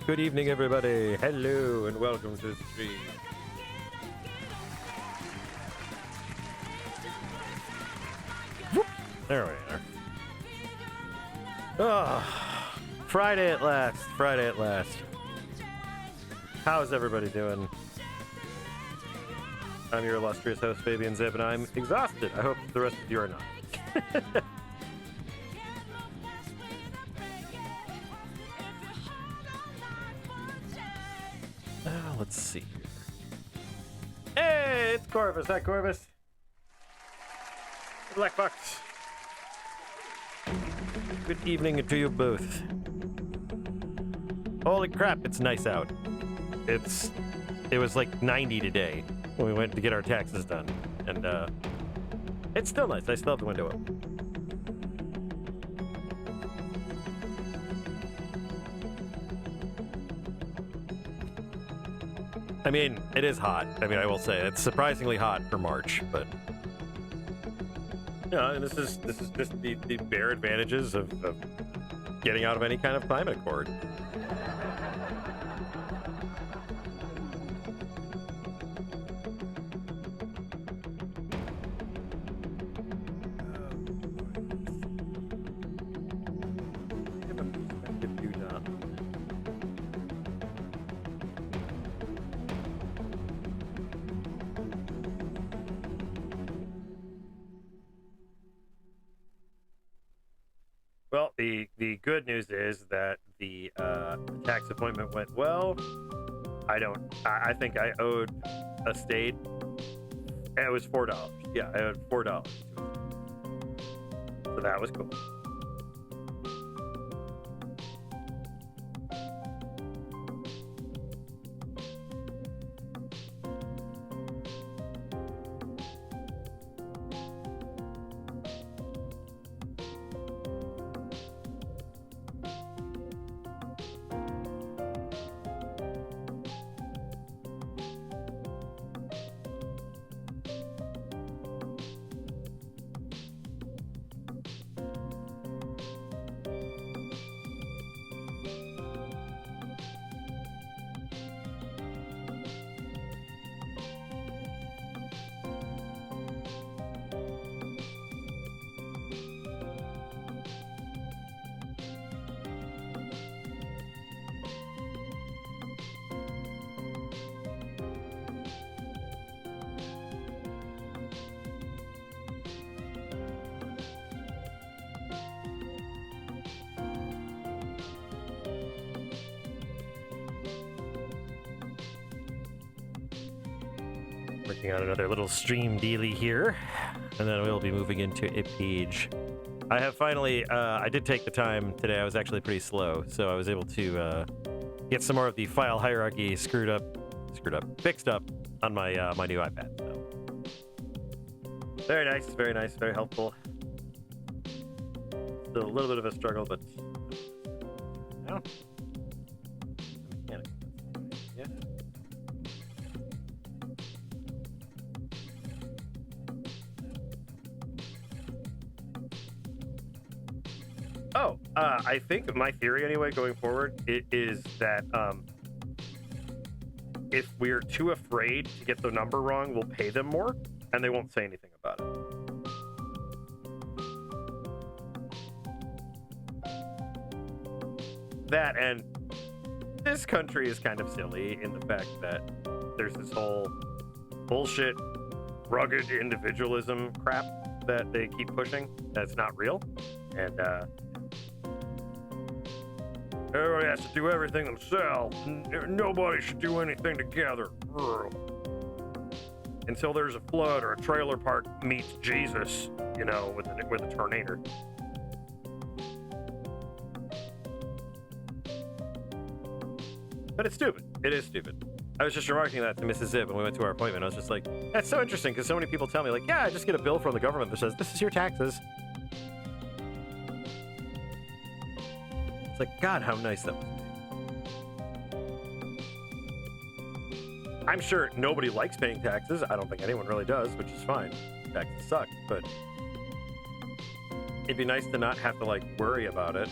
Good evening, everybody. Hello, and welcome to the stream. Whoop. There we are. Oh, Friday at last. Friday at last. How's everybody doing? I'm your illustrious host, Fabian Zibb, and I'm exhausted. I hope the rest of you are not. Let's see here. Hey, it's Corvus. Hi, Corvus. Black Box. Good evening to you both. Holy crap, it's nice out. It was like 90 today when we went to get our taxes done. And it's still nice. I still have the window open. I mean, it is hot. I mean, I will say it's surprisingly hot for March, but you know, and this is just the bare advantages of getting out of any kind of climate accord. Well, the good news is that the tax appointment went well. I think I owed a state. It was $4. Yeah, I owed $4. So that was cool. Working on another little stream dealy here, and then we'll be moving into a page. I have finally, I did take the time today. I was actually pretty slow, so I was able to get some more of the file hierarchy fixed up on my my new iPad. So. Very nice, very helpful. Still a little bit of a struggle, but no. Yeah. Oh, I think my theory anyway going forward is that if we're too afraid to get the number wrong, we'll pay them more and they won't say anything about it. That, and this country is kind of silly in the fact that there's this whole bullshit rugged individualism crap that they keep pushing that's not real. And everybody has to do everything themselves. Nobody should do anything together. Until there's a flood or a trailer park meets Jesus, you know, with a tornado. But it's stupid. It is stupid. I was just remarking that to Mrs. Zibb when we went to our appointment. I was just like, that's so interesting because so many people tell me, like, yeah, I just get a bill from the government that says, this is your taxes. It's like, God, how nice that was. I'm sure nobody likes paying taxes. I don't think anyone really does, which is fine. Taxes suck, but it'd be nice to not have to, like, worry about it.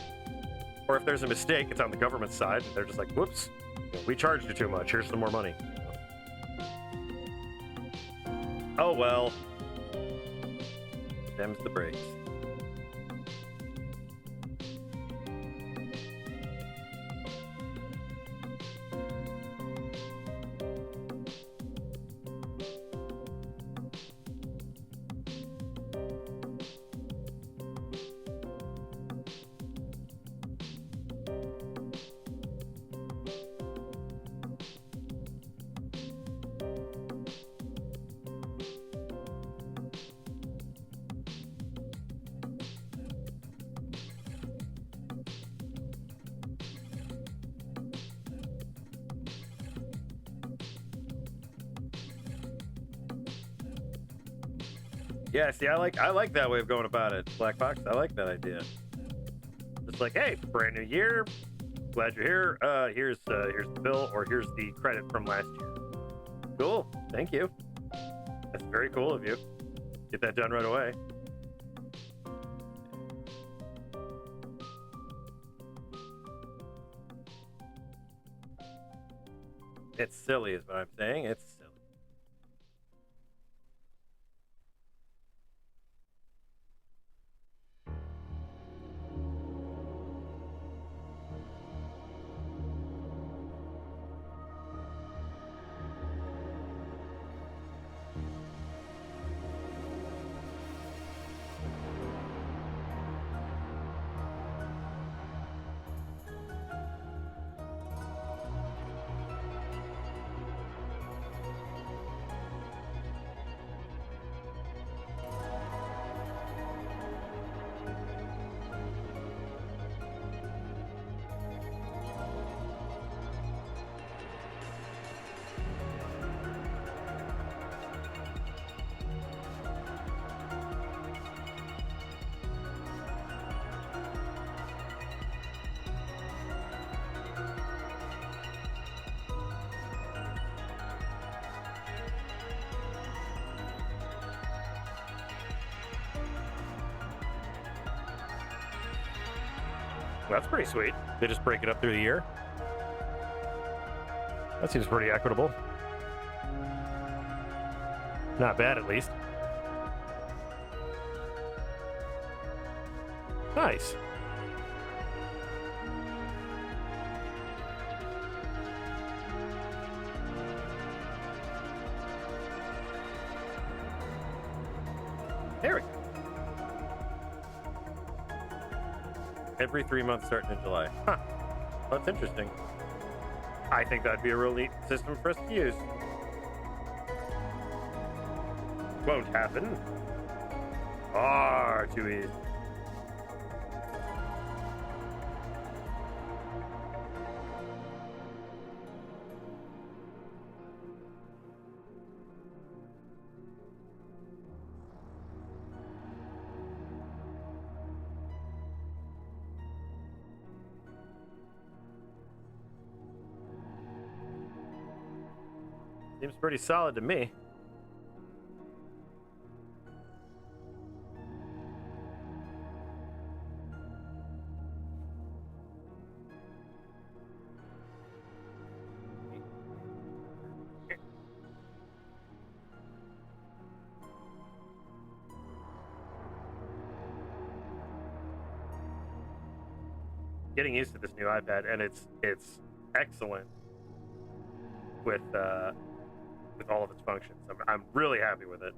Or if there's a mistake, it's on the government side. They're just like, whoops, we charged you too much. Here's some more money. Oh, well. Them's the breaks. Yeah, see, I like that way of going about it, Black Fox. I like that idea. Just like, hey, brand new year. Glad you're here. Here's the bill, or here's the credit from last year. Cool. Thank you. That's very cool of you. Get that done right away. It's silly, is what I'm saying. It's silly. Well, that's pretty sweet. They just break it up through the year. That seems pretty equitable. Not bad, at least. Nice. There we go. Every 3 months starting in July. Huh. That's interesting. I think that'd be a real neat system for us to use. Won't happen. Far too easy. Seems pretty solid to me. Getting used to this new iPad, and it's excellent with all of its functions. I'm really happy with it.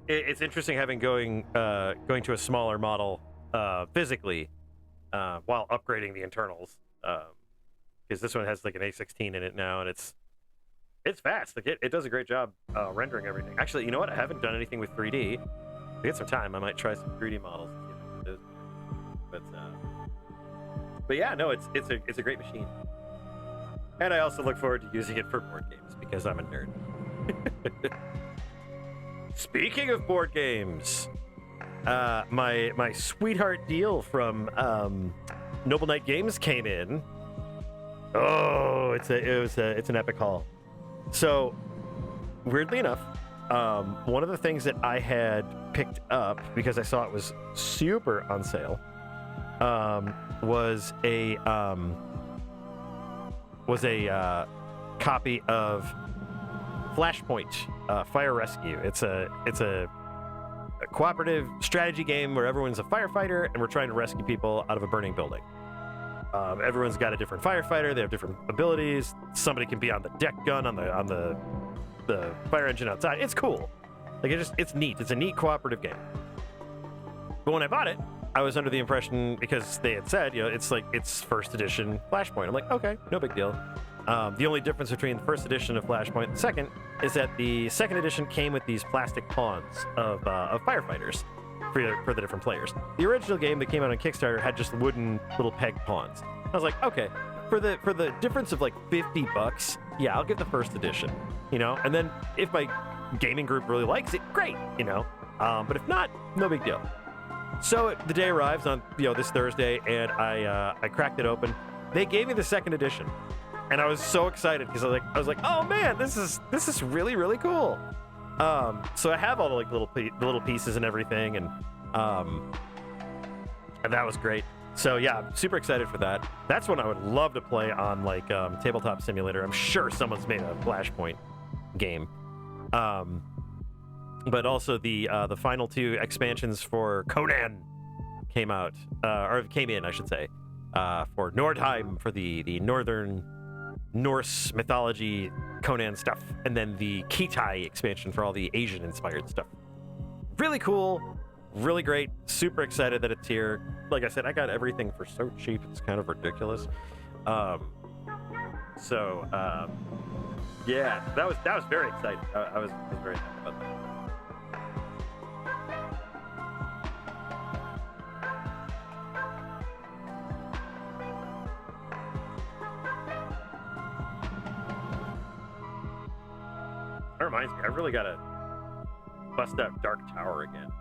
It's interesting having going to a smaller model physically while upgrading the internals, because this one has like an A16 in it now, and it's fast. Like it does a great job rendering everything. Actually, you know what? I haven't done anything with 3D. If I get some time, I might try some 3D models and see if I can do those. But yeah, no, it's a great machine. And I also look forward to using it for board games because I'm a nerd. Speaking of board games, my sweetheart deal from Noble Knight Games came in. Oh, it's an epic haul. So, weirdly enough, one of the things that I had picked up because I saw it was super on sale was a copy of Flashpoint Fire Rescue. It's a cooperative strategy game where everyone's a firefighter and we're trying to rescue people out of a burning building. Everyone's got a different firefighter. They have different abilities. Somebody can be on the deck gun on the fire engine outside. It's cool. Like it's neat. It's a neat cooperative game. But when I bought it, I was under the impression, because they had said, it's first edition Flashpoint. I'm like, okay, no big deal. The only difference between the first edition of Flashpoint and the second is that the second edition came with these plastic pawns of firefighters for the different players. The original game that came out on Kickstarter had just wooden little peg pawns. I was like, okay, for the difference of like $50, yeah, I'll get the first edition, and then if my gaming group really likes it, great, but if not, no big deal. So the day arrives on this Thursday, and I cracked it open. They gave me the second edition, and I was so excited because I was like, oh man, this is really, really cool. So I have all the little pieces and everything, and that was great. So yeah, I'm super excited for that. That's one I would love to play on Tabletop Simulator. I'm sure someone's made a Flashpoint game. But also the final two expansions for Conan came out, or came in, I should say, for Nordheim for the Northern Norse mythology Conan stuff, and then the Kitai expansion for all the Asian-inspired stuff. Really cool, really great, super excited that it's here. Like I said, I got everything for so cheap, it's kind of ridiculous. Yeah, that was very exciting. I was very happy about that. That reminds me, I really gotta bust out Dark Tower again.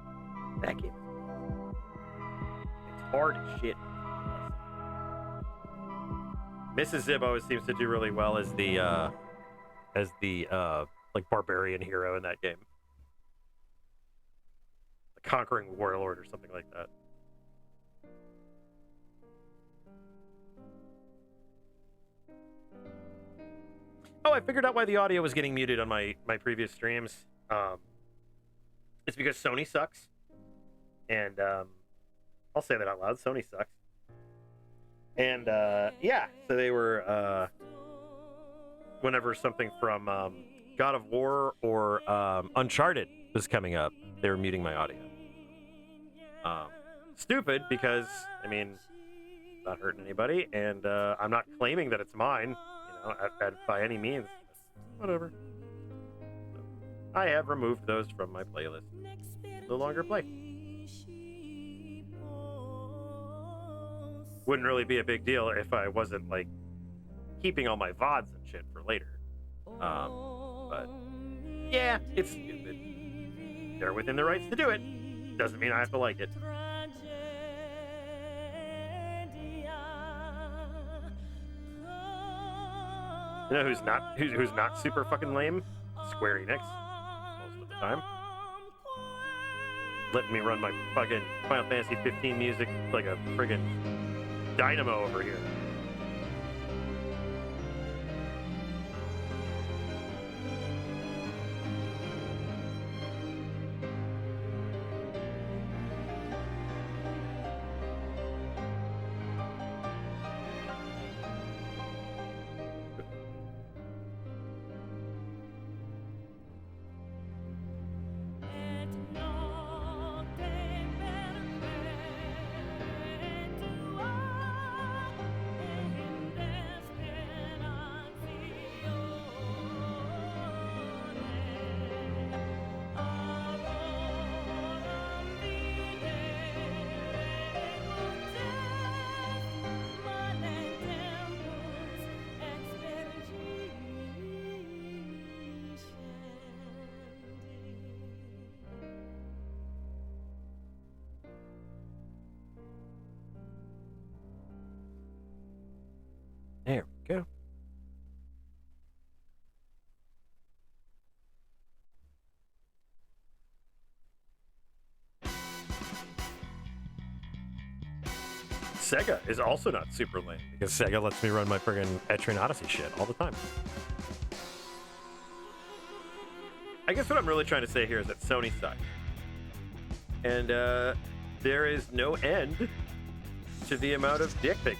That game, it's hard as shit. Mrs. Zibb always seems to do really well as the barbarian hero in that game, the conquering warlord or something like that. Oh, I figured out why the audio was getting muted on my previous streams. It's because Sony sucks. And I'll say that out loud. Sony sucks. And yeah, so they were whenever something from God of War or Uncharted was coming up, they were muting my audio. Stupid, because I mean, not hurting anybody, and I'm not claiming that it's mine. By any means, whatever. I have removed those from my playlist. No longer play. Wouldn't really be a big deal if I wasn't keeping all my VODs and shit for later. But yeah, it's stupid. They're within their rights to do it. Doesn't mean I have to like it. You know who's not super fucking lame? Square Enix, most of the time. Letting me run my fucking Final Fantasy 15 music like a friggin' dynamo over here. There we go. Sega is also not super lame because Sega lets me run my friggin' Etrian Odyssey shit all the time. I guess what I'm really trying to say here is that Sony sucks. And there is no end to the amount of dick picking.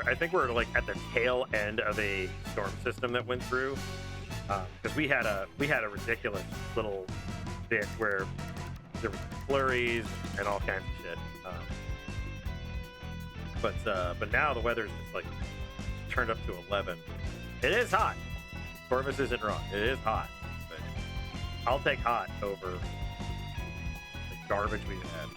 I think we're like at the tail end of a storm system that went through, because we had a ridiculous little bit where there were flurries and all kinds of shit. But now the weather's just like turned up to 11. It is hot. Corvus isn't wrong. It is hot, but I'll take hot over the garbage we've had.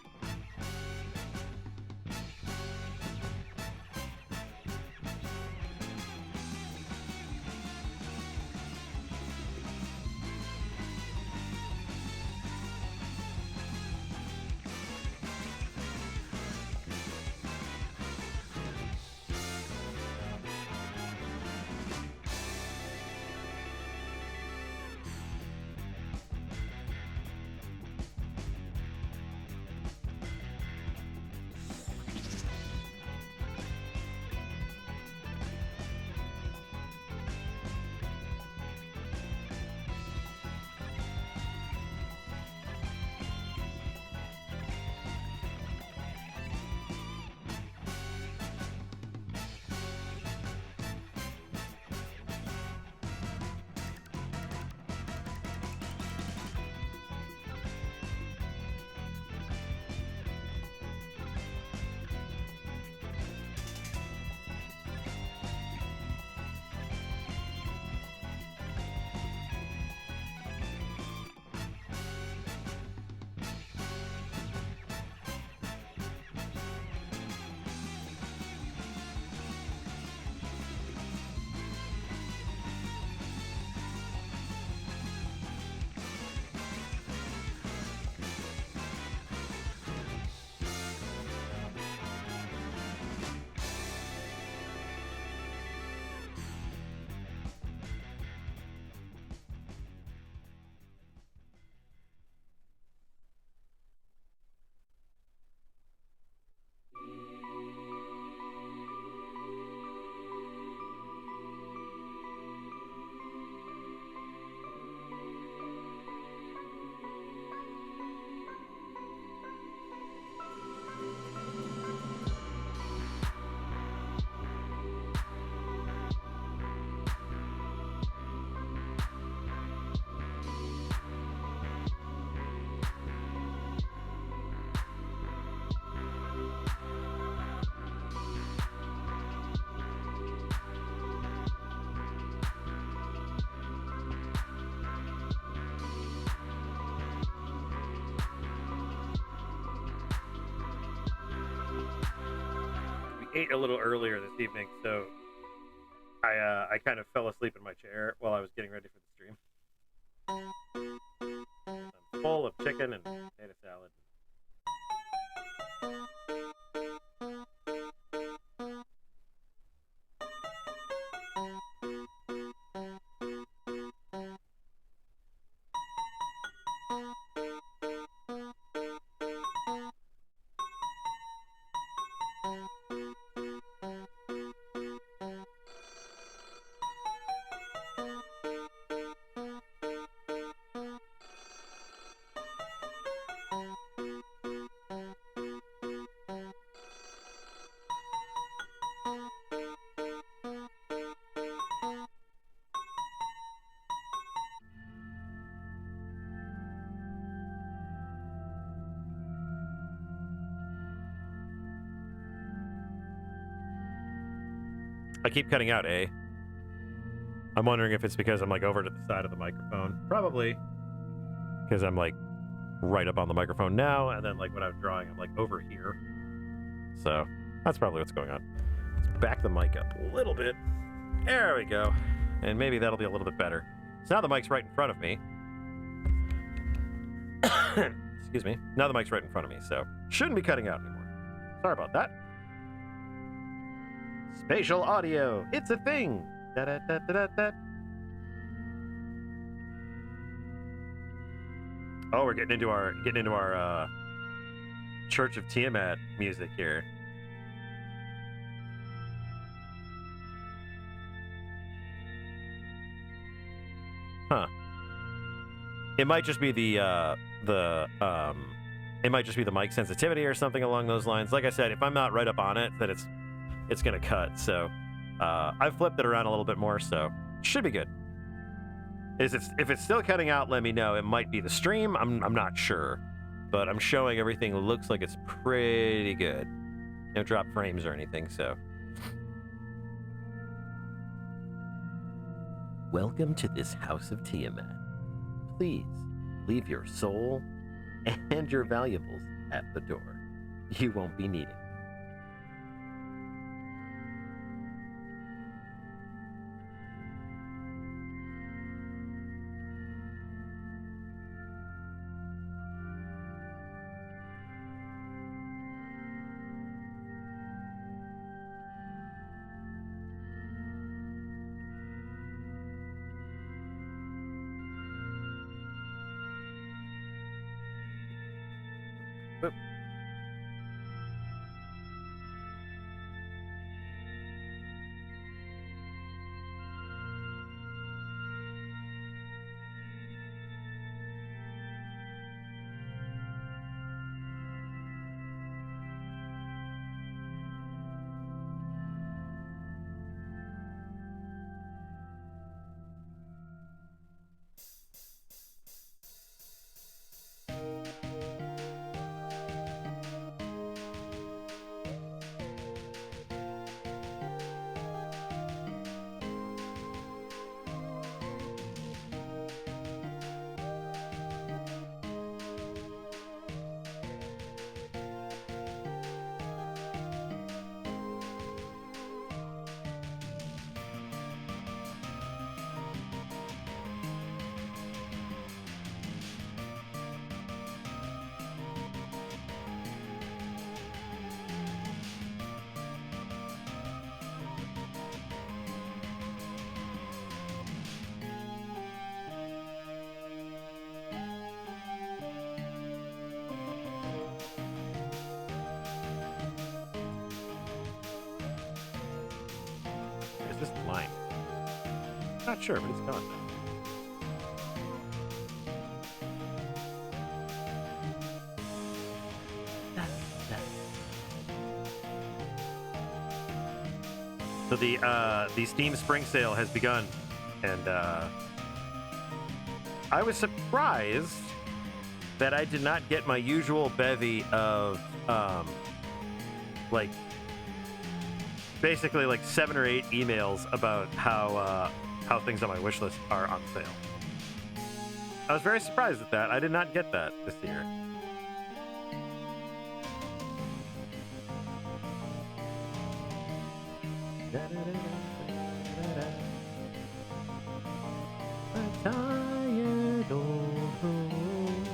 Ate a little earlier this evening, so I kind of fell asleep in my chair while I was getting ready for the stream. I'm full of chicken and potato salad. I keep cutting out, eh? I'm wondering if it's because I'm like over to the side of the microphone. Probably. Because I'm like right up on the microphone now, and then like when I'm drawing, I'm like over here. So that's probably what's going on. Let's back the mic up a little bit. There we go. And maybe that'll be a little bit better. So now the mic's right in front of me. Excuse me. Now the mic's right in front of me, so shouldn't be cutting out anymore. Sorry about that. Spatial audio. It's a thing. Da-da-da-da-da-da. Oh, we're getting into our Church of Tiamat music here. Huh. It might just be it might just be the mic sensitivity or something along those lines. Like I said, if I'm not right up on it, then it's gonna cut. So I've flipped it around a little bit more, so should be good. If it's still cutting out, let me know. It might be the stream. I'm not sure, but I'm showing everything looks like it's pretty good. No drop frames or anything. So welcome to this house of Tiamat. Please leave your soul and your valuables at the door. You won't be needing. Is this line? Not sure, but it's gone now. So the Steam Spring Sale has begun, and I was surprised that I did not get my usual bevy of like basically like 7 or 8 emails about how things on my wish list are on sale. I was very surprised at that. I did not get that this year. A tired old room.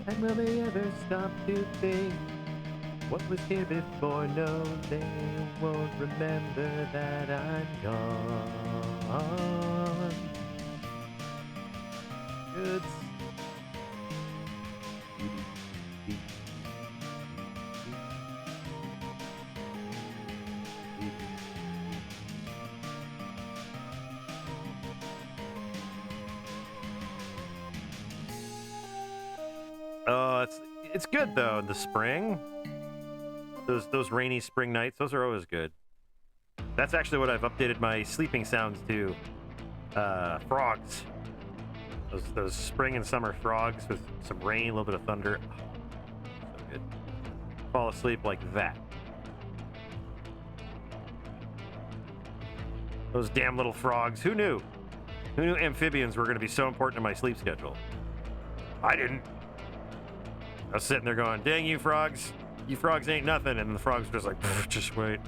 And will they ever stop to think what was here before? No, they won't remember that I'm gone. Good. Oh, it's good though in the spring. Those rainy spring nights, those are always good. That's actually what I've updated my sleeping sounds to. Frogs. Those spring and summer frogs with some rain, a little bit of thunder. Oh, so good. Fall asleep like that. Those damn little frogs. Who knew? Who knew amphibians were going to be so important in my sleep schedule? I didn't. I was sitting there going, dang you frogs. You frogs ain't nothing. And the frogs were just like, just wait.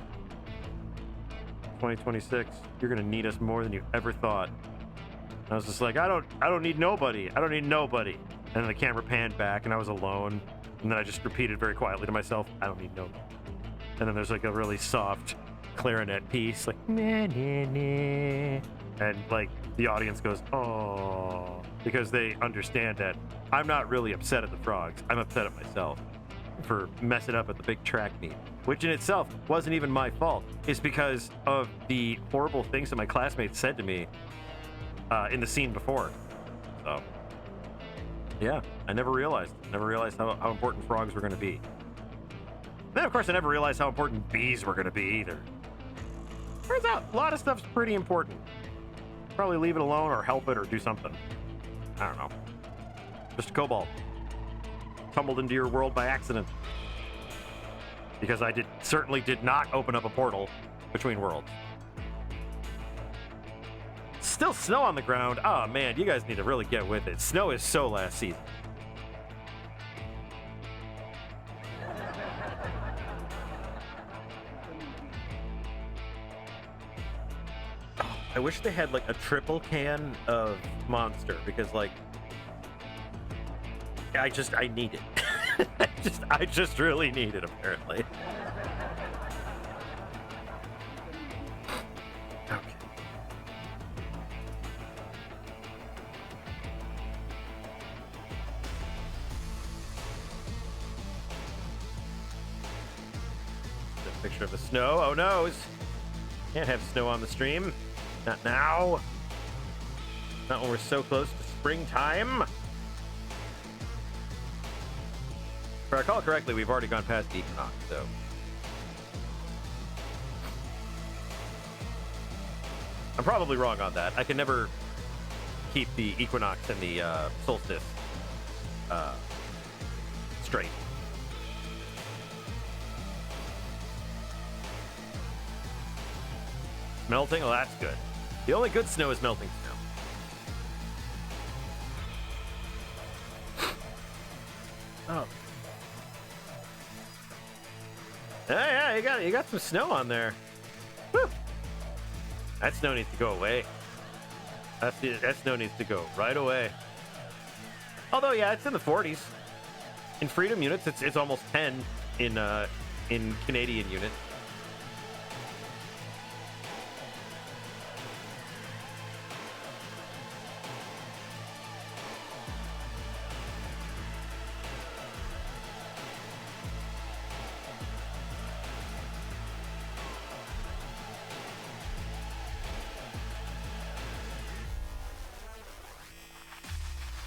2026, you're going to need us more than you ever thought. And I was just like, I don't need nobody. I don't need nobody. And then the camera panned back and I was alone. And then I just repeated very quietly to myself, I don't need nobody. And then there's like a really soft clarinet piece, like nah, nah, nah. And like the audience goes, oh, because they understand that I'm not really upset at the frogs. I'm upset at myself for messing up at the big track meet, which in itself wasn't even my fault. It's because of the horrible things that my classmates said to me in the scene before. So, yeah, I never realized how important frogs were going to be. Then, of course, I never realized how important bees were going to be either. Turns out, a lot of stuff's pretty important. Probably leave it alone or help it or do something. I don't know. Just a kobold. Tumbled into your world by accident. Because I certainly did not open up a portal between worlds. Still snow on the ground. Oh man, you guys need to really get with it. Snow is so last season. I wish they had like a triple can of Monster because like I need it. I just really need it apparently. Okay. The picture of the snow. Oh no, can't have snow on the stream. Not now. Not when we're so close to springtime. If I recall correctly, we've already gone past the equinox, so. I'm probably wrong on that. I can never keep the equinox and the solstice straight. Melting? Well, that's good. The only good snow is melting snow. Oh. Yeah, you got some snow on there. Whew. That snow needs to go away. That snow needs to go right away. Although, yeah, it's in the 40s. In freedom units, it's almost 10 in Canadian units.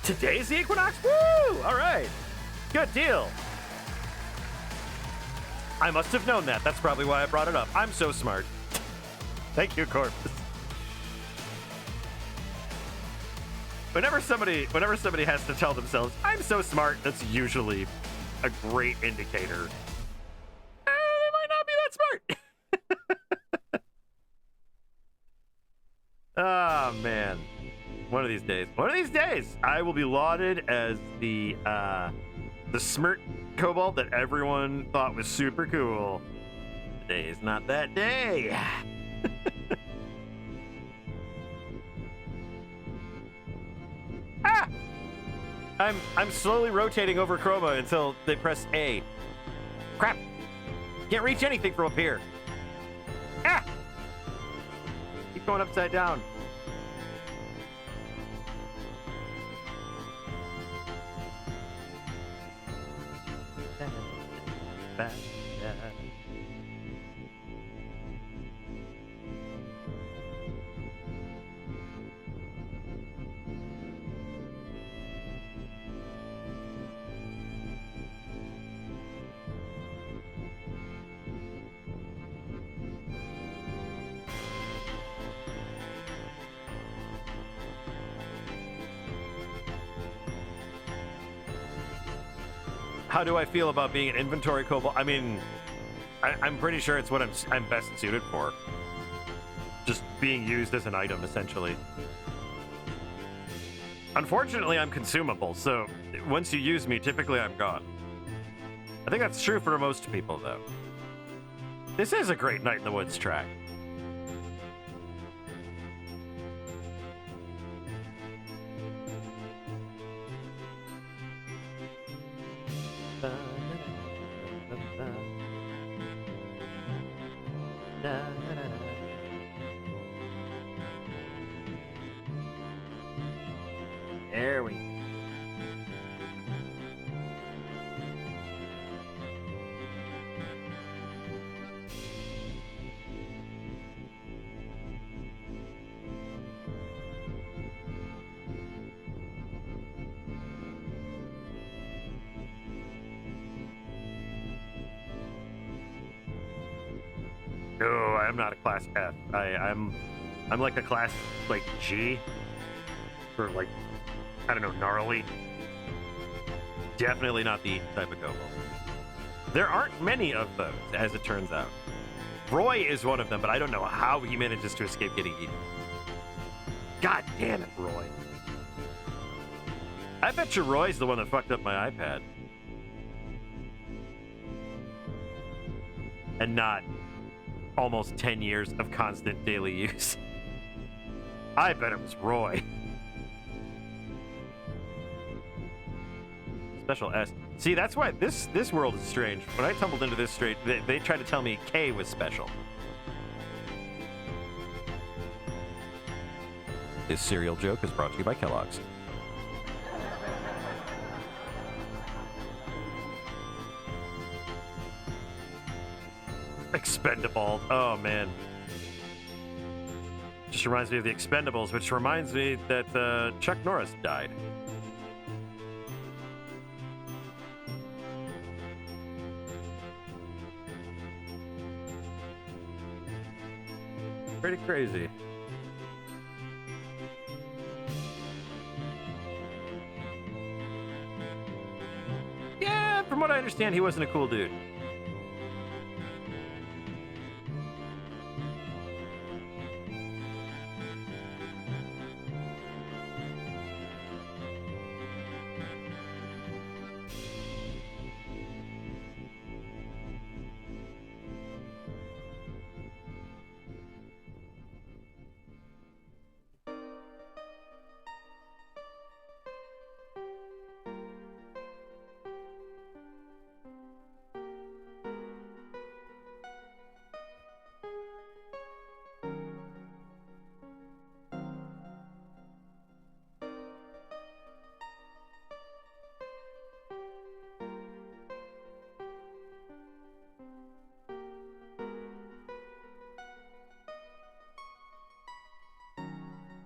Today's the equinox? Woo! All right. Good deal. I must have known that. That's probably why I brought it up. I'm so smart. Thank you, Corpus. Whenever somebody has to tell themselves, I'm so smart, that's usually a great indicator. They might not be that smart. Oh, man. One of these days, I will be lauded as the smirt kobold that everyone thought was super cool. Today is not that day. Ah! I'm slowly rotating over Chroma until they press A. Crap! Can't reach anything from up here. Ah! Keep going upside down. How do I feel about being an inventory kobold? I mean, I'm pretty sure it's what I'm best suited for. Just being used as an item, essentially. Unfortunately, I'm consumable, so once you use me, typically I'm gone. I think that's true for most people, though. This is a great Night in the Woods track. No, I'm not a class F. I'm like a class like G, or like, I don't know, gnarly. Definitely not the type of kobold. There aren't many of those, as it turns out. Roy is one of them, but I don't know how he manages to escape getting eaten. God damn it, Roy. I bet you Roy's the one that fucked up my iPad. And not almost 10 years of constant daily use. I bet it was Roy. Special S. See, that's why this world is strange. When I tumbled into this straight, they tried to tell me K was special. This cereal joke is brought to you by Kellogg's. Expendable. Oh, man. Just reminds me of the Expendables, which reminds me that Chuck Norris died. Pretty crazy. Yeah, from what I understand, he wasn't a cool dude.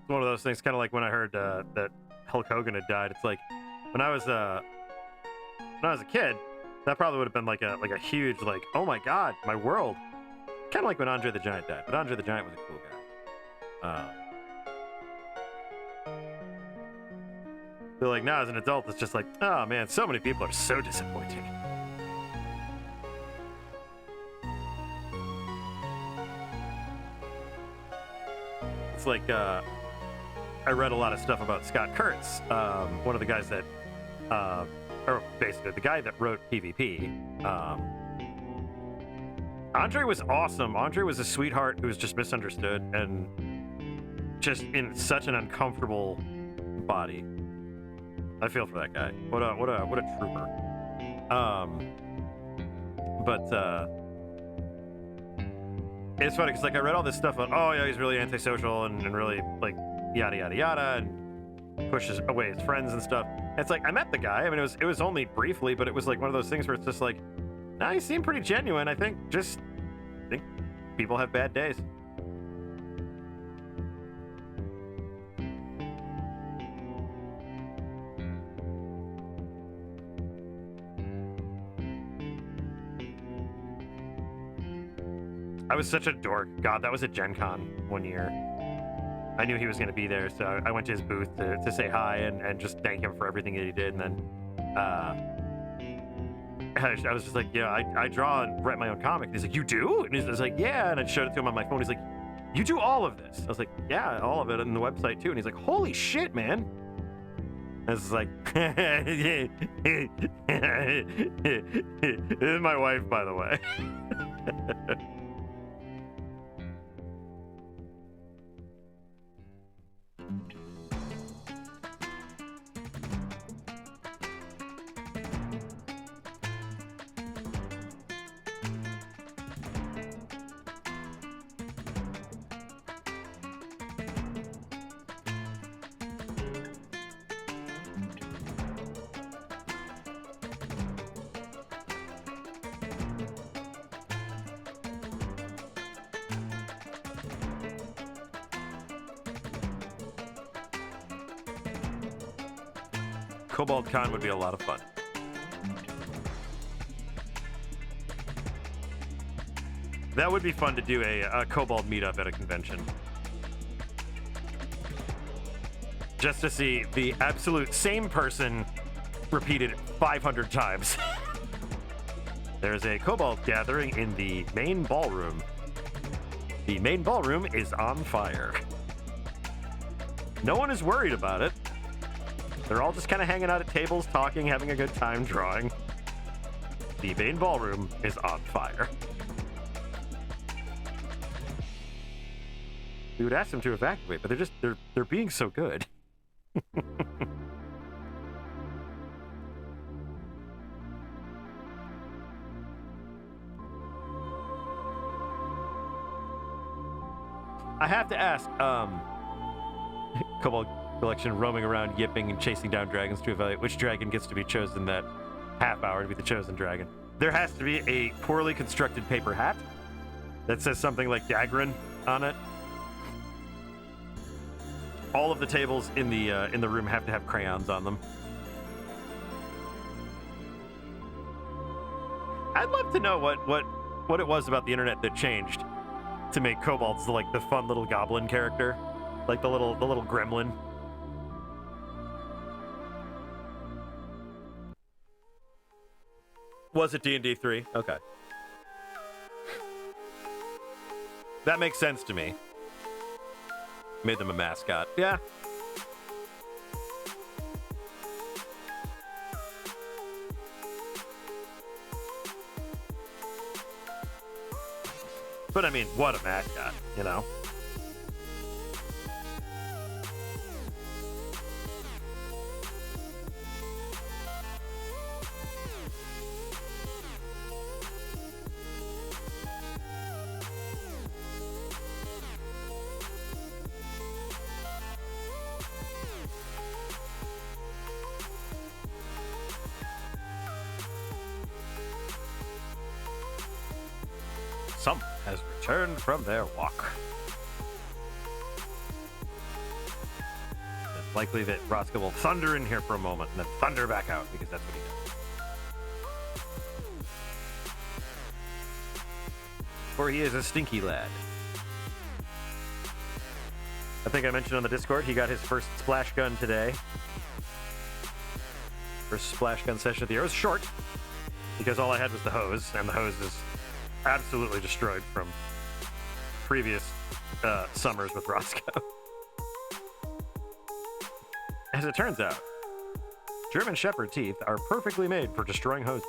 One of those things, kind of like when I heard that Hulk Hogan had died. It's like when I was a kid, that probably would have been like a huge, like, oh my god, my world. Kind of like when Andre the Giant died, but Andre the Giant was a cool guy. But like now as an adult, it's just like, oh man, so many people are so disappointing. It's like I read a lot of stuff about Scott Kurtz, one of the guys that, or basically the guy that wrote PvP. Andre was awesome. Andre was a sweetheart who was just misunderstood and just in such an uncomfortable body. I feel for that guy. What a trooper. It's funny because like I read all this stuff about, oh yeah, he's really antisocial and really like yada yada yada, and pushes away his friends and stuff. And it's like I met the guy. I mean, it was only briefly, but it was like one of those things where it's just like, nah, he seemed pretty genuine. I think people have bad days. I was such a dork. God, that was at Gen Con one year. I knew he was going to be there, so I went to his booth to say hi and just thank him for everything that he did. And then I was just like, yeah, I draw and write my own comic. And he's like, you do? And he's like, yeah. And I showed it to him on my phone. He's like, you do all of this? I was like, yeah, all of it on the website too. And he's like, holy shit, man. I was like, this is my wife, by the way. Cobalt Con would be a lot of fun. That would be fun to do a Kobold meetup at a convention. Just to see the absolute same person repeated 500 times. There's a Kobold gathering in the main ballroom. The main ballroom is on fire. No one is worried about it. They're all just kind of hanging out at tables, talking, having a good time drawing. The main ballroom is on fire. We would ask them to evacuate, but they're being so good. I have to ask, Kobold Collection roaming around yipping and chasing down dragons to evaluate which dragon gets to be chosen that half hour to be the chosen dragon. There has to be a poorly constructed paper hat that says something like Dagrin on it. All of the tables in the room have to have crayons on them. I'd love to know what it was about the internet that changed to make kobolds like the fun little goblin character, like the little gremlin. Was it D&D 3? Okay. That makes sense to me. Made them a mascot. Yeah. But I mean, what a mascot, you know? Someone has returned from their walk. It's likely that Roscoe will thunder in here for a moment and then thunder back out, because that's what he does. For he is a stinky lad. I think I mentioned on the Discord, he got his first splash gun today. First splash gun session of the year. It was short, because all I had was the hose, and the hose is absolutely destroyed from previous summers with Roscoe. As it turns out, German Shepherd teeth are perfectly made for destroying hoses.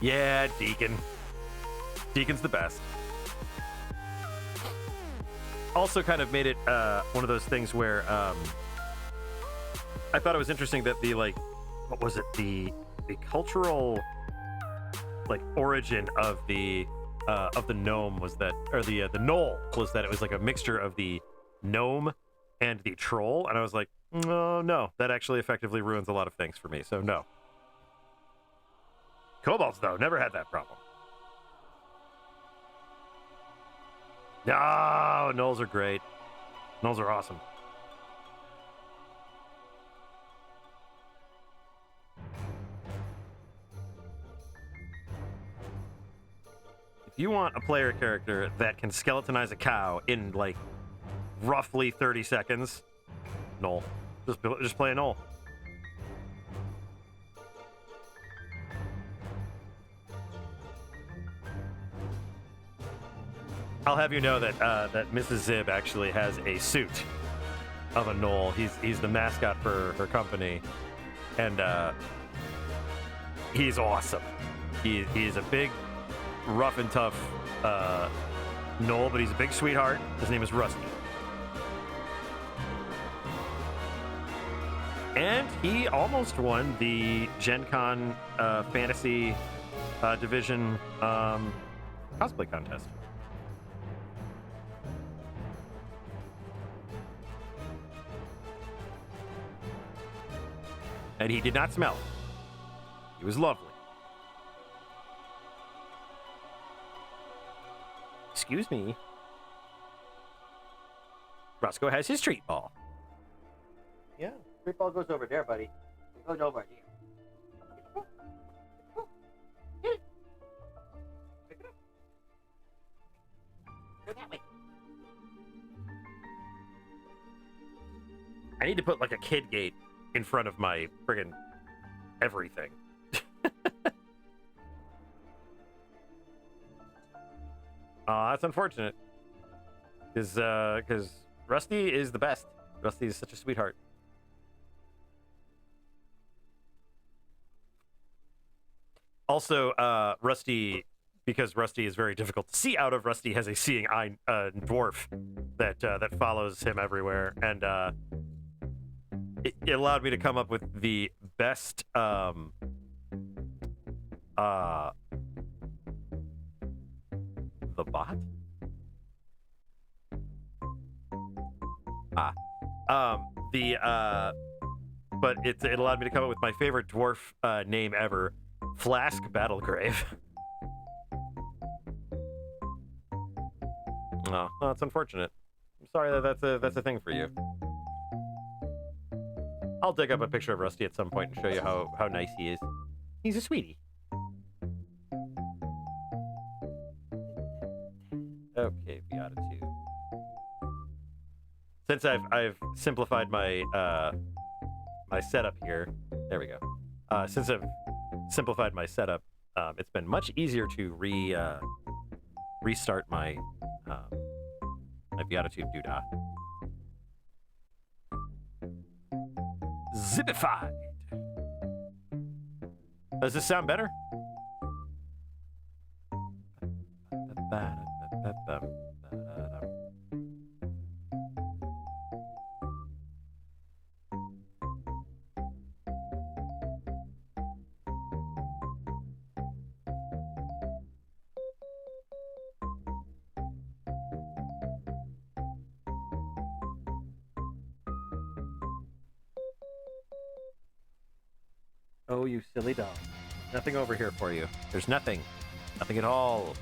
Yeah, Deacon. Deacon's the best. Also kind of made it one of those things where I thought it was interesting that the, like, what was it? The cultural, like, origin of the gnome was that, or the gnoll was that it was like a mixture of the gnome and the troll. And I was like, oh, no, that actually effectively ruins a lot of things for me. So no. Kobolds, though, never had that problem. No, gnolls are great. Gnolls are awesome. If you want a player character that can skeletonize a cow in, like, roughly 30 seconds, gnoll. Just play a gnoll. I'll have you know that that Mrs. Zibb actually has a suit of a gnoll. He's the mascot for her company, and he's awesome. He's a big, rough and tough gnoll, but he's a big sweetheart. His name is Rusty. And he almost won the Gen Con Fantasy Division cosplay contest. And he did not smell it. He was lovely. Excuse me. Roscoe has his treat ball. Yeah, treat ball goes over there, buddy. It goes over here. Pick it up. Go that way. I need to put like a kid gate in front of my friggin' everything. That's unfortunate. Because Rusty is the best. Rusty is such a sweetheart. Also, Rusty, because Rusty is very difficult to see out of, Rusty has a seeing eye dwarf that follows him everywhere, and it allowed me to come up with the best the bot? But it allowed me to come up with my favorite dwarf name ever, Flask Battlegrave. Oh, it's unfortunate. I'm sorry that's a thing for you. I'll dig up a picture of Rusty at some point and show you how nice he is. He's a sweetie. Okay, Beatitude. Since I've simplified my my setup here, there we go. Since I've simplified my setup, it's been much easier to restart my my Beatitude doodah. Zippified. Does this sound better? Oh, you silly dog. Nothing over here for you. There's nothing. Nothing at all.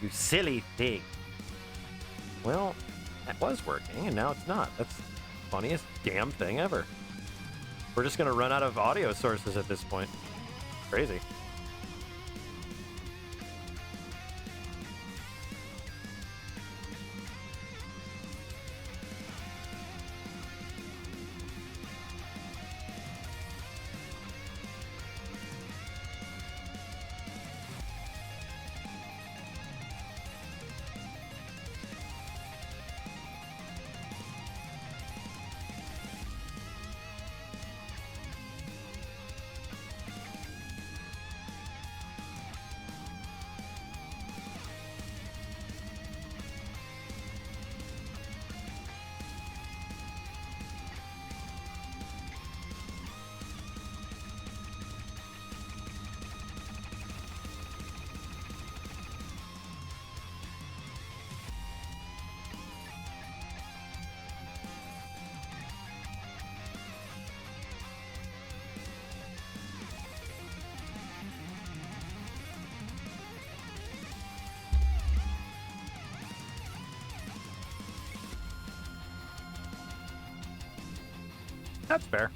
You silly thing. Well, that was working, and now it's not. That's the funniest damn thing ever. We're just gonna run out of audio sources at this point. Crazy. That's fair.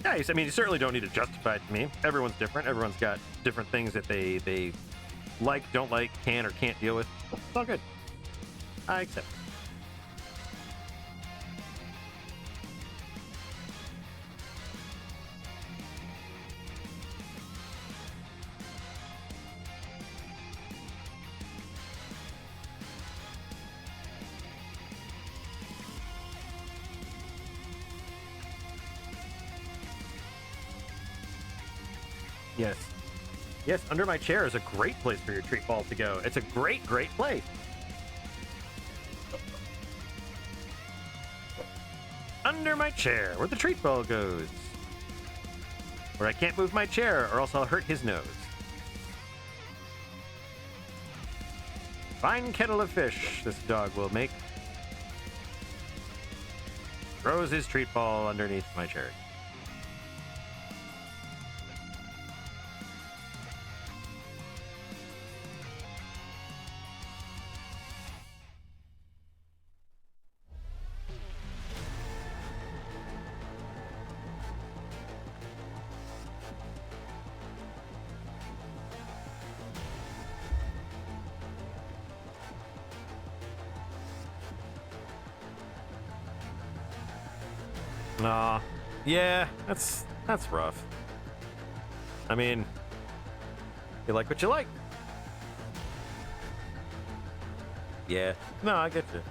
Yeah, I mean, you certainly don't need to justify it to me. Everyone's different. Everyone's got different things that they like, don't like, can or can't deal with. It's all good. I accept it. Yes. Yes, under my chair is a great place for your treat ball to go. It's a great, great place. Under my chair, where the treat ball goes. Where I can't move my chair, or else I'll hurt his nose. Fine kettle of fish this dog will make. Throws his treat ball underneath my chair. Aw, yeah, that's rough. I mean, you like what you like. Yeah, no, I get you.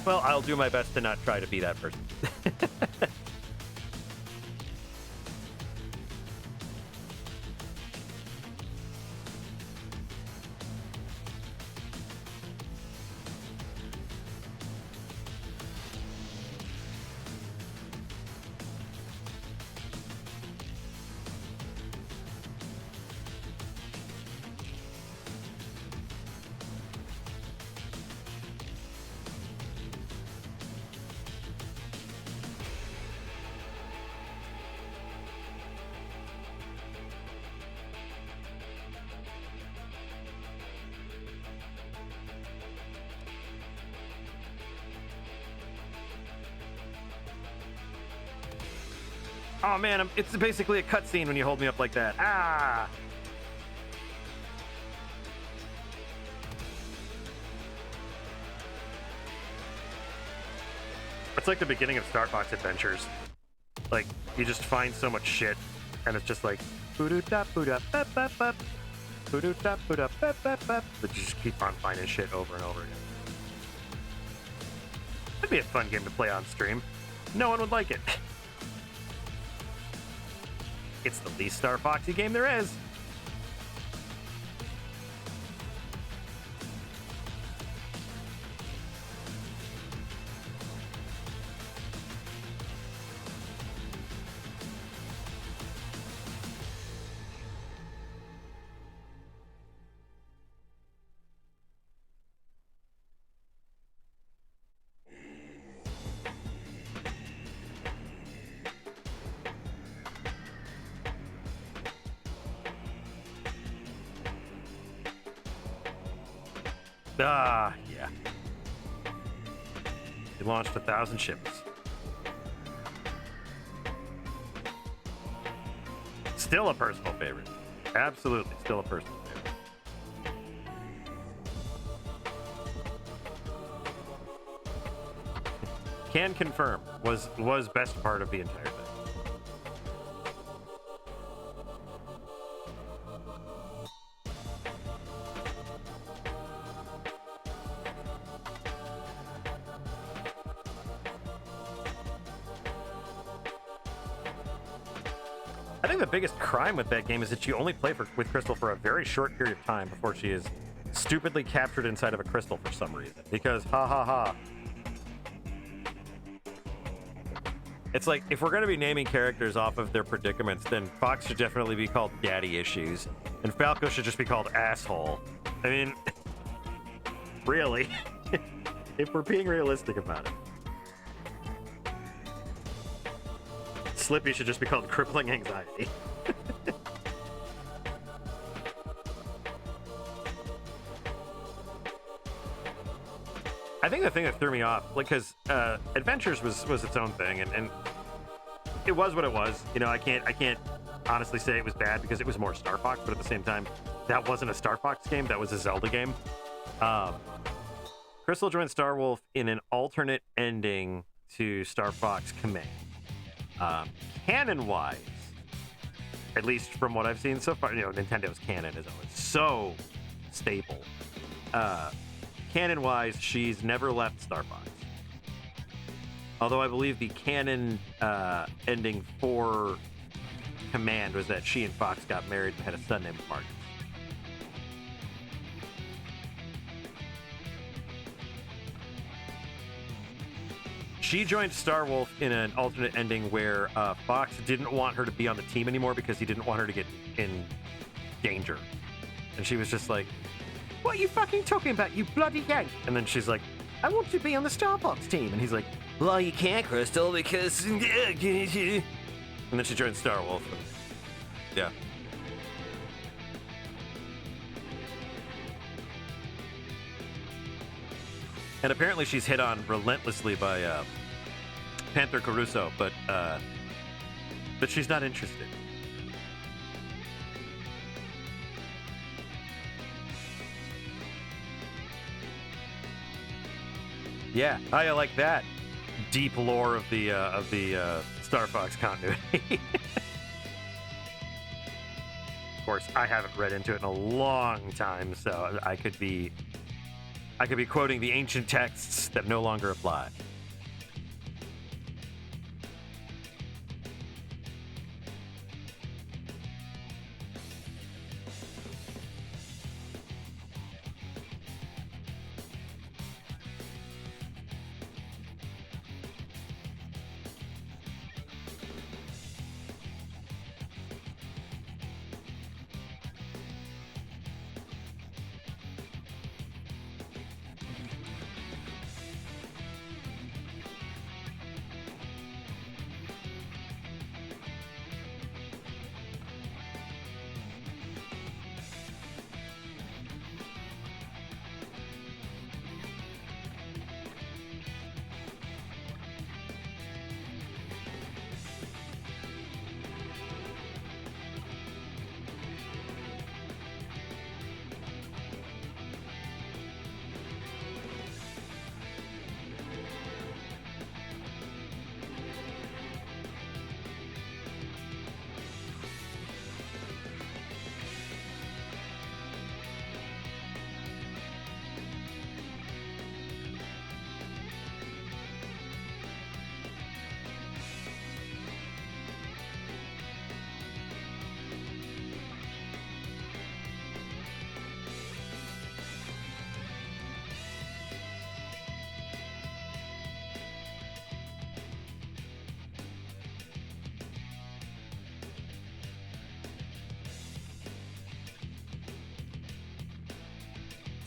Well, I'll do my best to not try to be that person. Oh man, it's basically a cutscene when you hold me up like that. Ah! It's like the beginning of Star Fox Adventures. Like, you just find so much shit, and it's just like, boo-doo-da-boo-da-bap-bap-bap, boo-doo-da-boo-da-bap-bap-bap, but you just keep on finding shit over and over again. That'd be a fun game to play on stream. No one would like it. It's the least Star Foxy game there is. Ah, yeah. They launched 1,000 ships. Still a personal favorite. Absolutely, still a personal favorite. Can confirm, was best part of the entire thing. I think the biggest crime with that game is that you only play with Crystal for a very short period of time before she is stupidly captured inside of a crystal for some reason. Because, ha ha ha. It's like, if we're going to be naming characters off of their predicaments, then Fox should definitely be called Daddy Issues, and Falco should just be called Asshole. I mean, really? If we're being realistic about it. Slippy should just be called Crippling Anxiety. I think the thing that threw me off, like, because Adventures was its own thing, and it was what it was. You know, I can't honestly say it was bad because it was more Star Fox, but at the same time, that wasn't a Star Fox game. That was a Zelda game. Crystal joined Star Wolf in an alternate ending to Star Fox Command. Canon-wise, at least from what I've seen so far, you know, Nintendo's canon is always so stable. Canon-wise, she's never left Star Fox. Although I believe the canon ending for Command was that she and Fox got married and had a son named Marcus. She joined Star Wolf in an alternate ending where Fox didn't want her to be on the team anymore because he didn't want her to get in danger. And she was just like, "What are you fucking talking about, you bloody yank?" And then she's like, "I want to be on the Star Fox team." And he's like, "Well, you can't, Crystal, because..." And then she joined Star Wolf. Yeah. And apparently she's hit on relentlessly by Panther Caruso, but she's not interested. Yeah, I like that deep lore of the Star Fox continuity. Of course, I haven't read into it in a long time, so I could be quoting the ancient texts that no longer apply.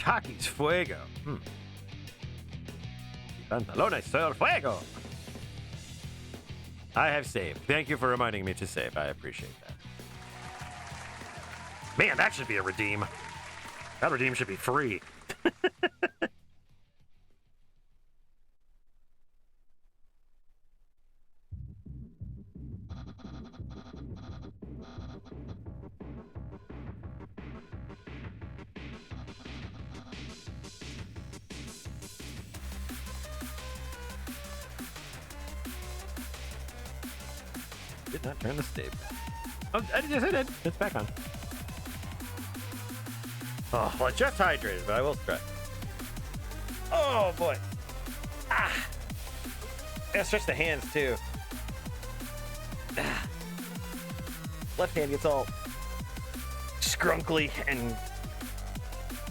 Taquis fuego. Pantalones son fuego. I have saved. Thank you for reminding me to save. I appreciate that. Man, that should be a redeem. That redeem should be free. Did not turn the save. Oh, yes, I did. It's back on. Oh, well, I just hydrated, but I will stretch. Oh, boy. Ah. I gotta stretch the hands, too. Ah. Left hand gets all scrunkly and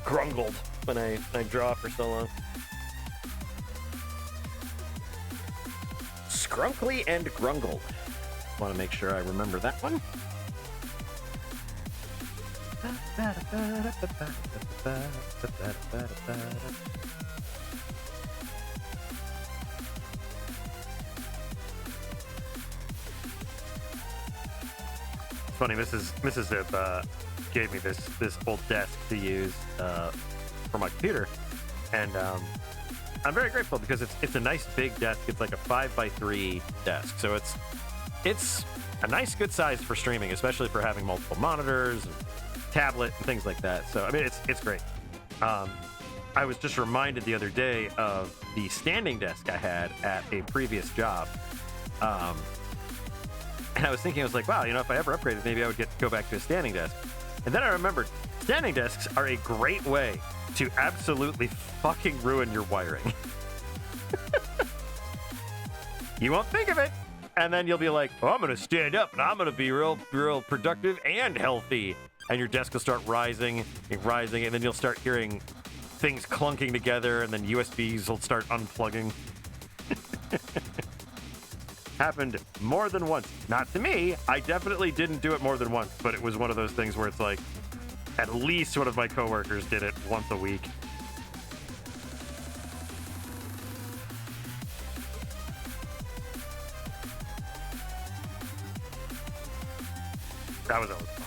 grungled when I draw for so long. Scrunkly and grungled. Want to make sure I remember that one. It's funny, Mrs. Zibb gave me this old desk to use for my computer, and I'm very grateful because it's a nice big desk. It's like a 5x3 desk, so it's a nice good size for streaming, especially for having multiple monitors, and tablet, and things like that. So I mean, it's great. I was just reminded the other day of the standing desk I had at a previous job. And I was thinking, I was like, wow, if I ever upgraded, maybe I would go back to a standing desk. And then I remembered, standing desks are a great way to absolutely fucking ruin your wiring. You won't think of it, And then you'll be like, oh, I'm going to stand up and I'm going to be real productive and healthy. And your desk will start rising and rising, and then you'll start hearing things clunking together, and then USBs will start unplugging. Happened more than once. Not to me. I definitely didn't do it more than once, but it was one of those things where it's like, at least one of my coworkers did it once a week. That was always fun.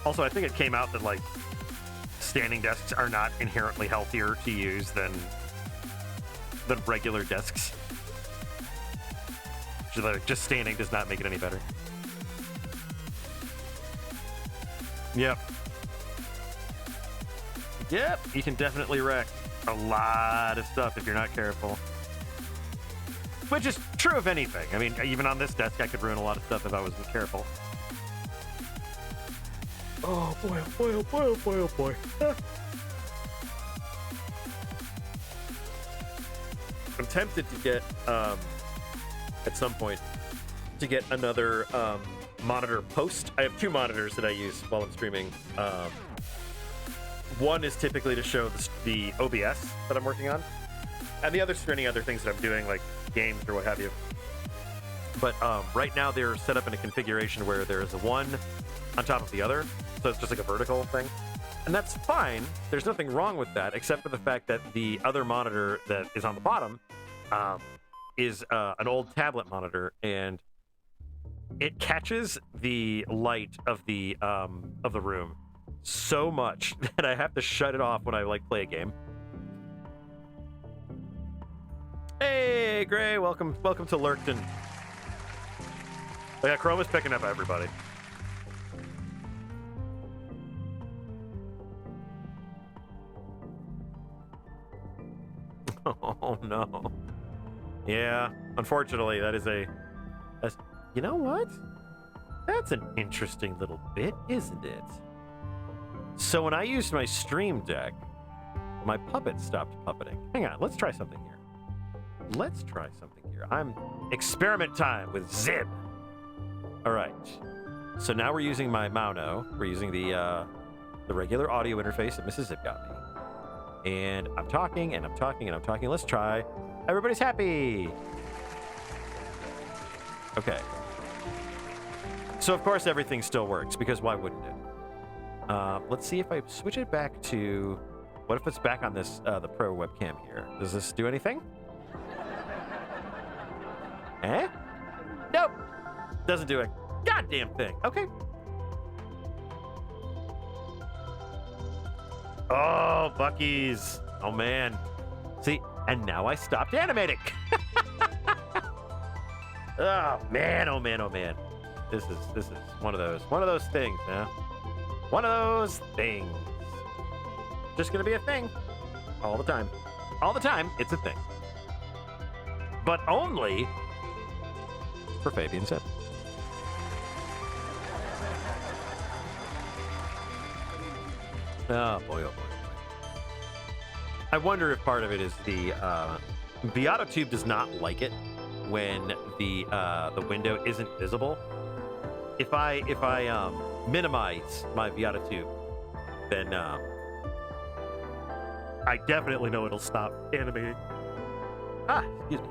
Also, I think it came out that, like, standing desks are not inherently healthier to use than regular desks. Just standing does not make it any better. Yep. Yep, you can definitely wreck a lot of stuff if you're not careful. Which is true of anything. I mean, even on this desk, I could ruin a lot of stuff if I wasn't careful. Oh boy, oh boy, oh boy, oh boy, oh boy. I'm tempted to get, at some point, to get another monitor post. I have two monitors that I use while I'm streaming. One is typically to show the OBS that I'm working on, and the other's for any other things that I'm doing, like games or what have you. But right now they're set up in a configuration where there is a one on top of the other, so it's just like a vertical thing. And that's fine. There's nothing wrong with that, except for the fact that the other monitor that is on the bottom is an old tablet monitor, and it catches the light of the room so much that I have to shut it off when I play a game. Hey, Gray, welcome to Lurkton. Oh yeah, Chrome is picking up everybody. Oh no. Yeah, unfortunately, that's you know what? That's an interesting little bit, isn't it? So when I used my Stream Deck, my puppet stopped puppeting. Hang on, let's try something here. I'm experiment time with Zibb. All right. So now we're using my Mauno. We're using the regular audio interface that Mrs. Zibb got me. And I'm talking, and I'm talking, and I'm talking. Let's try. Everybody's happy. Okay. So of course everything still works, because why wouldn't it? Let's see if I switch it back to... What if it's back on this the Pro webcam here? Does this do anything? Eh? Nope. Doesn't do a goddamn thing. Okay. Oh, Bucky's. Oh, man. See, and now I stopped animating. Oh, man, oh, man, oh, man. This is one of those things, man. One of those things. Just gonna be a thing. All the time. All the time, it's a thing. But only for Fabian Zibb. Oh boy, oh boy. I wonder if part of it is the ViatoTube does not like it when the window isn't visible. If I minimize my ViatoTube, then I definitely know it'll stop animating. Ah, excuse me.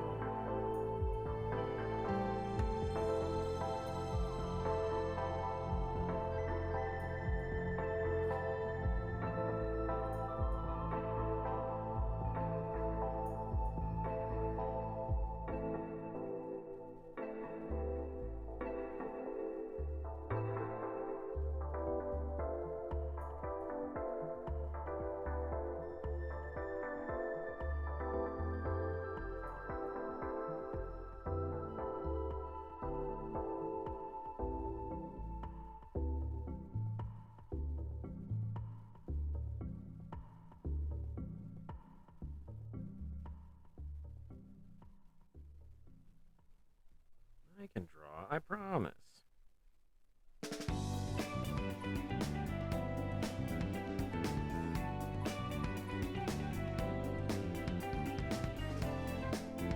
I can draw, I promise.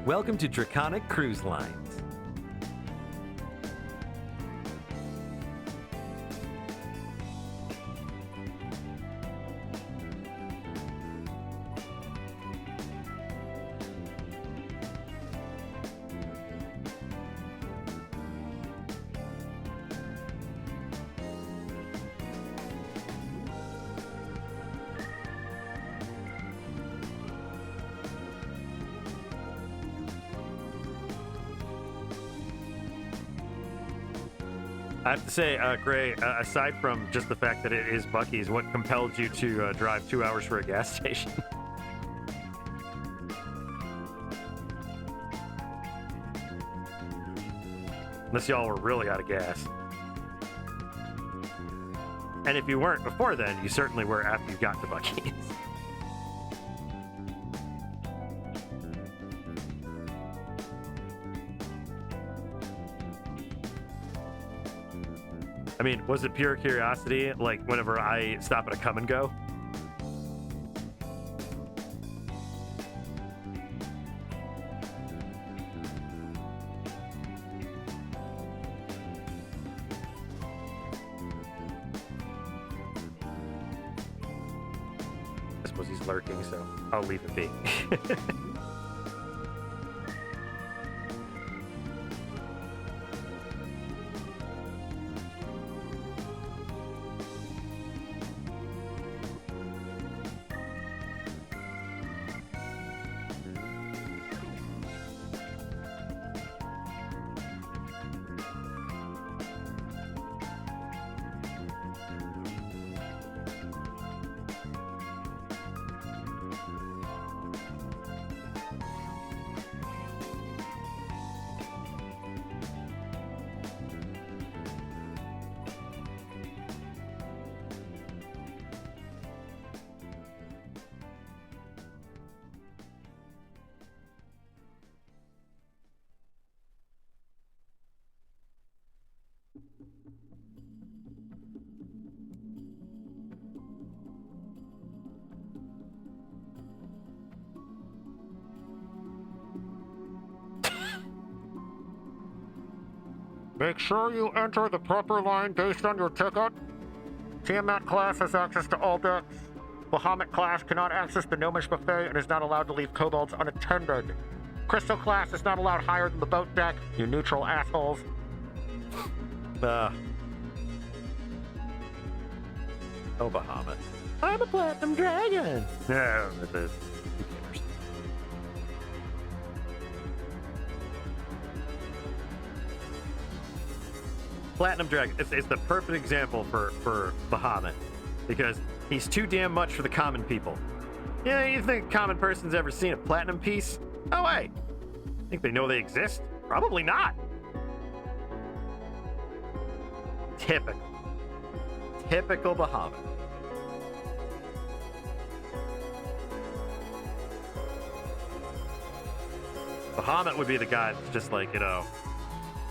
Welcome to Draconic Cruise Lines. I have to say, Gray, aside from just the fact that it is Buc-ee's, what compelled you to drive 2 hours for a gas station? Unless y'all were really out of gas. And if you weren't before then, you certainly were after you got to Buc-ee's. I mean, was it pure curiosity, like whenever I stop at a come and go? I suppose he's lurking, so I'll leave it be. Make sure you enter the proper line based on your ticket. Tiamat class has access to all decks. Bahamut class cannot access the Gnomish buffet and is not allowed to leave kobolds unattended. Crystal class is not allowed higher than the boat deck, you neutral assholes. Oh, Bahamut. I'm a platinum dragon. No, Platinum Dragon is the perfect example for Bahamut, because he's too damn much for the common people. Yeah, you think a common person's ever seen a platinum piece? No way. Think they know they exist? Probably not. Typical Bahamut. Bahamut would be the guy that's just like, you know,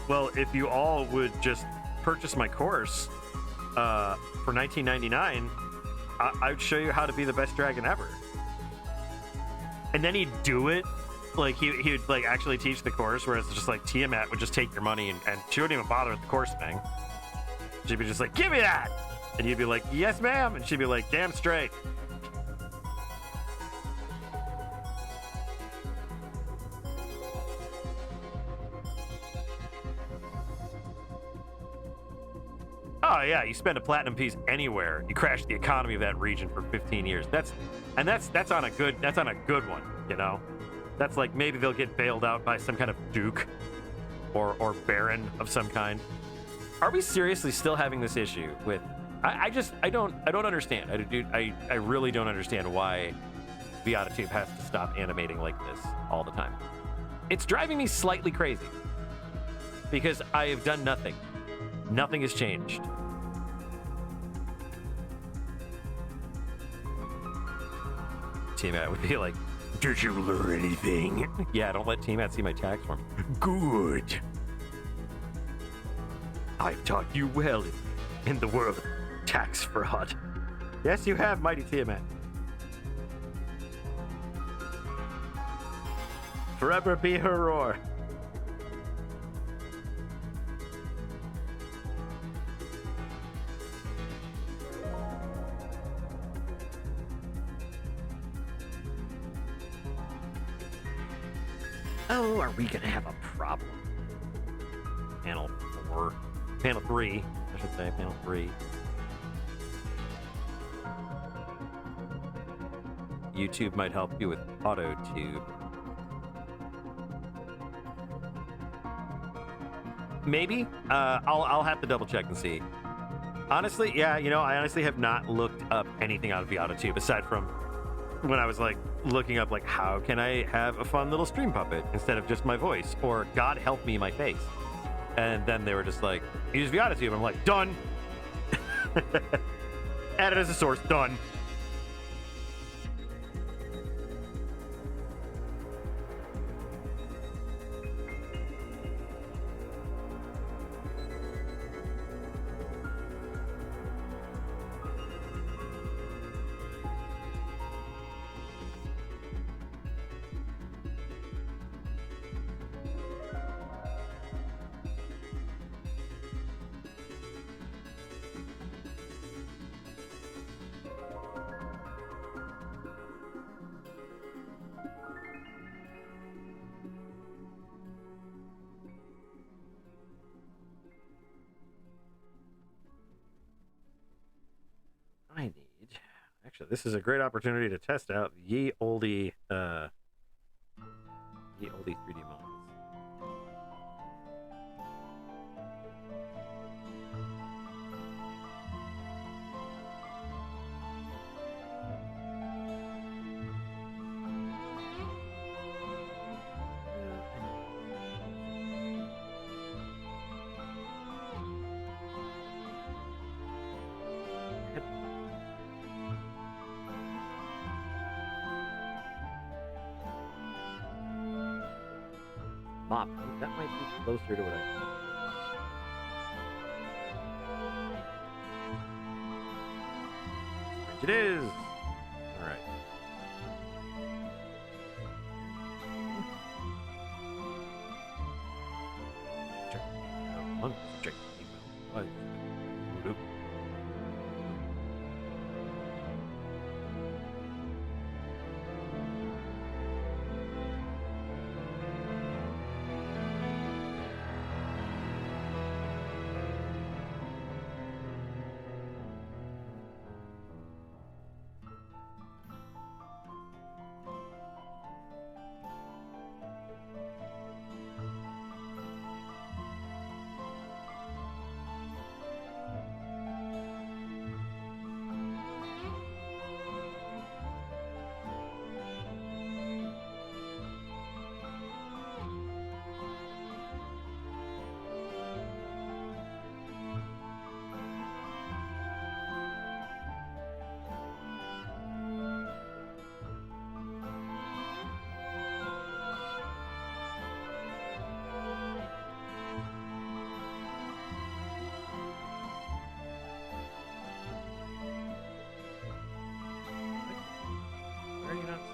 well, if you all would just purchase my course for $19.99, I would show you how to be the best dragon ever. And then he'd do it. Like, he would like actually teach the course, whereas just like Tiamat would just take your money and she wouldn't even bother with the course thing. She'd be just like, give me that! And you'd be like, yes, ma'am. And she'd be like, damn straight. Oh yeah, you spend a platinum piece anywhere, you crash the economy of that region for 15 years. That's on a good one, you know. That's like maybe they'll get bailed out by some kind of duke or baron of some kind. Are we seriously still having this issue with? I don't understand. I really don't understand why ViataTube has to stop animating like this all the time. It's driving me slightly crazy because I have done nothing. Nothing has changed. Tiamat would be like, did you learn anything? Yeah, don't let Tiamat see my tax form. Good. I've taught you well in the world of tax fraud. Yes, you have, mighty Tiamat. Forever be her roar. Oh, are we gonna have a problem? Panel 4. Panel 3, I should say. Panel 3. YouTube might help you with AutoTube. Maybe. I'll have to double check and see. Honestly, yeah, you know, I honestly have not looked up anything out of the AutoTube aside from when I was like looking up like how can I have a fun little stream puppet instead of just my voice, or God help me, my face. And then they were just like, use the AutoTube. I'm like, done. Add it as a source, done. I need... Actually, this is a great opportunity to test out ye olde 3D models. Mop. That might be closer to what I think. It is! Alright. Check email 1. Check email 1.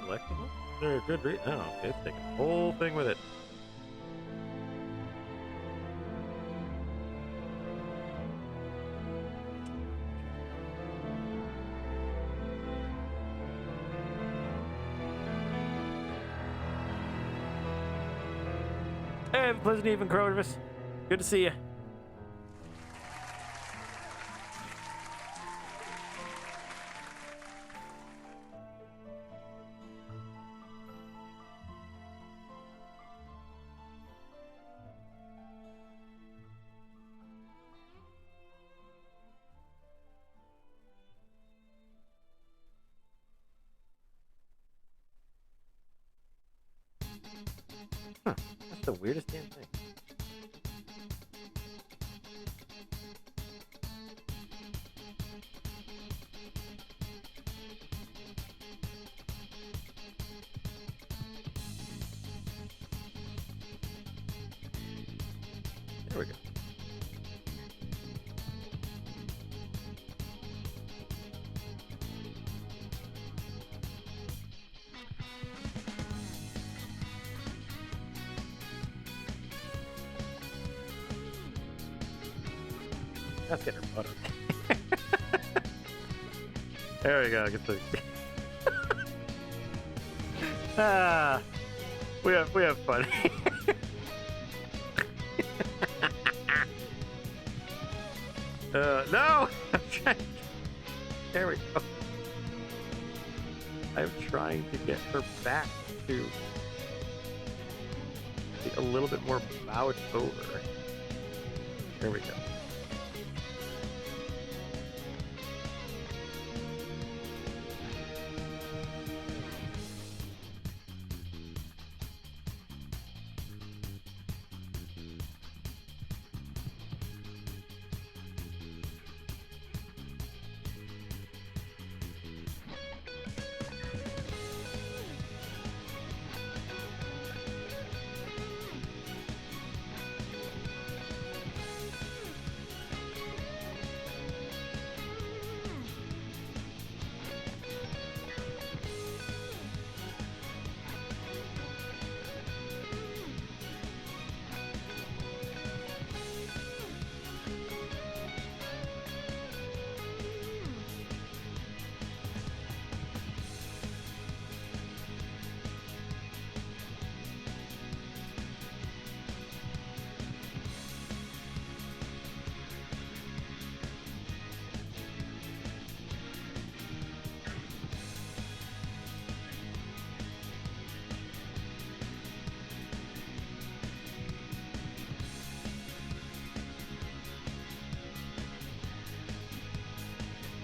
Selectable? Is there a good reason? Oh, okay, it's taking the whole thing with it. Hey, pleasant evening, Crovis. Good to see you. Huh, that's the weirdest damn thing. There we go. Let's get her butter. There we go. Get the. We have fun. No! I'm trying. There we go. I'm trying to get her back to be a little bit more bowed over. There we go.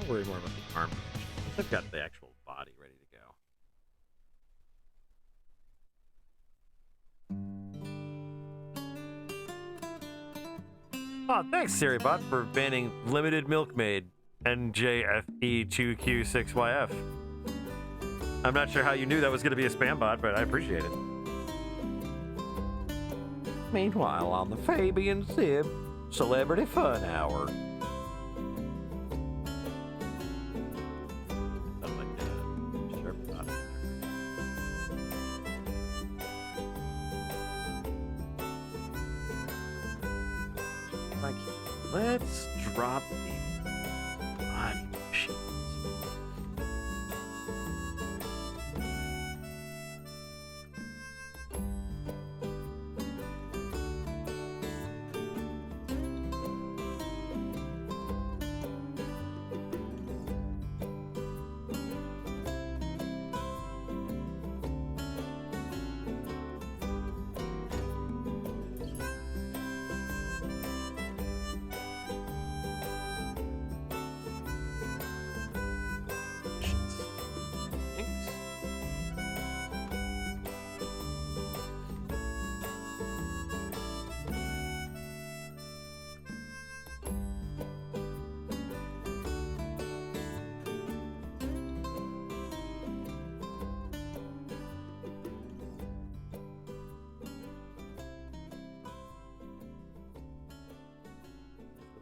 I'll worry more about the arm. I've got the actual body ready to go. Oh, thanks, Siribot, for banning Limited Milkmaid NJFE2Q6YF. I'm not sure how you knew that was going to be a spam bot, but I appreciate it. Meanwhile, on the Fabian Zibb Celebrity Fun Hour. Let's drop the body machines.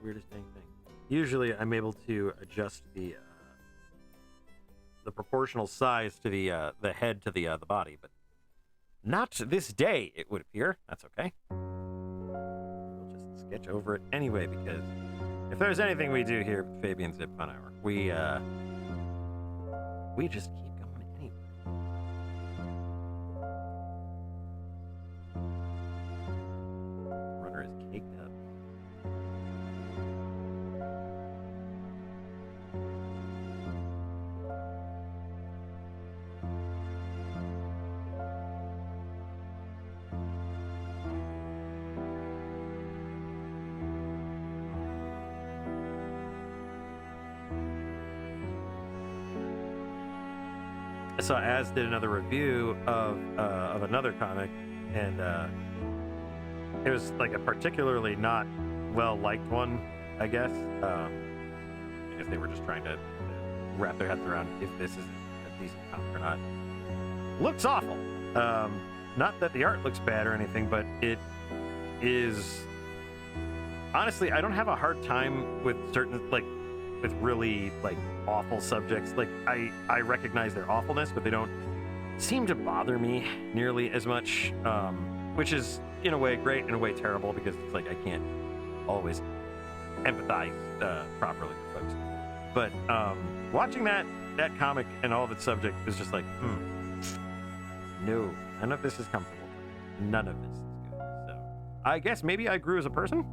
Weirdest dang thing. Usually, I'm able to adjust the proportional size to the head to the body, but not this day. It would appear. That's okay. We'll just sketch over it anyway, because if there's anything we do here with Fabian Zibb Fun Hour, we just keep going anyway. Runner is caked up. I saw Az did another review of another comic, and it was like a particularly not well liked one, I guess. I guess they were just trying to wrap their heads around if this is a decent comic or not. Looks awful. Not that the art looks bad or anything, but it is. Honestly, I don't have a hard time with certain with really awful subjects. I recognize their awfulness, but they don't seem to bother me nearly as much, which is in a way great, in a way terrible, because it's I can't always empathize properly with folks. But watching that comic and all of its subject is just like, no, none of this is comfortable. None of this is good. So I guess maybe I grew as a person.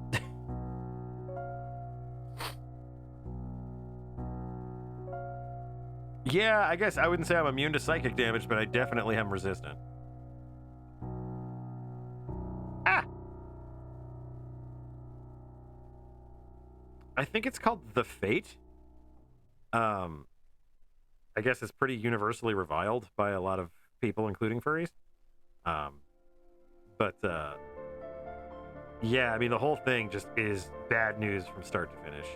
Yeah, I guess I wouldn't say I'm immune to psychic damage, but I definitely am resistant. I think it's called The Fate. I guess it's pretty universally reviled by a lot of people, including furries. Yeah, I mean, the whole thing just is bad news from start to finish.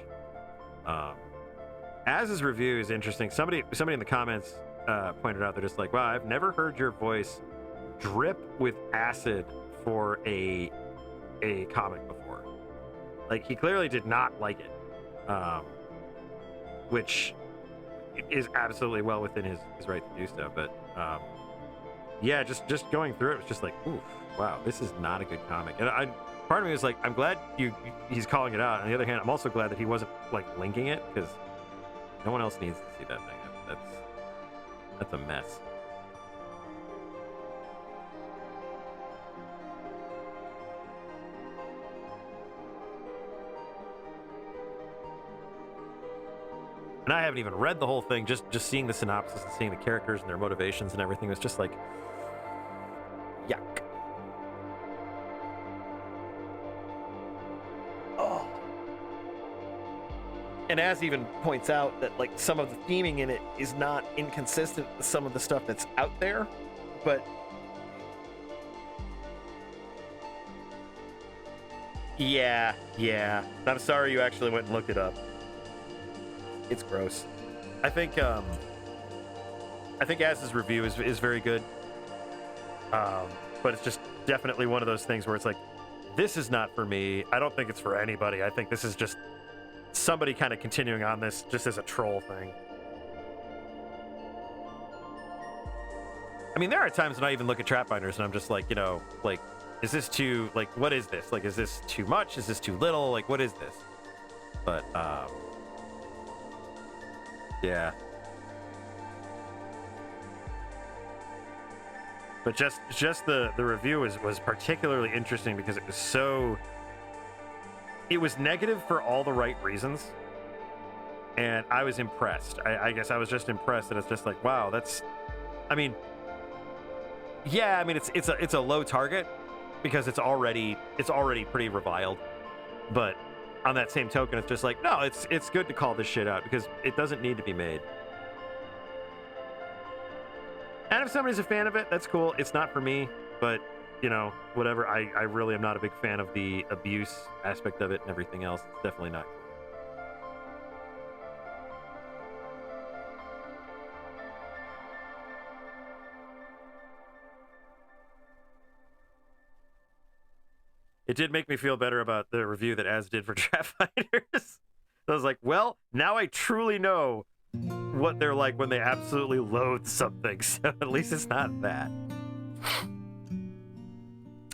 Az's review is interesting. Somebody in the comments pointed out, they're just like, wow, I've never heard your voice drip with acid for a comic before. Like, he clearly did not like it, which is absolutely well within his right to do so. But yeah, just going through it was just like, oof, wow, this is not a good comic. And part of me was like, I'm glad he's calling it out. On the other hand, I'm also glad that he wasn't like linking it, because no one else needs to see that thing. That's a mess. And I haven't even read the whole thing. Just seeing the synopsis and seeing the characters and their motivations and everything was just like, yuck. Oh. And Az even points out that like some of the theming in it is not inconsistent with some of the stuff that's out there, but yeah. I'm sorry you actually went and looked it up. It's gross. I think Az's review is very good. But it's just definitely one of those things where it's like, this is not for me. I don't think it's for anybody. I think this is just somebody kind of continuing on this just as a troll thing. I mean, there are times when I even look at Trapbinders and I'm just like, like, is this too, like, what is this? Like, is this too much? Is this too little? Like, what is this? But, yeah. But just the review was particularly interesting because it was negative for all the right reasons, and I was impressed. I guess I was just impressed that it's just like, wow, it's a low target because it's already pretty reviled, but on that same token, it's just like, no, it's good to call this shit out because it doesn't need to be made. And if somebody's a fan of it, that's cool. It's not for me, but, whatever. I really am not a big fan of the abuse aspect of it and everything else. It's definitely not cool. It did make me feel better about the review that Az did for Trapfinders. I was like, well, now I truly know what they're like when they absolutely loathe something, so at least it's not that.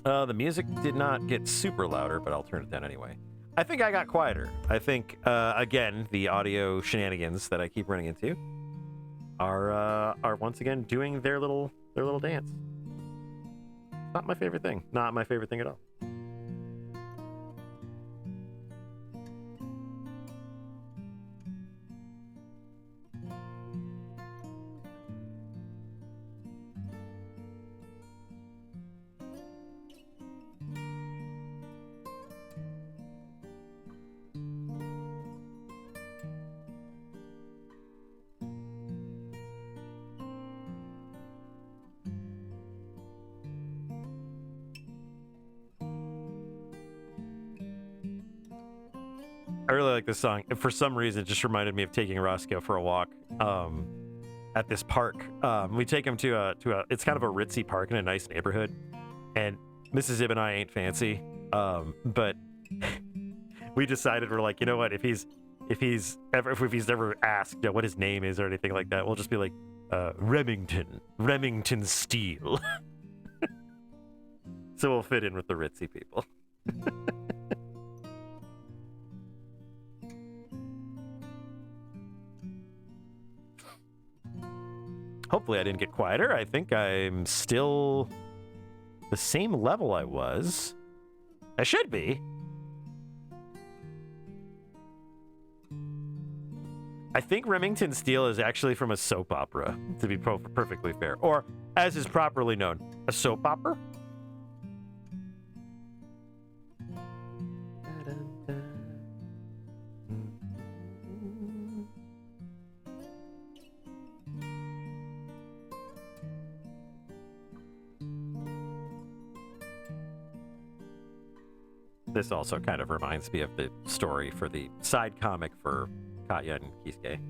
The music did not get super louder, but I'll turn it down anyway. I think I got quieter. I think, again, the audio shenanigans that I keep running into are once again doing their little dance. Not my favorite thing. Not my favorite thing at all. I really like this song. For some reason, it just reminded me of taking Roscoe for a walk at this park. We take him to it's kind of a ritzy park in a nice neighborhood. And Mrs. Zibb and I ain't fancy, but we decided, we're like, you know what? If he's ever asked what his name is or anything like that, we'll just be like, Remington Steele. So we'll fit in with the ritzy people. Hopefully I didn't get quieter. I think I'm still the same level I was. I should be. I think Remington Steele is actually from a soap opera, to be perfectly fair. Or, as is properly known, a soap opera? This also kind of reminds me of the story for the side comic for Katya and Kisuke.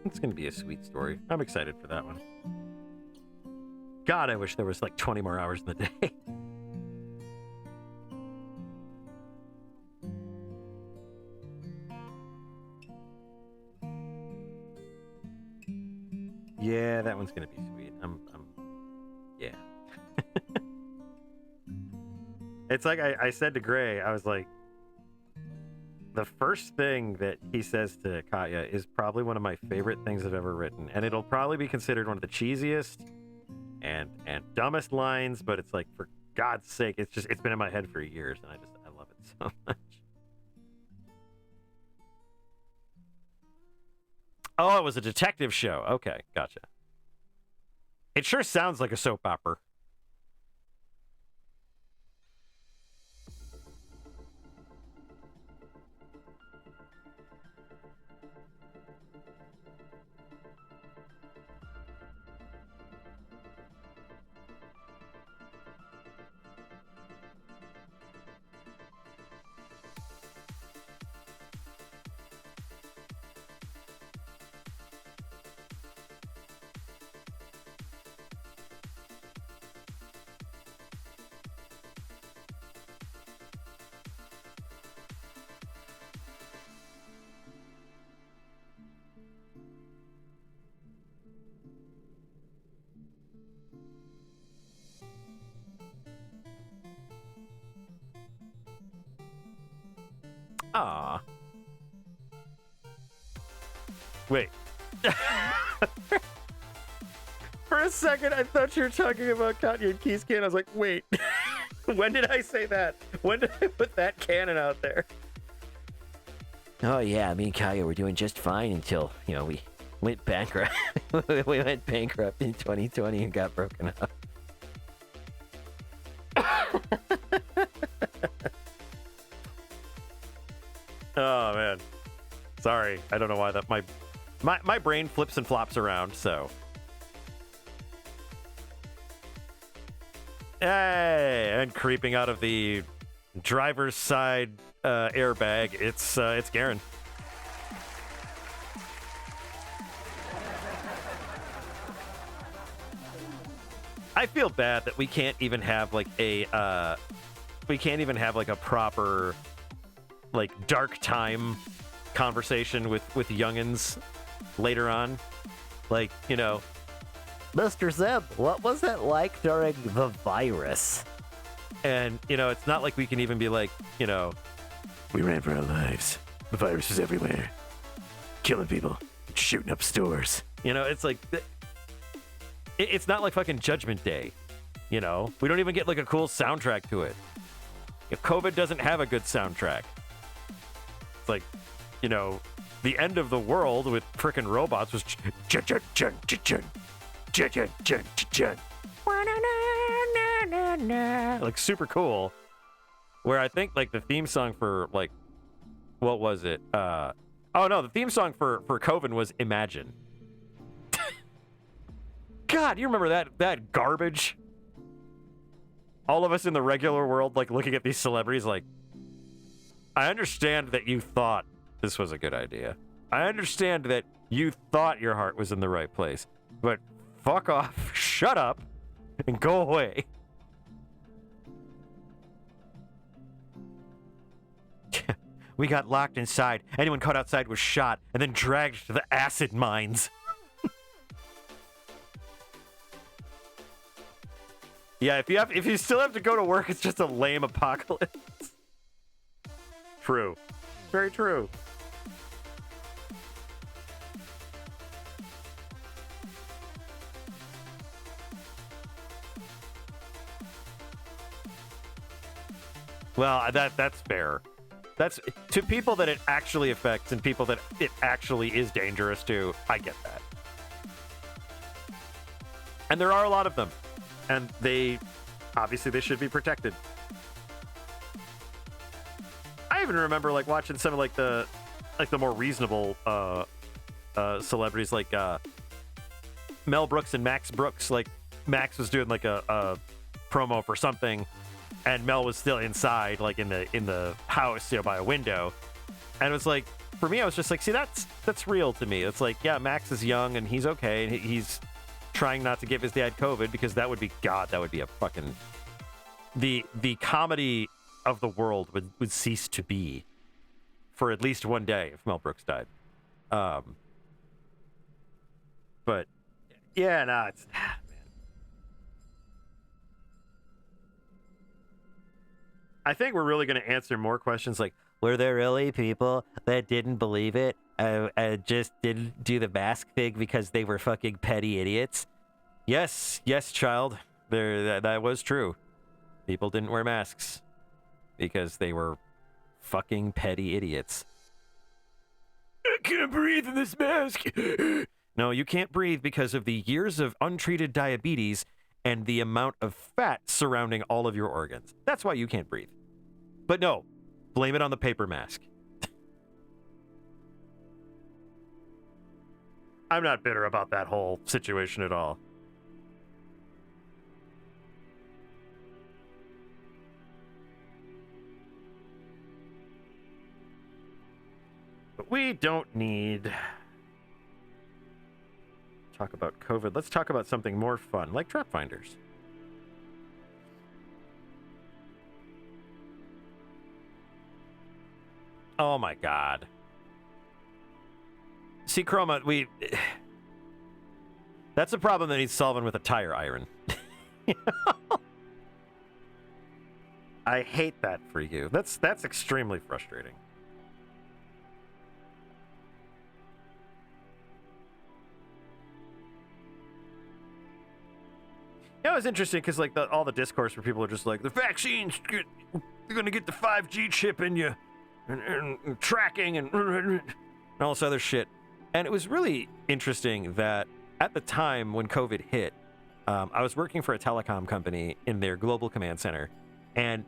It's going to be a sweet story. I'm excited for that one. God, I wish there was like 20 more hours in the day. Yeah, that one's going to be sweet. Yeah. It's like I said to Gray, I was like, the first thing that he says to Katya is probably one of my favorite things I've ever written. And it'll probably be considered one of the cheesiest and dumbest lines, but it's like, for God's sake, it's been in my head for years, and I love it so much. Oh, it was a detective show. Okay, gotcha. It sure sounds like a soap opera. Ah. Wait. For a second, I thought you were talking about Katya and Kisuke, and I was like, wait. When did I say that? When did I put that canon out there? Oh, yeah, me and Katya were doing just fine until, we went bankrupt. We went bankrupt in 2020 and got broken up. Oh, man. Sorry. I don't know why that... My brain flips and flops around, so... Hey! And creeping out of the driver's side airbag, it's Garen. I feel bad that we can't even have like a proper like dark time conversation with youngins later on. Like, Mr. Zibb, what was it like during the virus? And, it's not like we can even be like, we ran for our lives. The virus was everywhere. Killing people. Shooting up stores. It's like... It's not like fucking Judgment Day. We don't even get like a cool soundtrack to it. COVID doesn't have a good soundtrack. It's like, the end of the world with frickin' robots was... like super cool. Where I think like the theme song for like what was it? Oh no, the theme song for Coven was Imagine. God, you remember that garbage? All of us in the regular world like looking at these celebrities like, I understand that you thought this was a good idea. I understand that you thought your heart was in the right place. But fuck off, shut up, and go away. We got locked inside. Anyone caught outside was shot and then dragged to the acid mines. Yeah, if you still have to go to work, it's just a lame apocalypse. True. Very true. Well, that's fair. That's to people that it actually affects and people that it actually is dangerous to. I get that. And there are a lot of them. And they should be protected. I even remember like watching some of like the more reasonable celebrities like Mel Brooks and Max Brooks. Like Max was doing like a promo for something, and Mel was still inside, like in the house, by a window. And it was like, for me, I was just like, see, that's real to me. It's like, yeah, Max is young and he's okay, and he's trying not to give his dad COVID, because that would be a fucking the comedy of the world would cease to be for at least one day if Mel Brooks died. But yeah, no, it's man. I think we're really going to answer more questions like, were there really people that didn't believe it, just didn't do the mask thing because they were fucking petty idiots? Yes, child. That was true. People didn't wear masks because they were fucking petty idiots. I can't breathe in this mask. No, you can't breathe because of the years of untreated diabetes and the amount of fat surrounding all of your organs. That's why you can't breathe. But no, blame it on the paper mask. I'm not bitter about that whole situation at all. But we don't need to talk about COVID. Let's talk about something more fun, like trap finders. Oh my God. See, Chroma, that's a problem that needs solving with a tire iron. I hate that for you. That's extremely frustrating. It was interesting because like all the discourse where people are just like, the vaccines, they're gonna get the 5G chip in you, and tracking and all this other shit. And it was really interesting that at the time when COVID hit, I was working for a telecom company in their global command center, and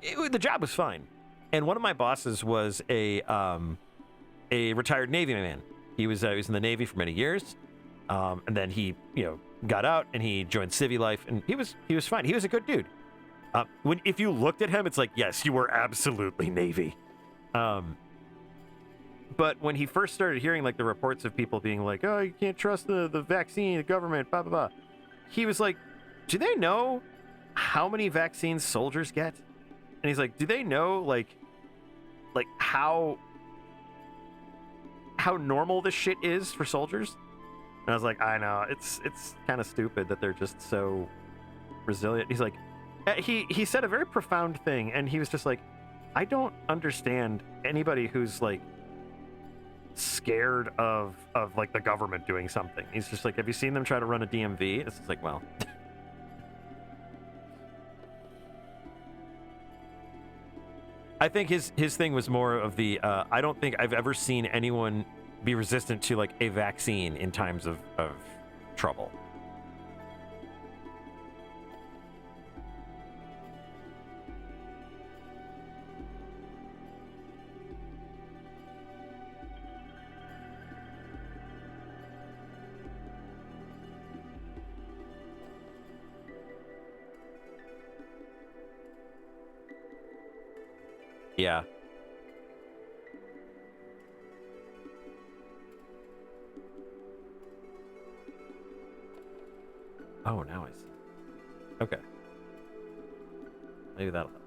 the job was fine. And one of my bosses was a retired Navy man. He was in the Navy for many years, and then he got out and he joined civvy life, and he was fine. He was a good dude. If you looked at him, it's like, yes, you were absolutely Navy. But when he first started hearing like the reports of people being like, oh, you can't trust the vaccine, the government, blah, blah, blah. He was like, do they know how many vaccines soldiers get? And he's like, do they know like how normal this shit is for soldiers? And I was like, I know, it's kind of stupid that they're just so resilient. He's like, he said a very profound thing, and he was just like, I don't understand anybody who's like scared of like the government doing something. He's just like, have you seen them try to run a DMV? It's just like, well, I think his thing was more of the I don't think I've ever seen anyone be resistant to like a vaccine in times of trouble. Yeah. Oh, now I see. Okay. Maybe that'll help.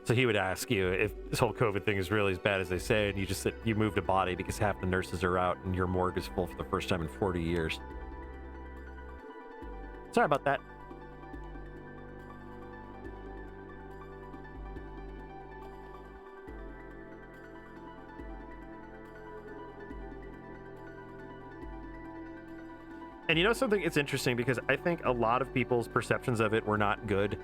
So he would ask you if this whole COVID thing is really as bad as they say, and you just said you moved a body because half the nurses are out and your morgue is full for the first time in 40 years. Sorry about that. And you know something? It's interesting because I think a lot of people's perceptions of it were not good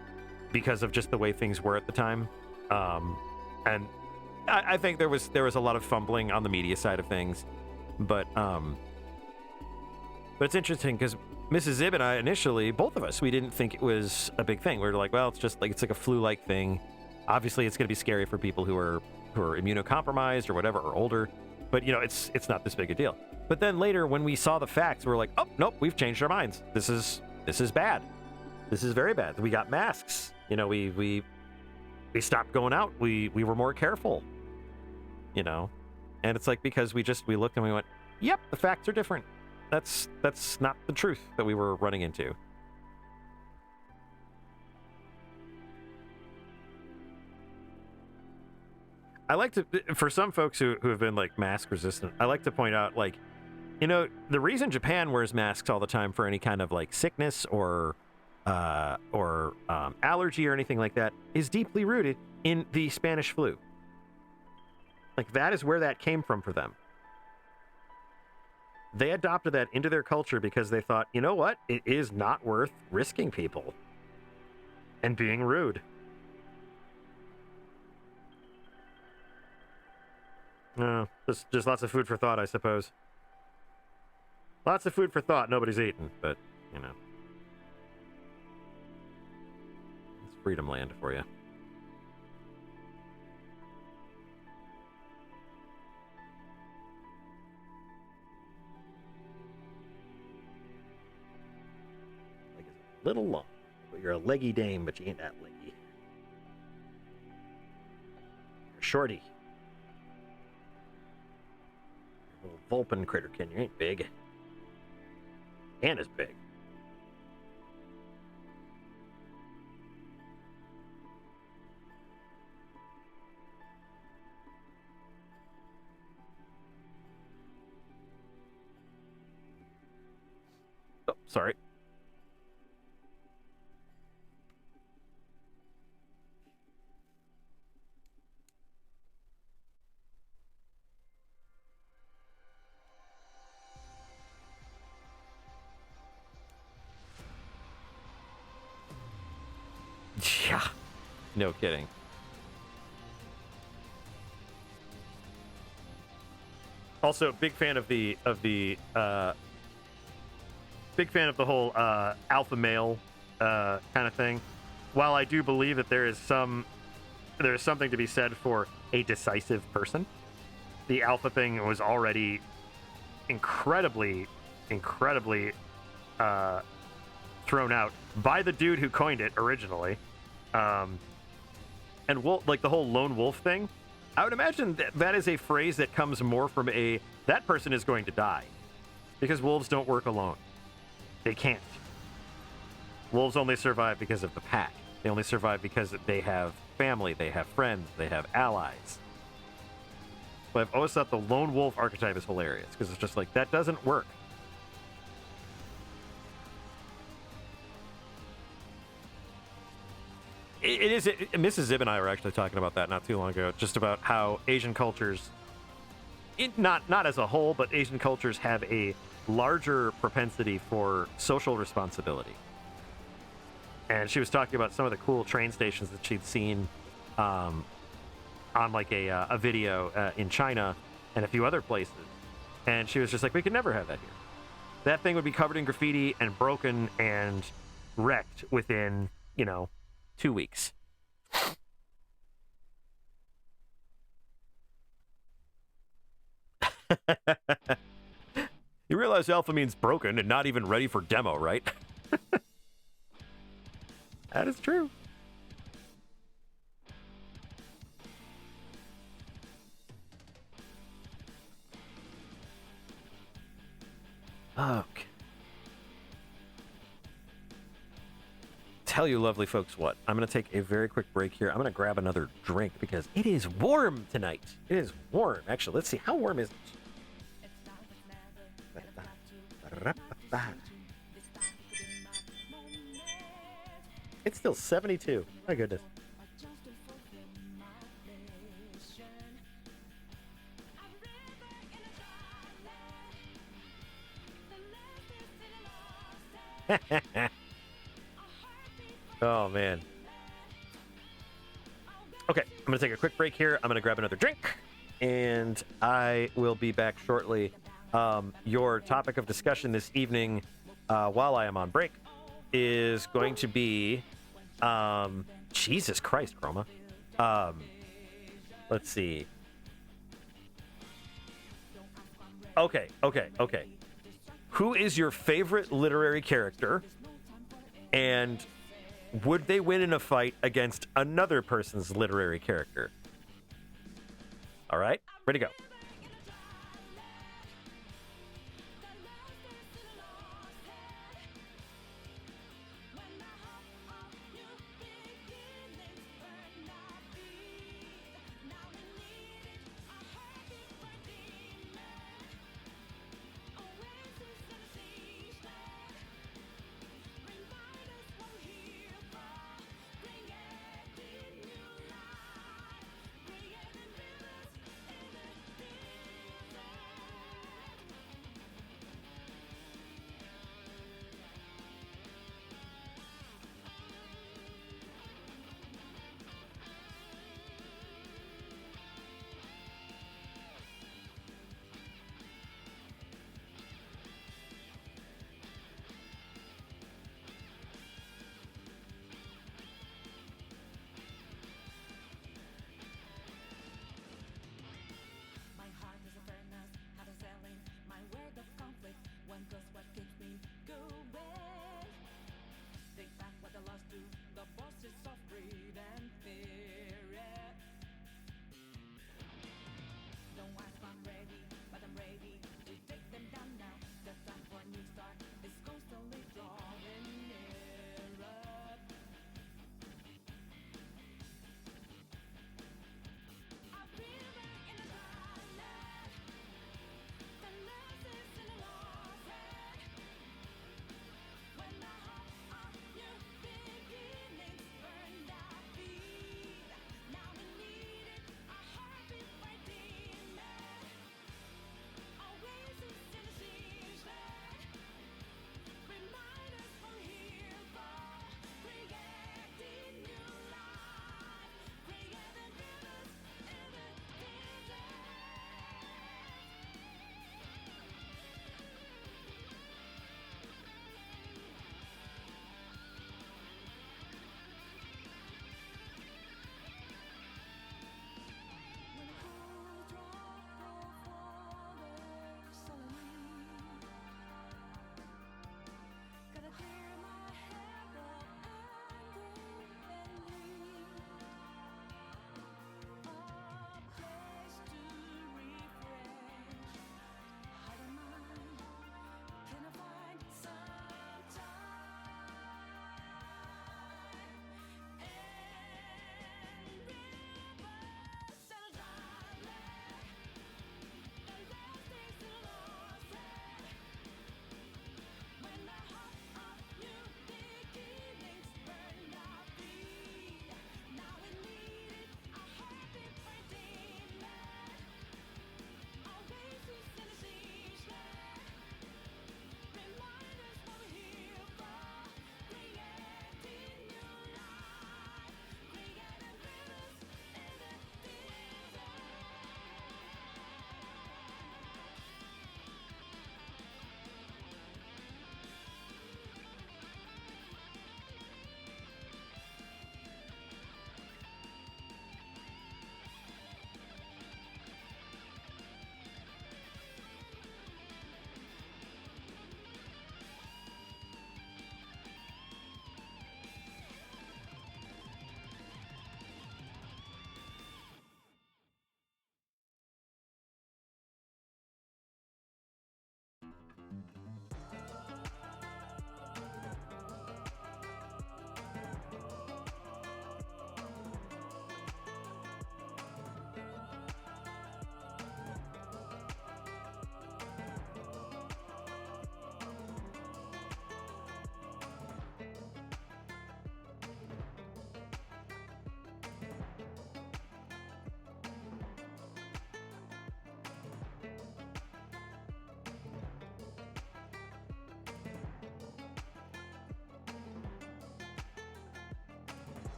because of just the way things were at the time. And I think there was a lot of fumbling on the media side of things, but it's interesting because Mrs. Zibb and I initially, both of us, we didn't think it was a big thing. We were like, well, it's like a flu-like thing. Obviously, it's going to be scary for people who are immunocompromised or whatever, or older. But you know, it's not this big a deal. But then later, when we saw the facts, we were like, oh nope, we've changed our minds. This is bad. This is very bad. We got masks. You know, we stopped going out. We were more careful. You know, and it's like because we looked and we went, yep, the facts are different. That's not the truth that we were running into. I like to, for some folks who have been like mask resistant, I like to point out, like, you know, the reason Japan wears masks all the time for any kind of like sickness or allergy or anything like that is deeply rooted in the Spanish flu. Like, that is where that came from for them. They adopted that into their culture because they thought, you know what? It is not worth risking people and being rude. No, just lots of food for thought, I suppose. Lots of food for thought. Nobody's eating, but, you know. It's freedom land for you. Like, it's a little long. But you're a leggy dame, but you ain't that leggy. You're shorty. Little Vulpin critterkin, you ain't big. Anna's big. Oh, sorry. Yeah, no kidding. Also, big fan of the whole alpha male kind of thing. While I do believe that there is something to be said for a decisive person, the alpha thing was already incredibly thrown out by the dude who coined it originally. And like the whole lone wolf thing, I would imagine that is a phrase that comes more from that person is going to die, because wolves don't work alone. They can't. Wolves only survive because of the pack. They only survive because they have family, they have friends, they have allies. But I've always thought the lone wolf archetype is hilarious, because it's just like, that doesn't work. It is. Mrs. Zibb and I were actually talking about that not too long ago, just about how Asian cultures, not as a whole, but Asian cultures have a larger propensity for social responsibility. And she was talking about some of the cool train stations that she'd seen on like a video in China and a few other places. And she was just like, we could never have that here. That thing would be covered in graffiti and broken and wrecked within, 2 weeks. You realize alpha means broken and not even ready for demo, right? That is true. Okay. Tell you lovely folks what, I'm going to take a very quick break here. I'm going to grab another drink because it is warm tonight. It is warm. Actually, let's see. How warm is it? It's still 72. My goodness. Oh, man. Okay, I'm going to take a quick break here. I'm going to grab another drink, and I will be back shortly. Your topic of discussion this evening, while I am on break, is going to be... Jesus Christ, Chroma. Let's see. Okay. Who is your favorite literary character? And would they win in a fight against another person's literary character? All right, ready to go.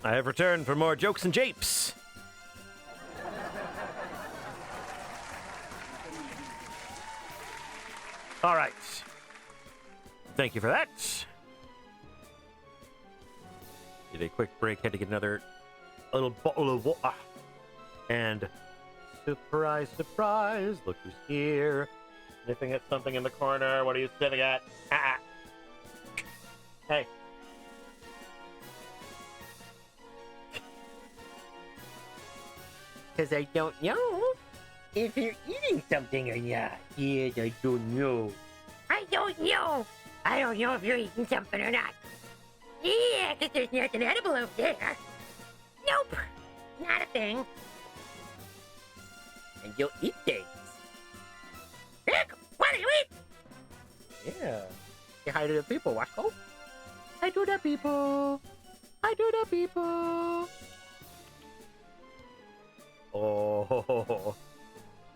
I have returned for more jokes and japes. All right. Thank you for that. Did a quick break, had to get a little bottle of water. And surprise, surprise, look who's here. Sniffing at something in the corner. What are you sniffing at? Ah. Hey. Because I don't know if you're eating something or not. Yes, I don't know. I don't know. I don't know if you're eating something or not. Yeah, because there's nothing edible over there. Nope. Not a thing. And you'll eat things. Heck, what do you eat? Yeah. Say hi to the people, Wasco. Hi to the people. Hi to the people. Oh.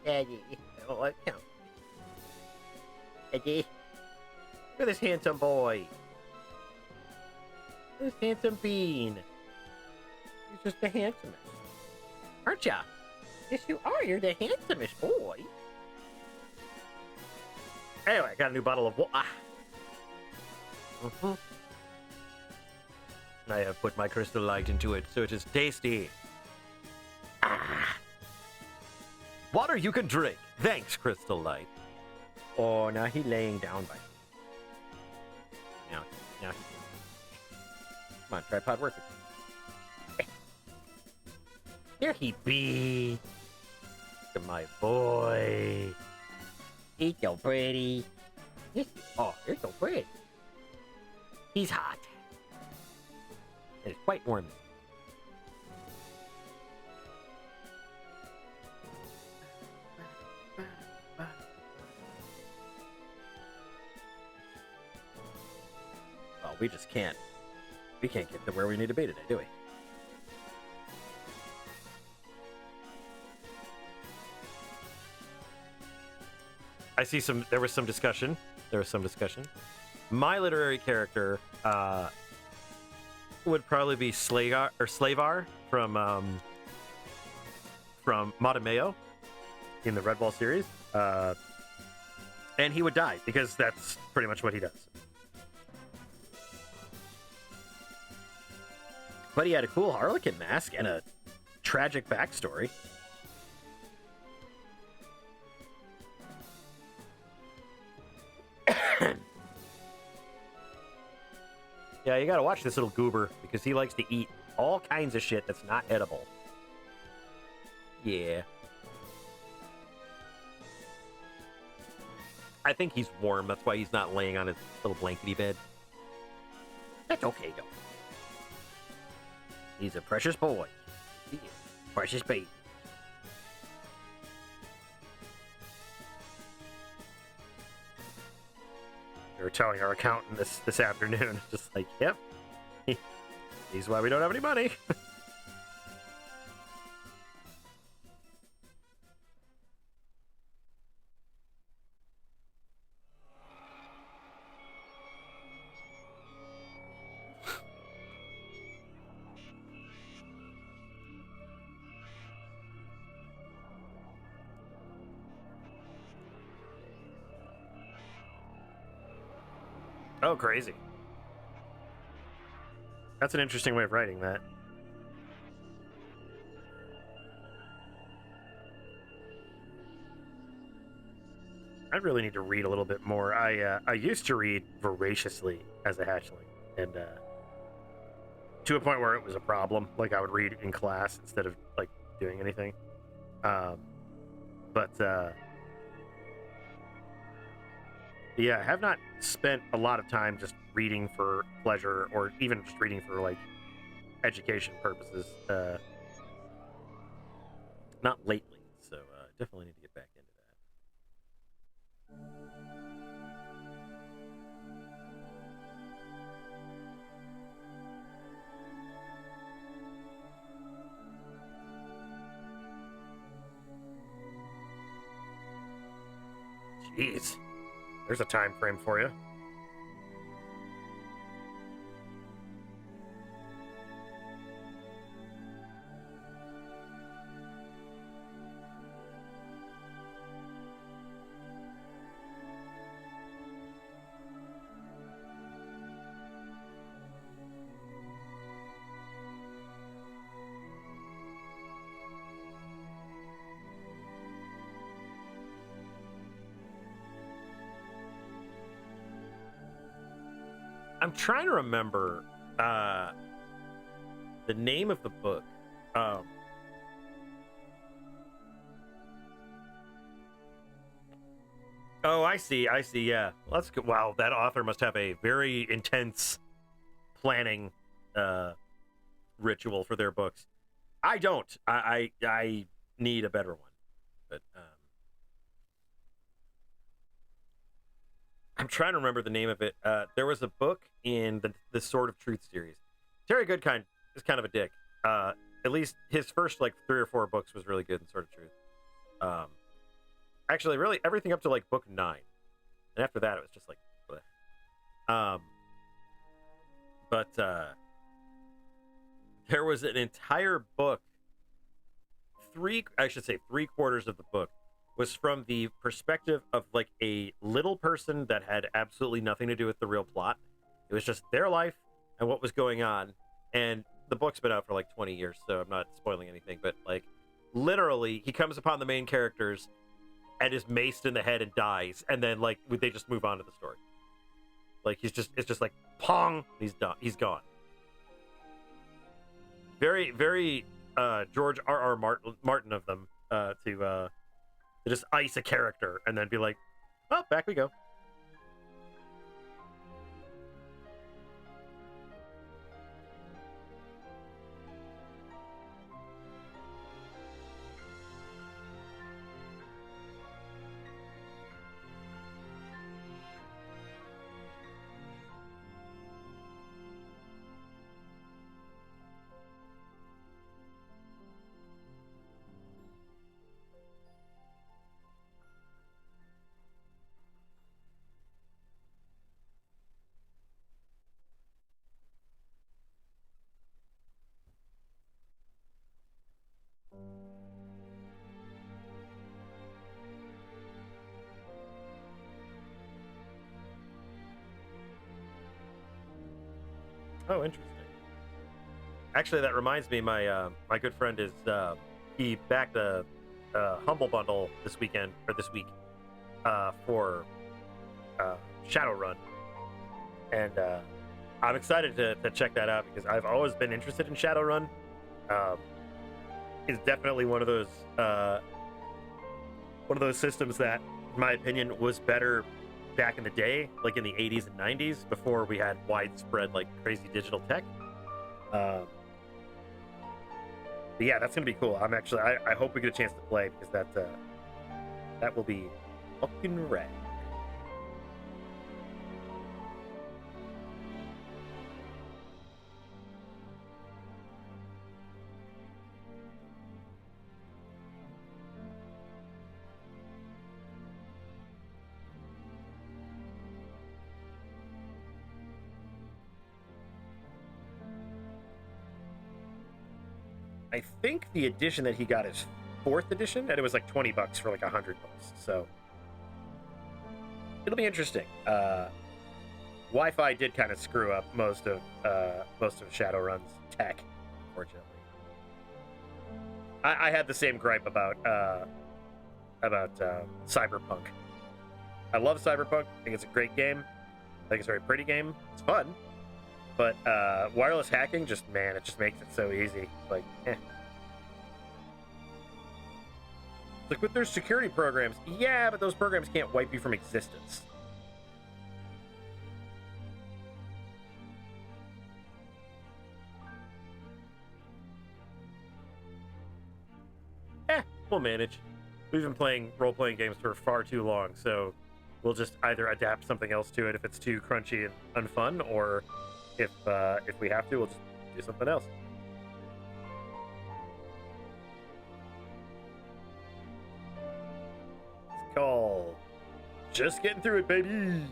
Daddy. Oh, I can't. Daddy. Look at this handsome boy. This handsome bean. He's just the handsomest. Aren't ya? Yes, you are. You're the handsomest boy. Anyway, I got a new bottle of water. I have put my crystal light into it, so it is tasty. Water you can drink. Thanks, crystal light. Oh, now he's laying down by. Now he. Come on, tripod, work with me. There he be. Look at my boy. He's so pretty. Oh, you're so pretty. He's hot. And it's quite warm. Well, we just can't. We can't get to where we need to be today, do we? I see there was some discussion. My literary character would probably be Slavar from Matameo in the Redwall series. And he would die because that's pretty much what he does. But he had a cool Harlequin mask and a tragic backstory. Yeah, you gotta watch this little goober because he likes to eat all kinds of shit that's not edible. Yeah. I think he's warm. That's why he's not laying on his little blankety bed. That's okay, though. He's a precious boy. He is a precious baby. We were telling our accountant this afternoon, just like, yep, he's why we don't have any money. Oh, crazy. That's an interesting way of writing that. I really need to read a little bit more. I used to read voraciously as a hatchling, and to a point where it was a problem. Like, I would read in class instead of like doing anything. Yeah, I have not spent a lot of time just reading for pleasure or even just reading for like education purposes. Not lately, so definitely need to get back into that. Jeez. There's a time frame for you. I'm trying to remember the name of the book. Oh, I see. Yeah, well, that's good. Wow, that author must have a very intense planning ritual for their books. I don't. I need a better one, but I'm trying to remember the name of it. There was a book in the Sword of Truth series. Terry Goodkind is kind of a dick. At least his first like 3 or 4 books was really good in Sword of Truth. Actually, really everything up to like book 9, and after that it was just like, bleh. But there was an entire book. 3/4 of the book was from the perspective of like a little person that had absolutely nothing to do with the real plot. It was just their life and what was going on. And the book's been out for like 20 years, so I'm not spoiling anything, but like literally he comes upon the main characters and is maced in the head and dies, and then like they just move on to the story. Like it's just like pong, he's done, he's gone. Very, very George R.R. Martin of them to just ice a character and then be like, well, back we go. Oh, interesting. Actually, that reminds me, my my good friend is he backed a Humble Bundle this week for Shadowrun, and I'm excited to check that out because I've always been interested in Shadowrun. It's definitely one of those systems that, in my opinion, was better back in the day, like in the 80s and 90s, before we had widespread like crazy digital tech. But yeah, that's gonna be cool. I hope we get a chance to play, because that will be fucking rad. I think the edition that he got is 4th edition, and it was like $20 for like $100. So it'll be interesting. Wi-Fi did kind of screw up most of Shadowrun's tech, unfortunately. I had the same gripe about Cyberpunk. I love Cyberpunk. I think it's a great game. I think it's a very pretty game. It's fun. But wireless hacking, it just makes it so easy. Like, eh. Like with their security programs, yeah, but those programs can't wipe you from existence. We'll manage. We've been playing role-playing games for far too long, so we'll just either adapt something else to it if it's too crunchy and unfun, or if we have to, we'll just do something else. It's called Just Getting Through It, baby.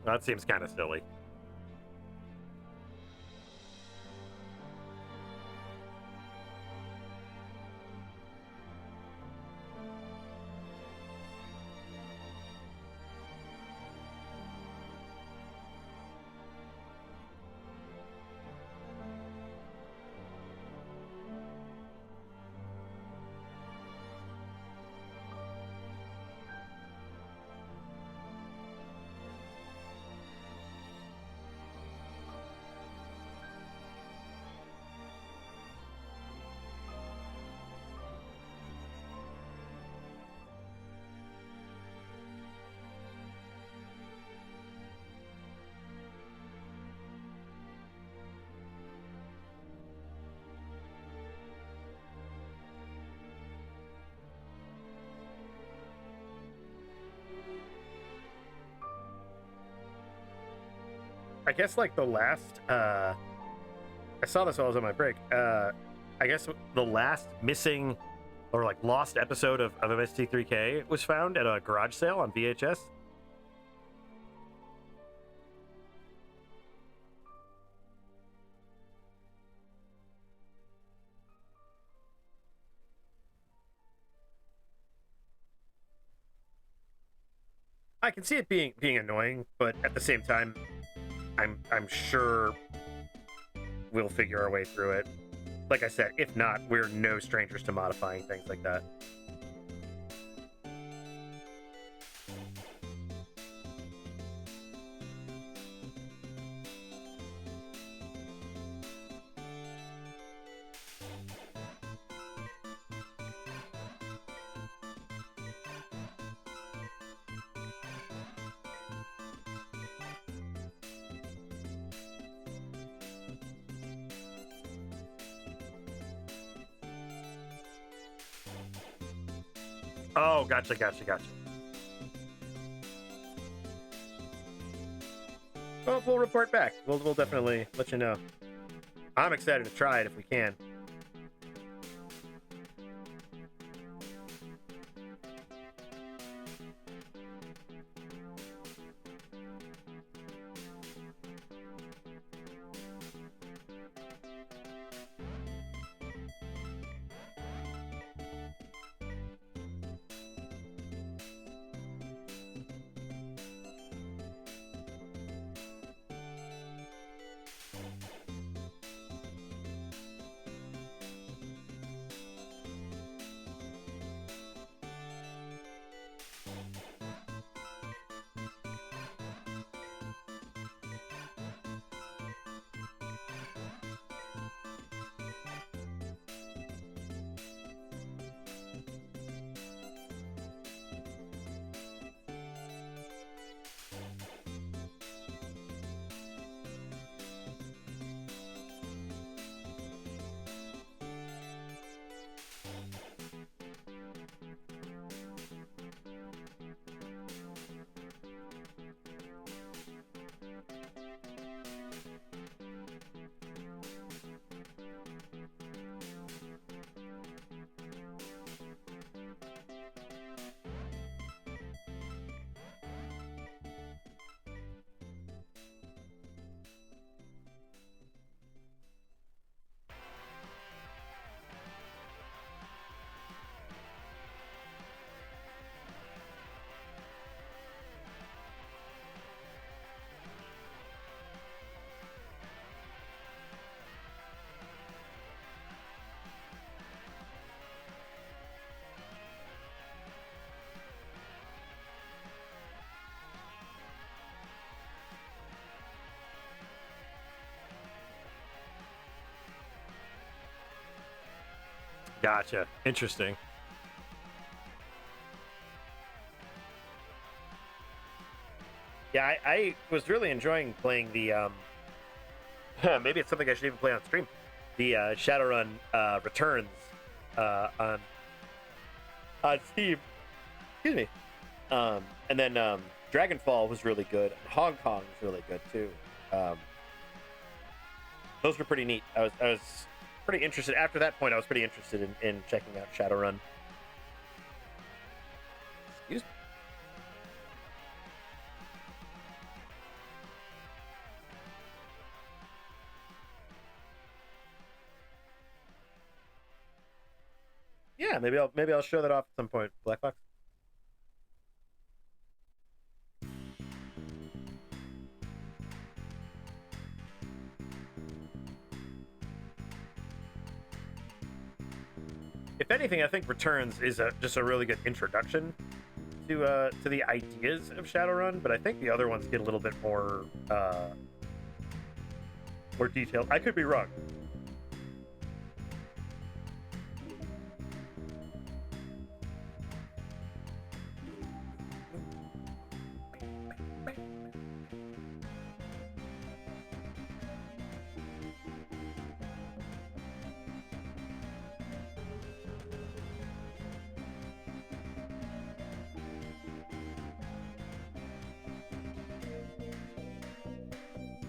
That seems kind of silly. I guess like the last I saw this while I was on my break. I guess the last missing or like lost episode of MST3K was found at a garage sale on VHS. I can see it being annoying, but at the same time, I'm sure we'll figure our way through it. Like I said, if not, we're no strangers to modifying things like that. Oh, gotcha. Well, we'll report back. We'll definitely let you know. I'm excited to try it if we can. Gotcha. Interesting. Yeah, I was really enjoying playing the maybe it's something I should even play on stream. The Shadowrun Returns on Steam. Excuse me. And then Dragonfall was really good. And Hong Kong was really good too. Those were pretty neat. I was pretty interested. After that point, I was pretty interested in checking out Shadowrun. Excuse me. Yeah, maybe I'll show that off at some point. Black Box. If anything, I think Returns is just a really good introduction to the ideas of Shadowrun, but I think the other ones get a little bit more detailed. I could be wrong.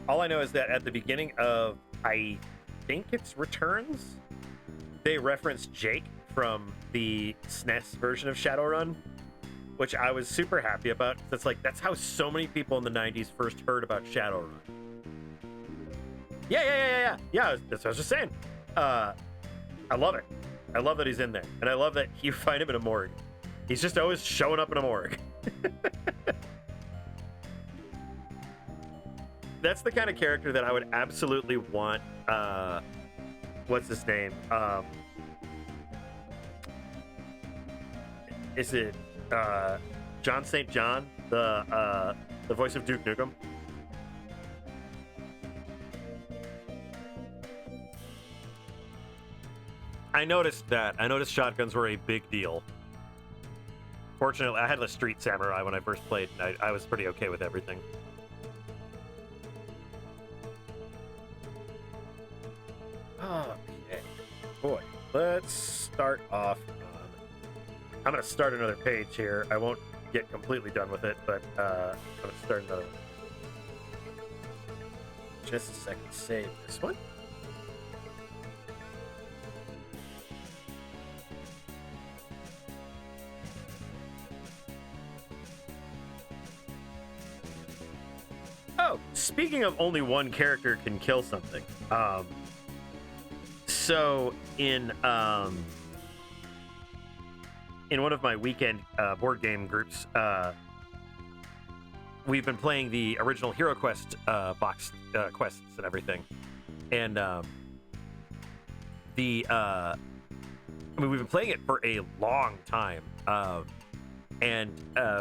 All I know is that at the beginning of, I think it's Returns, they reference Jake from the SNES version of Shadowrun, which I was super happy about. That's like, that's how so many people in the 90s first heard about Shadowrun. Yeah, that's what I was just saying. I love it. I love that he's in there. And I love that you find him in a morgue. He's just always showing up in a morgue. That's the kind of character that I would absolutely want. What's his name? Is it John St. John, the voice of Duke Nukem? I noticed that. I noticed shotguns were a big deal. Fortunately, I had a Street Samurai when I first played, and I was pretty okay with everything. Okay, boy, let's start off on... I'm going to start another page here. I won't get completely done with it, but I'm going to start another one. Just a second, save this one. Oh, speaking of only one character can kill something, so in one of my weekend board game groups, we've been playing the original Hero Quest box quests and everything, and we've been playing it for a long time, and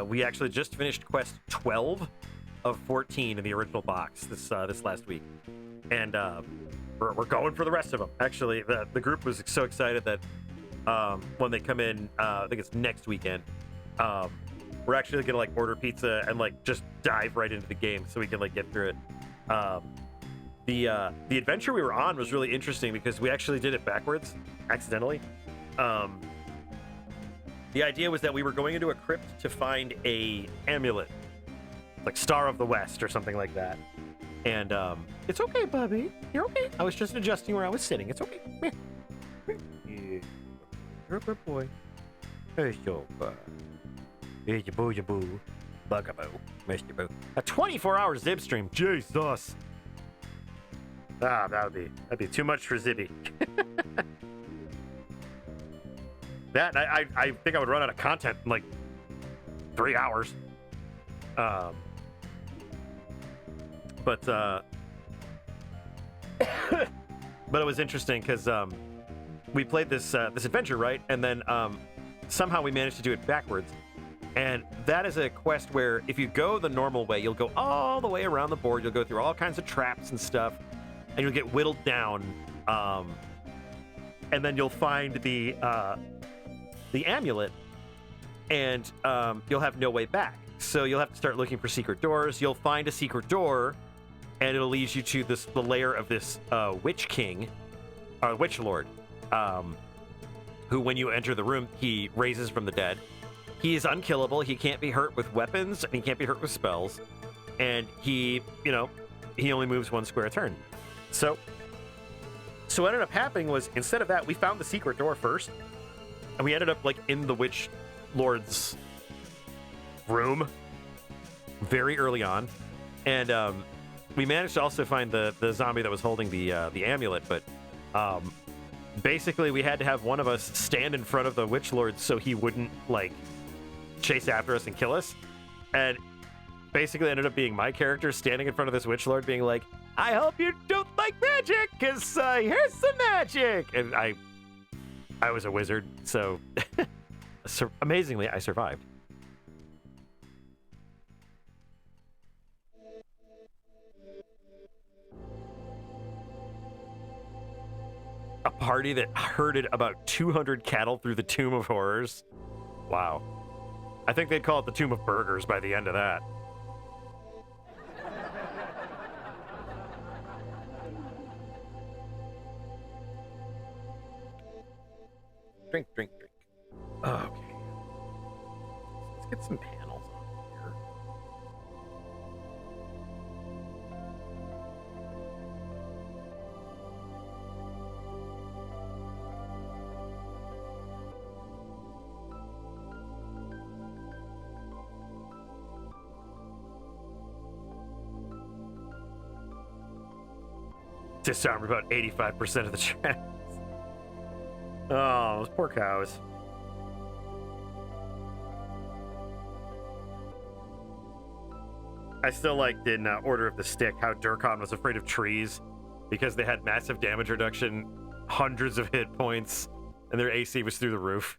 we actually just finished quest 12 of 14 in the original box this last week, and we're going for the rest of them. Actually, the group was so excited that when they come in, I think it's next weekend, we're actually gonna like order pizza and like just dive right into the game so we can like get through it. The adventure we were on was really interesting because we actually did it backwards accidentally. The idea was that we were going into a crypt to find a amulet, like Star of the West or something like that. And it's okay, Bubby. You're okay. I was just adjusting where I was sitting. It's okay. Yeah. You're a good boy. Hey, your boo. Hey, your boo. Bugaboo. Mr. Boo. A 24-hour Zibb stream. Jesus. Ah, that'd be too much for Zibby. That I think I would run out of content in like 3 hours. But it was interesting because we played this adventure, right? And then somehow we managed to do it backwards. And that is a quest where if you go the normal way, you'll go all the way around the board. You'll go through all kinds of traps and stuff, and you'll get whittled down. And then you'll find the amulet, and you'll have no way back. So you'll have to start looking for secret doors. You'll find a secret door, and it'll lead you to the lair of this Witch King, Witch Lord, who, when you enter the room, he raises from the dead. He is unkillable. He can't be hurt with weapons, and he can't be hurt with spells. And he only moves one square a turn. So what ended up happening was, instead of that, we found the secret door first, and we ended up like in the Witch Lord's room very early on, and we managed to also find the zombie that was holding the amulet, but basically we had to have one of us stand in front of the Witch Lord so he wouldn't like chase after us and kill us. And basically ended up being my character standing in front of this Witch Lord being like, I hope you don't like magic, because here's some magic. And I was a wizard, so amazingly, I survived. A party that herded about 200 cattle through the Tomb of Horrors. Wow. I think they'd call it the Tomb of Burgers by the end of that. Drink, drink, drink. Okay. Let's get some panels on here. Disarmed about 85% of the tracks. Oh, those poor cows. I still liked in Order of the Stick how Durkon was afraid of trees because they had massive damage reduction, hundreds of hit points, and their AC was through the roof.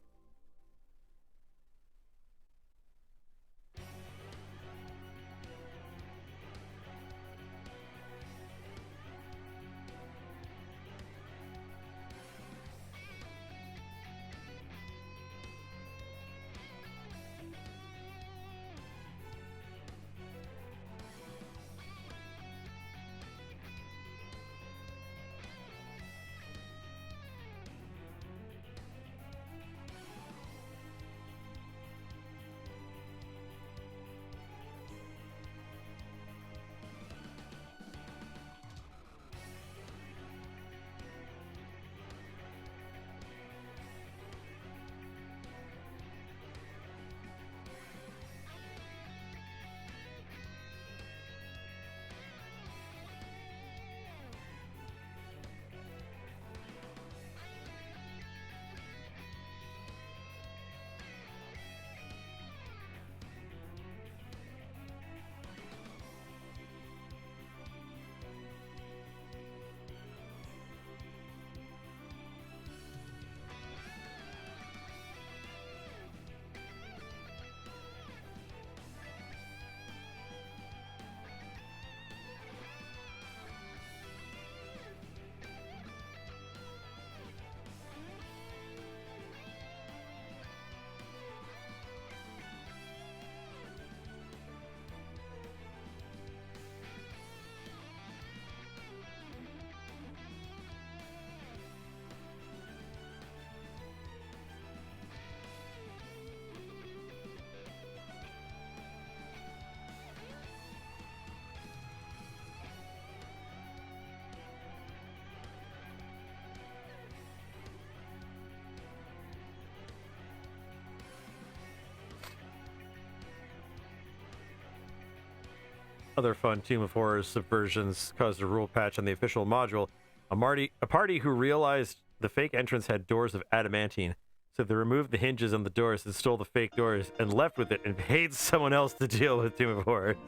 Other fun Tomb of Horrors subversions caused a rule patch on the official module. A party who realized the fake entrance had doors of adamantine, so they removed the hinges on the doors and stole the fake doors and left with it and paid someone else to deal with Tomb of Horrors.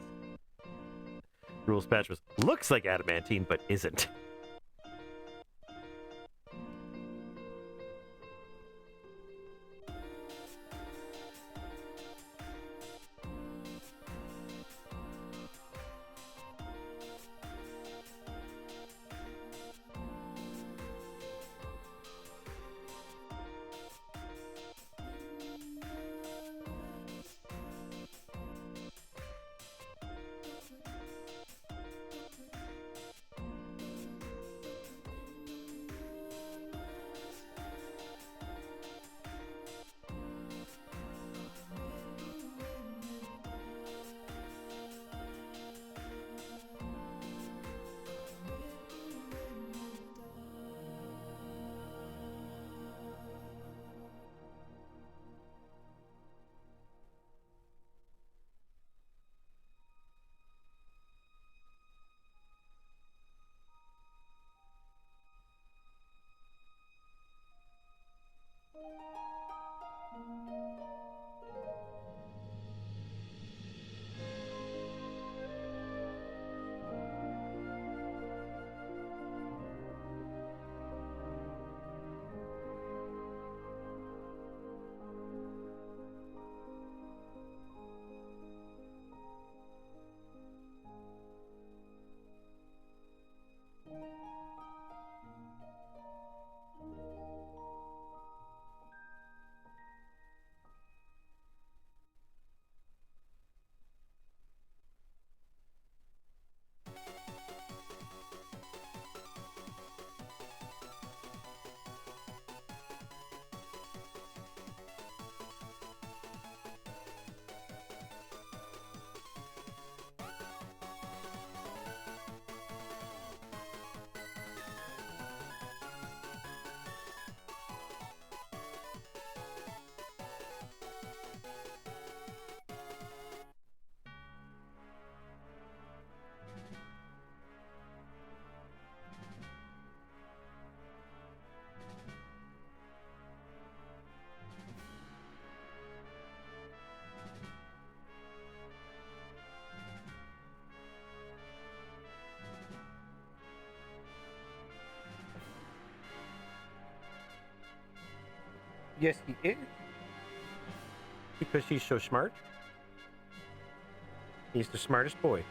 Rules patch was, looks like adamantine, but isn't. Yes, he is. Because he's so smart. He's the smartest boy.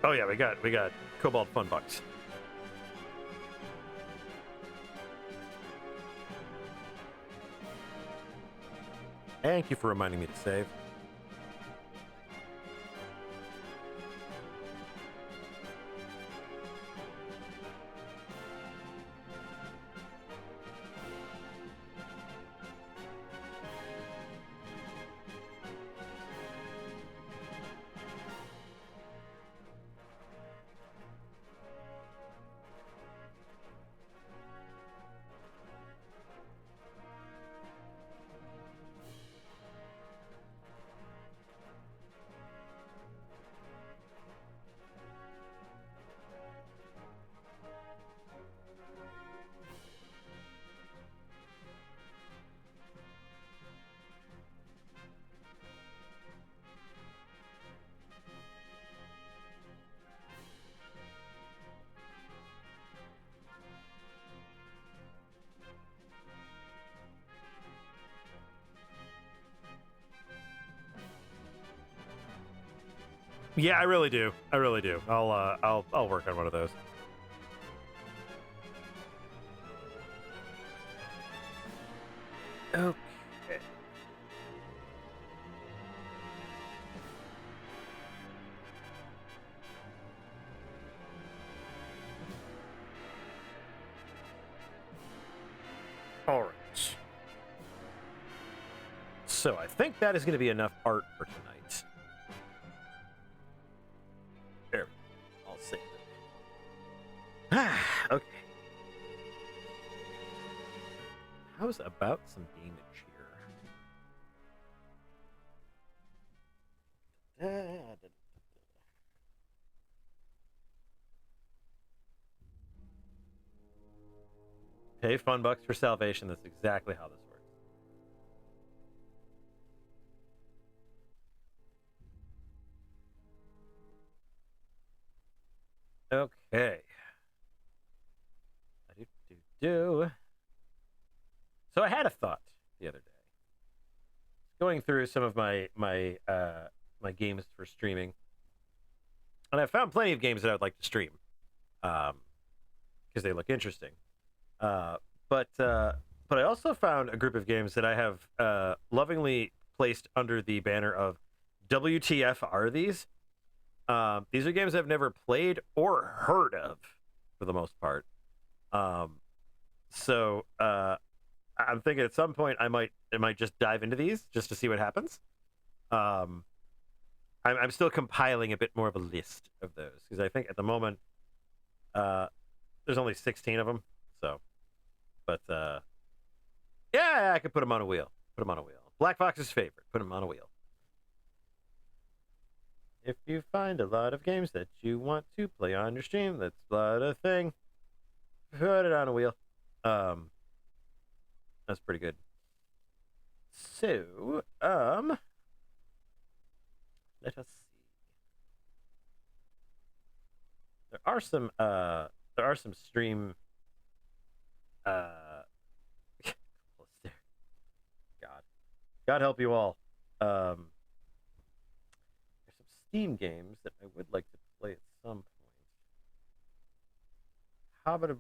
Oh yeah, we got Cobalt Fun Bucks. Thank you for reminding me to save. Yeah, I really do. I really do. I'll work on one of those. Okay. All right. So I think that is going to be enough art for tonight. There we go. I'll save it. Okay. How's about some damage here? Pay fun bucks for salvation. That's exactly how this works. Okay. So I had a thought the other day. Going through some of my games for streaming, and I found plenty of games that I would like to stream, because they look interesting. But I also found a group of games that I have lovingly placed under the banner of WTF are these? These are games I've never played or heard of, for the most part. So I'm thinking at some point I might just dive into these just to see what happens. I'm still compiling a bit more of a list of those because I think at the moment there's only 16 of them. So, but yeah, I could put them on a wheel. Put them on a wheel. Black Fox's favorite. Put them on a wheel. If you find a lot of games that you want to play on your stream, that's not a thing. Put it on a wheel. That's pretty good. So, let us see. There are some stream God help you all. There's some Steam games that I would like to play at some point. Hobbit.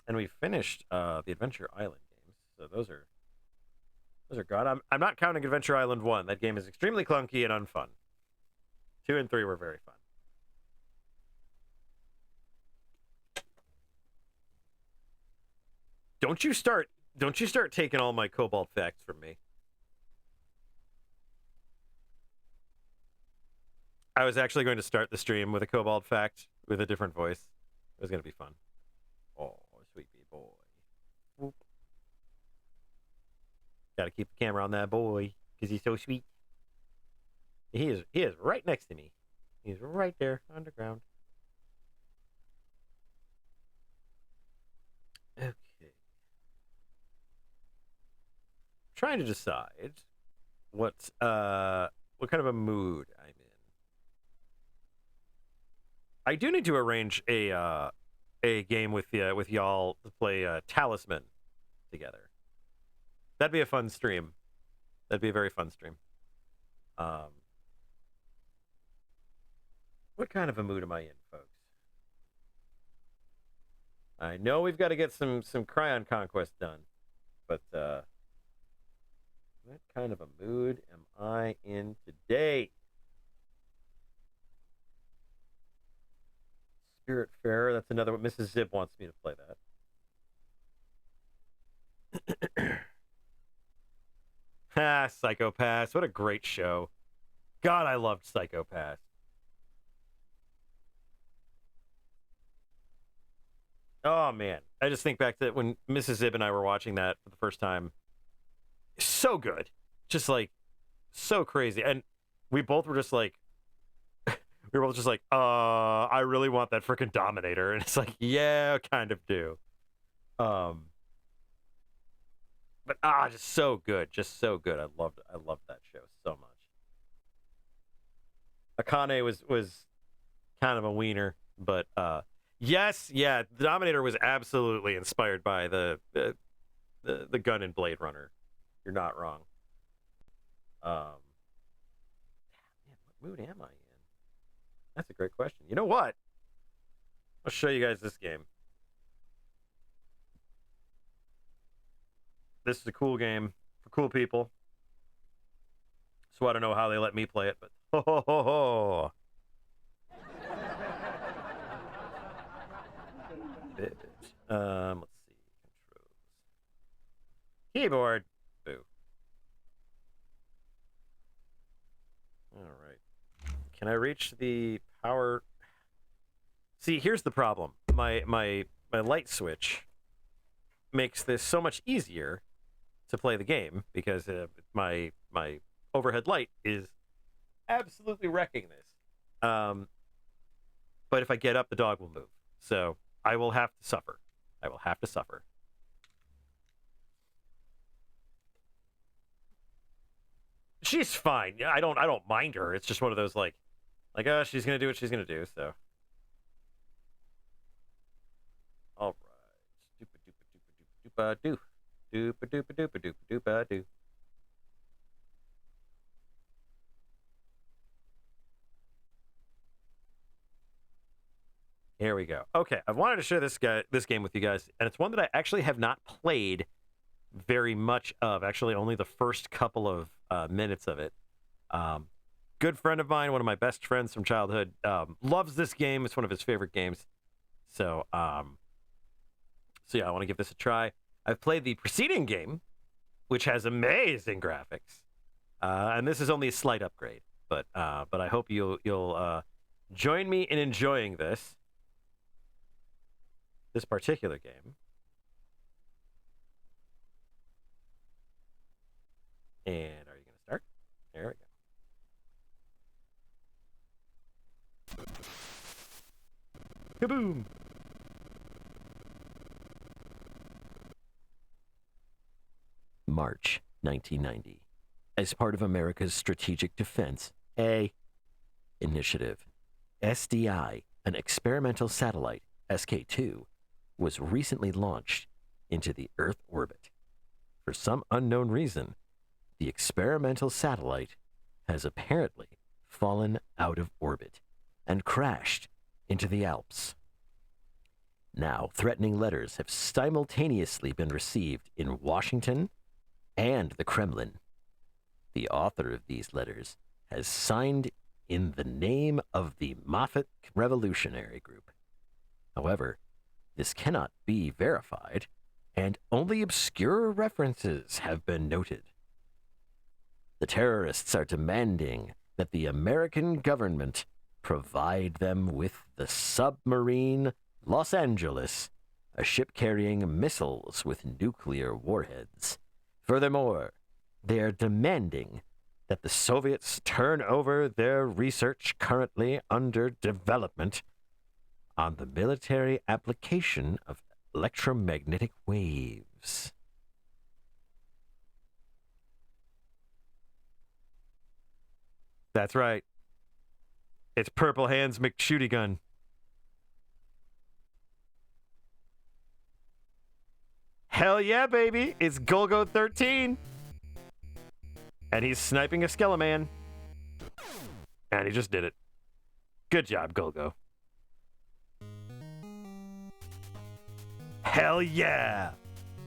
And we finished the Adventure Island games, so those are gone. I'm not counting Adventure Island 1. That game is extremely clunky and unfun. 2 and 3 were very fun. Don't you start taking all my Cobalt facts from me. I was actually going to start the stream with a Cobalt fact with a different voice. It was going to be fun. Oh, sweet wee boy. Whoop. Got to keep the camera on that boy because he's so sweet. He is right next to me. He's right there underground. Okay. Trying to decide what a mood I'm in. I do need to arrange a game with y'all to play Talisman together. That'd be a fun stream. That'd be a very fun stream. What kind of a mood am I in, folks? I know we've got to get some Cryon Conquest done, but what kind of a mood am I in today? Spirit Fair, that's another one. Mrs. Zibb wants me to play that. Psychopaths. What a great show. God, I loved Psychopaths. Oh, man. I just think back to when Mrs. Zibb and I were watching that for the first time. So good. Just like, so crazy. And we both were just like, I really want that freaking Dominator. And it's like, yeah, kind of do. But just so good. Just so good. I loved that show so much. Akane was kind of a wiener, but yes, yeah, the Dominator was absolutely inspired by the gun in Blade Runner. You're not wrong. Man, what mood am I in? That's a great question. You know what? I'll show you guys this game. This is a cool game for cool people. So I don't know how they let me play it, but ho ho ho ho. Let's see. Controls. Keyboard. Boo. All right. Can I reach the power? See, here's the problem. My light switch makes this so much easier to play the game because my overhead light is absolutely wrecking this. But if I get up, the dog will move. So I will have to suffer. I will have to suffer. She's fine. I don't mind her. It's just one of those like, oh, she's gonna do what she's gonna do. So, all right. Doopa doopa doopa doopa doo. Doopa doopa doopa doopa doopa doo. Here we go. Okay, I wanted to share this game with you guys, and it's one that I actually have not played very much of. Actually, only the first couple of minutes of it. Good friend of mine, one of my best friends from childhood, loves this game. It's one of his favorite games. So yeah, I want to give this a try. I've played the preceding game, which has amazing graphics, and this is only a slight upgrade. But I hope you'll join me in enjoying this particular game. And are you going to start? There we go. Kaboom! March 1990. As part of America's Strategic Defense Initiative, SDI, an experimental satellite, SK-2, was recently launched into the Earth orbit. For some unknown reason, the experimental satellite has apparently fallen out of orbit and crashed into the Alps. Now, threatening letters have simultaneously been received in Washington and the Kremlin. The author of these letters has signed in the name of the Moffat Revolutionary Group. However, this cannot be verified, and only obscure references have been noted. The terrorists are demanding that the American government provide them with the submarine Los Angeles, a ship carrying missiles with nuclear warheads. Furthermore, they are demanding that the Soviets turn over their research currently under development on the military application of electromagnetic waves. That's right. It's Purple Hands McShooty Gun. Hell yeah, baby! It's Golgo 13! And he's sniping a Skeleman. And he just did it. Good job, Golgo. Hell yeah!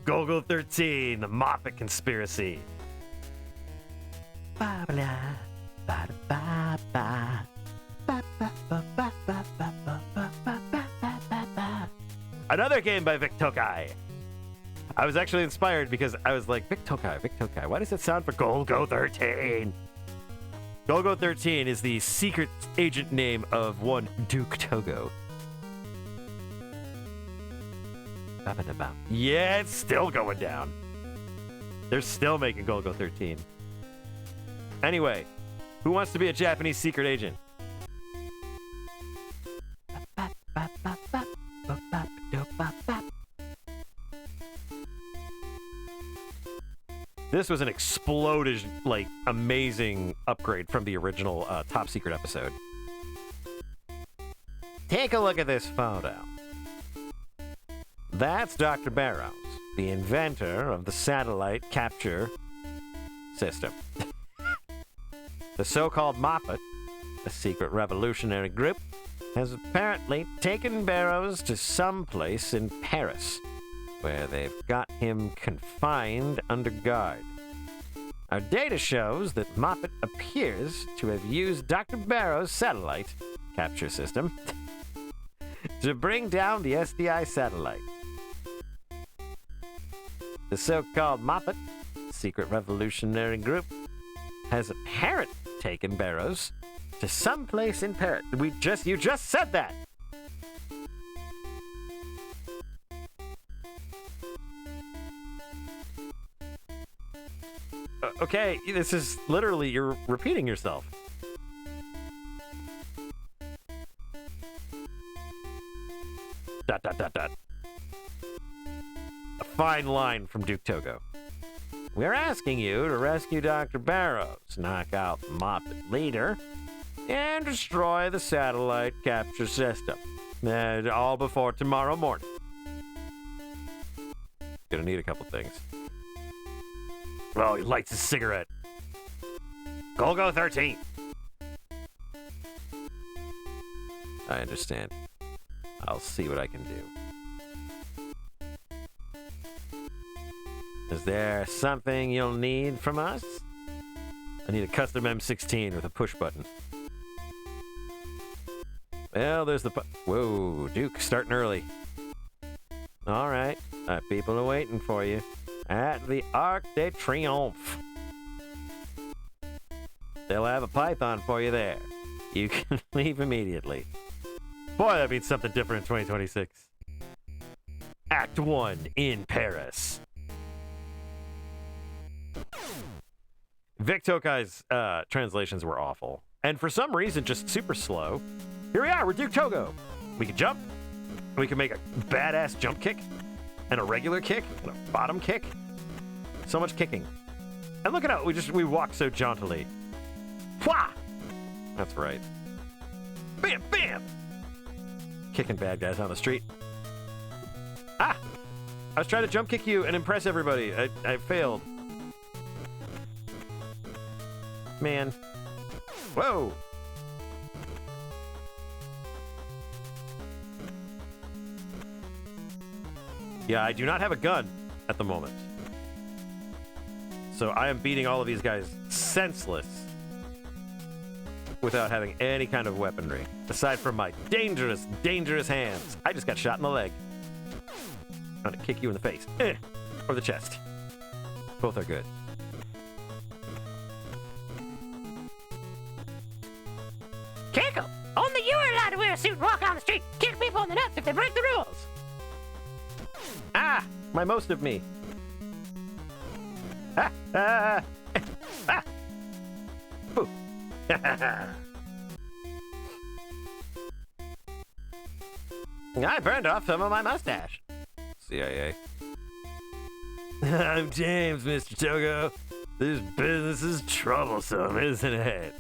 Golgo 13, the Moffat Conspiracy. Another game by Vic Tokai. I was actually inspired because I was like, Vic Tokai, why does it sound for Golgo 13? Golgo 13 is the secret agent name of one Duke Togo. Yeah, it's still going down. They're still making Golgo 13. Anyway, who wants to be a Japanese secret agent? This was an exploded, like, amazing upgrade from the original Top Secret episode. Take a look at this photo. That's Dr. Barrows, the inventor of the satellite capture system. The so-called Moffat, a secret revolutionary group, has apparently taken Barrows to some place in Paris, where they've got him confined under guard. Our data shows that Moffat appears to have used Dr. Barrows' satellite capture system to bring down the SDI satellite. The so-called Moffat, secret revolutionary group, has apparently taken Barrows to some place in Paris. You just said that. Okay, this is literally, you're repeating yourself. Dot, dot, dot, dot. A fine line from Duke Togo. We're asking you to rescue Dr. Barrows, knock out the Moffat leader, and destroy the satellite capture system. And all before tomorrow morning. Gonna need a couple things. Oh, he lights his cigarette. Golgo 13. I understand. I'll see what I can do. Is there something you'll need from us? I need a custom M16 with a push button. Well, there's the... Whoa, Duke, starting early. All right, people are waiting for you at the Arc de Triomphe. They'll have a python for you there. You can leave immediately. Boy, that means something different in 2026. Act 1 in Paris. Vic Tokai's translations were awful. And for some reason, just super slow. Here we are, we're Duke Togo. We can jump. We can make a badass jump kick. And a regular kick. And a bottom kick. So much kicking. And look at how we walk so jauntily. Wha! That's right. Bam, bam! Kicking bad guys on the street. Ah! I was trying to jump kick you and impress everybody. I failed. Man. Whoa! Yeah, I do not have a gun at the moment. So I am beating all of these guys senseless without having any kind of weaponry. Aside from my dangerous, dangerous hands. I just got shot in the leg. I'm gonna kick you in the face. Or the chest. Both are good. Kick 'em! Only you are allowed to wear a suit and walk on the street. Kick people in the nuts if they break the rules. Ah! My most of me. Ah! Ah! Ah! Boo! I burned off some of my mustache. CIA. I'm James, Mr. Togo. This business is troublesome, isn't it?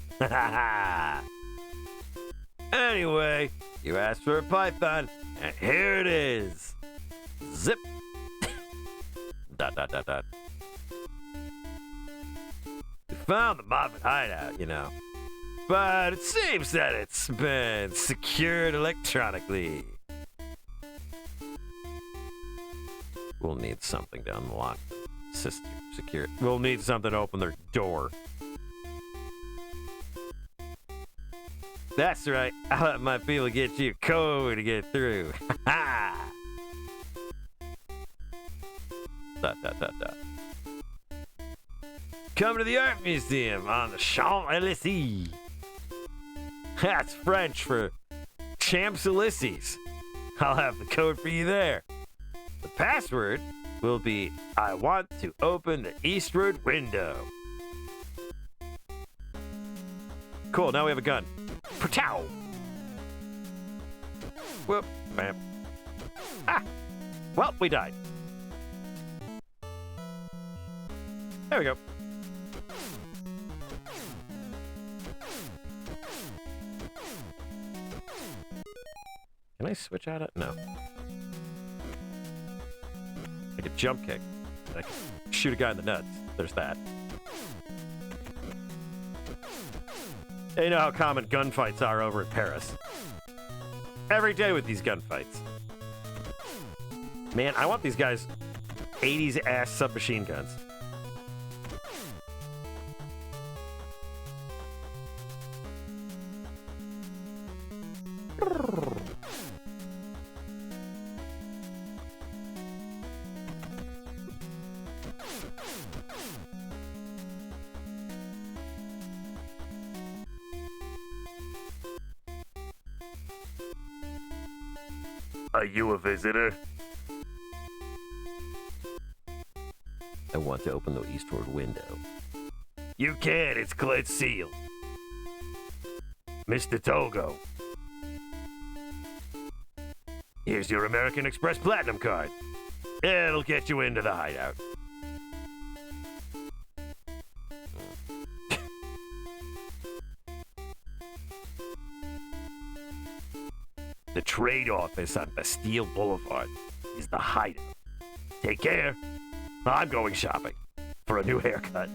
Anyway, you asked for a python, and here it is. Zip. dot, dot, dot, dot. We found the Moffat hideout, you know. But it seems that it's been secured electronically. We'll need something to unlock the system. Secure. We'll need something to open their door. That's right. I'll let my people get you a code to get through. Ha Dot, dot, dot, dot. Come to the Art Museum on the Champs-Élysées. That's French for Champs-Élysées. I'll have the code for you there. The password will be, I want to open the eastward window. Cool, now we have a gun. Pow! Whoop, bam. Ah! Well, we died. There we go. Can I switch out of? No. I could jump kick. I could shoot a guy in the nuts. There's that. You know how common gunfights are over in Paris. Every day with these gunfights. Man, I want these guys 80s ass submachine guns. Are you a visitor? I want to open the eastward window. You can, it's sealed. Mr. Togo. Here's your American Express Platinum card. It'll get you into the hideout. The trade office on Bastille Boulevard is the hideout. Take care. I'm going shopping for a new haircut.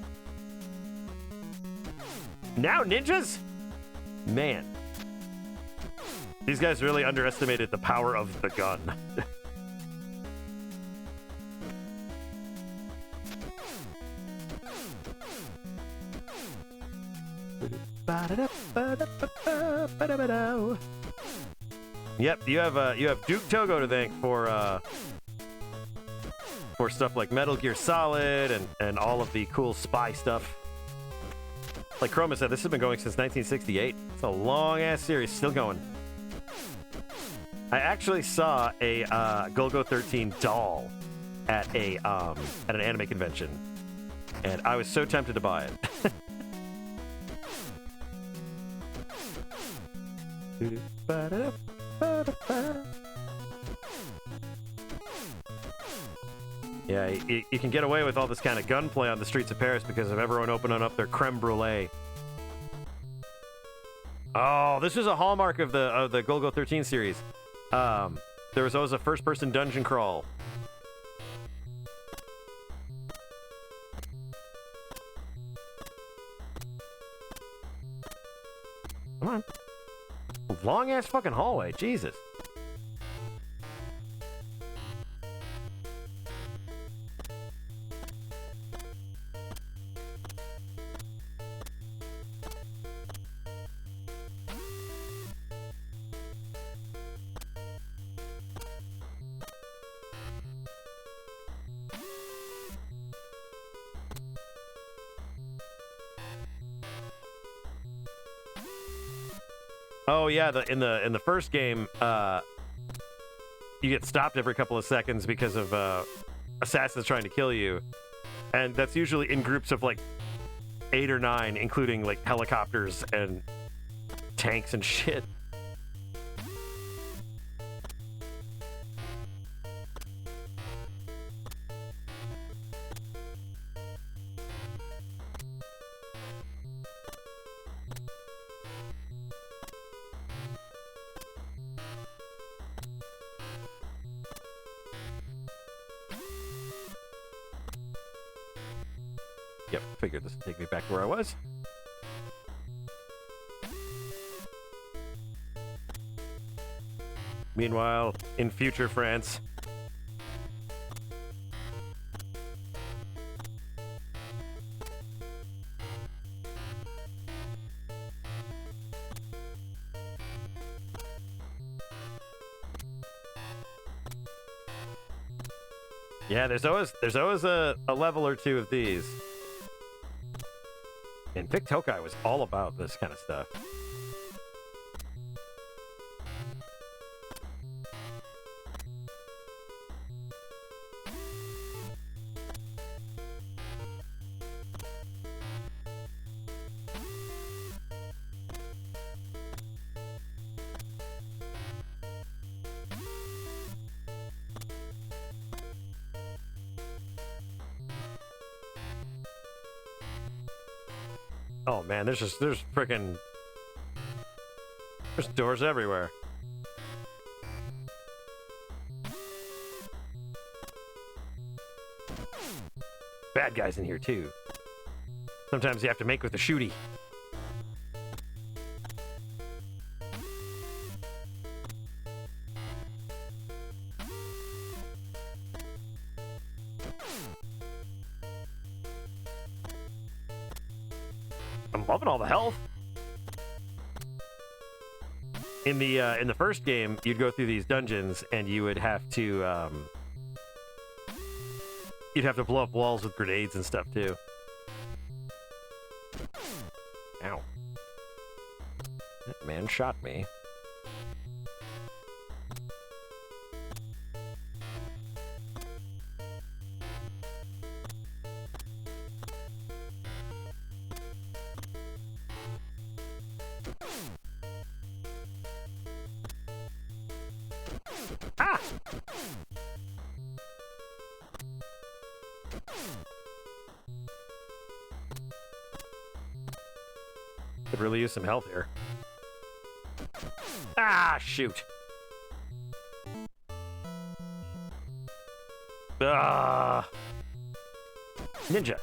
Now ninjas? Man. These guys really underestimated the power of the gun. Yep, you have Duke Togo to thank for stuff like Metal Gear Solid and all of the cool spy stuff. Like Chroma said, this has been going since 1968. It's a long-ass series, still going. I actually saw a Golgo 13 doll at an anime convention, and I was so tempted to buy it. Yeah, you can get away with all this kind of gunplay on the streets of Paris because of everyone opening up their creme brulee. Oh, this was a hallmark of the Golgo 13 series. There was always a first-person dungeon crawl. Come on. Long-ass fucking hallway, Jesus. Oh yeah, in the first game, you get stopped every couple of seconds because of assassins trying to kill you, and that's usually in groups of like 8 or 9, including like helicopters and tanks and shit. Yep, figured this would take me back to where I was. Meanwhile, in future France. Yeah, there's always a level or two of these. And Vic Tokai was all about this kind of stuff. Oh man, there's freaking doors everywhere. Bad guys in here too. Sometimes you have to make with the shooty. I'm loving all the health. In the first game, you'd go through these dungeons and you would have to blow up walls with grenades and stuff too. Ow. That man shot me. Ah! Could really use some health here. Ah, shoot. Ah. Ninja.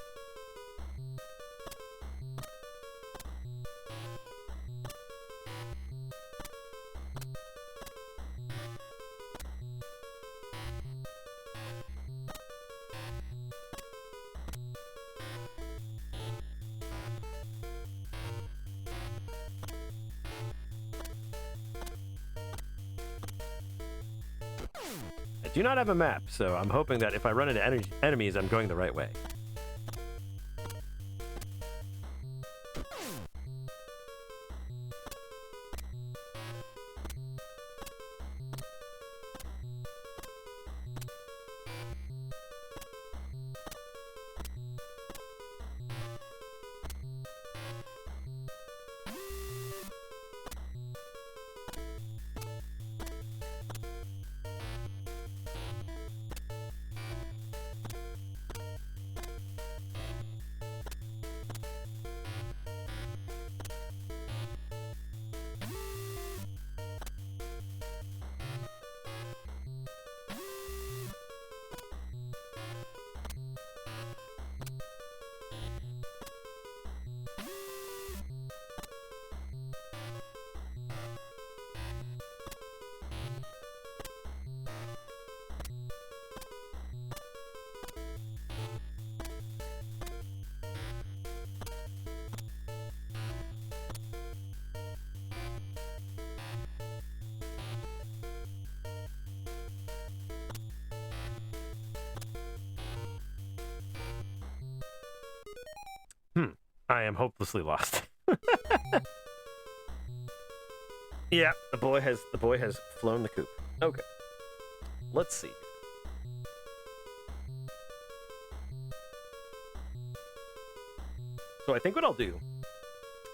I do not have a map, so I'm hoping that if I run into enemies, I'm going the right way. I am hopelessly lost. Yeah, the boy has flown the coop. Okay. Let's see. So I think what I'll do,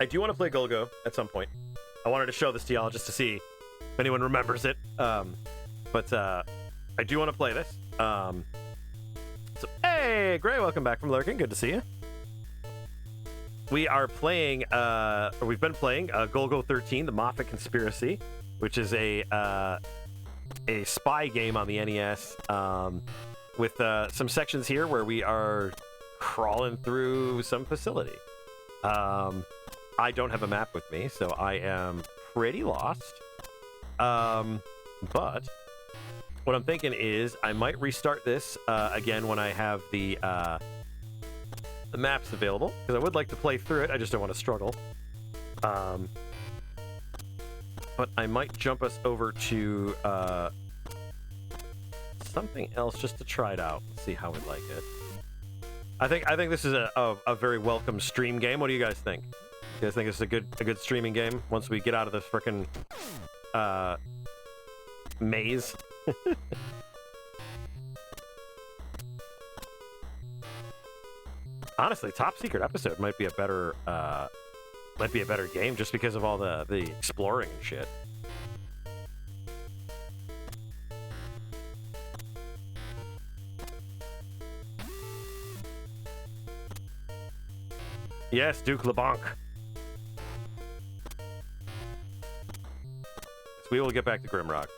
I do want to play Golgo at some point. I wanted to show this to y'all just to see if anyone remembers it. But I do want to play this. So hey, Gray, welcome back from lurking. Good to see you. We are playing, or we've been playing Golgo 13, The Moffat Conspiracy, which is a spy game on the NES, with some sections here where we are crawling through some facility. I don't have a map with me, so I am pretty lost. But what I'm thinking is I might restart this again when I have the maps available, because I would like to play through it. I just don't want to struggle. But I might jump us over to something else just to try it out and see how we like it. I think this is a very welcome stream game. What do you guys think? You guys think this is a good streaming game once we get out of this frickin' maze? Honestly, Top Secret Episode might be a better game just because of all the exploring and shit. Yes, Duke LeBlanc. So we will get back to Grimrock.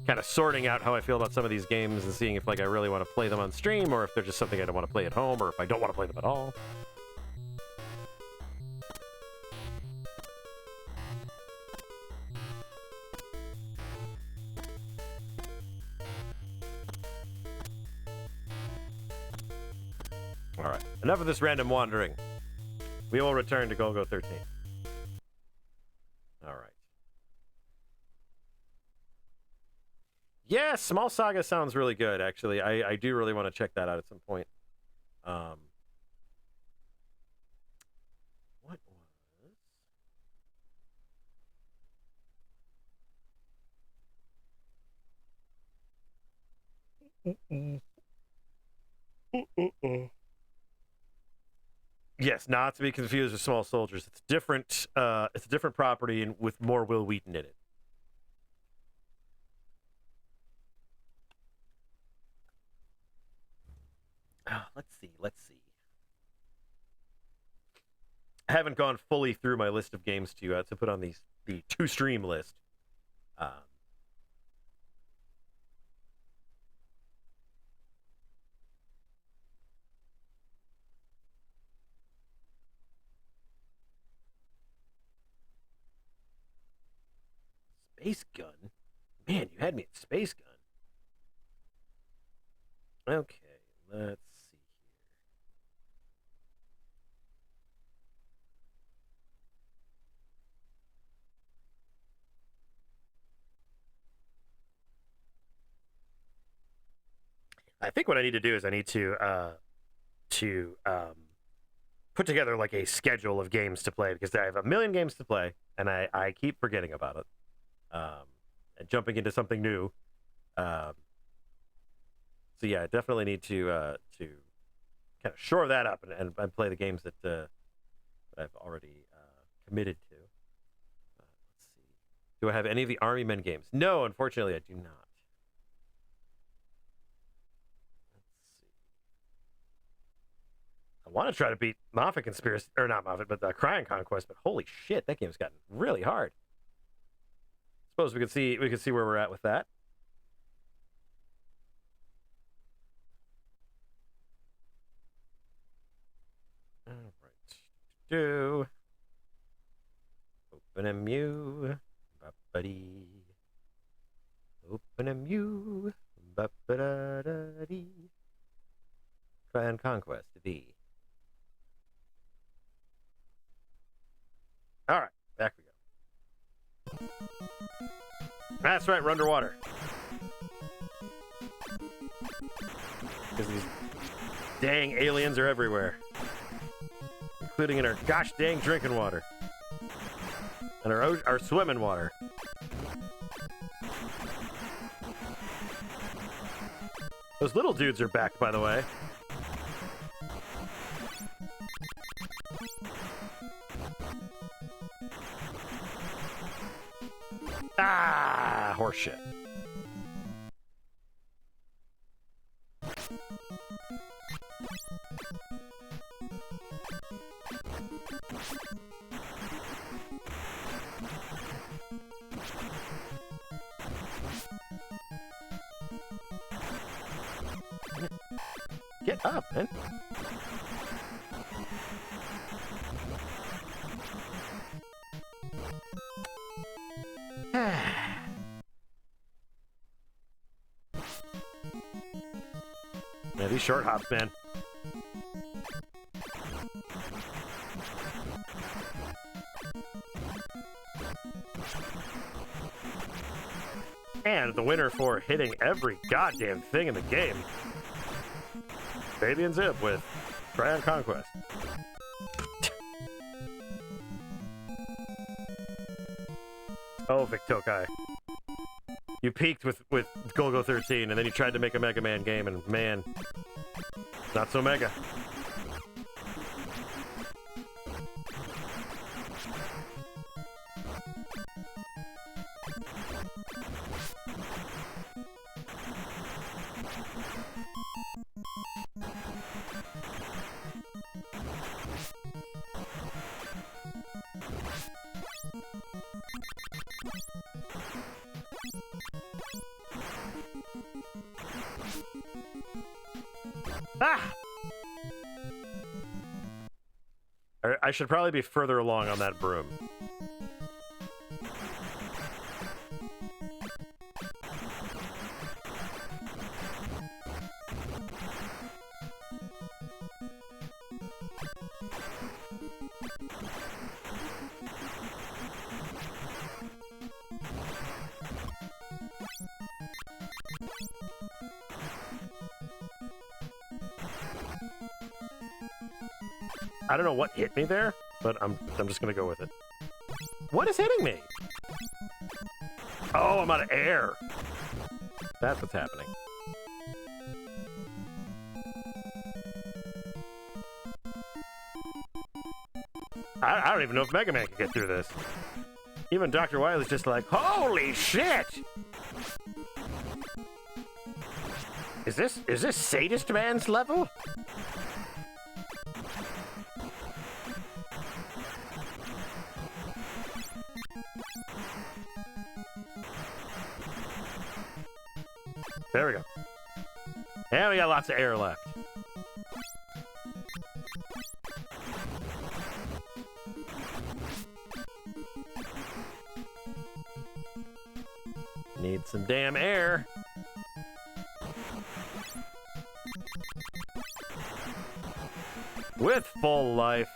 Kind of sorting out how I feel about some of these games and seeing if like I really want to play them on stream or if they're just something I don't want to play at home or if I don't want to play them at all. All right, enough of this random wandering. We will return to Golgo 13. All right. Yeah, Small Saga sounds really good, actually. I do really want to check that out at some point. What was... Yes, not to be confused with Small Soldiers. It's different. It's a different property and with more Will Wheaton in it. Let's see. I haven't gone fully through my list of games to put on the to stream list. Space Gun? Man, you had me at Space Gun. Okay, let's see here. I think what I need to do is I need to put together like a schedule of games to play because I have a million games to play and I keep forgetting about it. And jumping into something new. So yeah, I definitely need to kind of shore that up and play the games that I've already committed to. Let's see. Do I have any of the Army Men games? No, unfortunately, I do not. Let's see. I want to try to beat Moffat Conspiracy, or not Moffat, but the Cryon Conquest. But holy shit, that game's gotten really hard. Suppose we could see where we're at with that. All right. Open a MU, buddy. Open a MU, ba-ba-da-da-dee. Cryon Conquest V. All right, back we go. That's right, we're underwater. Because these dang aliens are everywhere. Including in our gosh dang drinking water. And our swimming water. Those little dudes are back, by the way. Ah, horseshit. Get up, man. Yeah, these short hops, man. And the winner for hitting every goddamn thing in the game. Baby and Zibb with Try on Conquest. Oh, Victokai. You peaked with Golgo 13, and then you tried to make a Mega Man game, and man, not so mega. Ah! I should probably be further along on that broom. I don't know what hit me there, but I'm just gonna go with it. What is hitting me? Oh, I'm out of air. That's what's happening. I don't even know if Mega Man can get through this. Even Dr. Wily's just like, holy shit! Is this Sadist Man's level? There we go. And we got lots of air left. Need some damn air. With full life.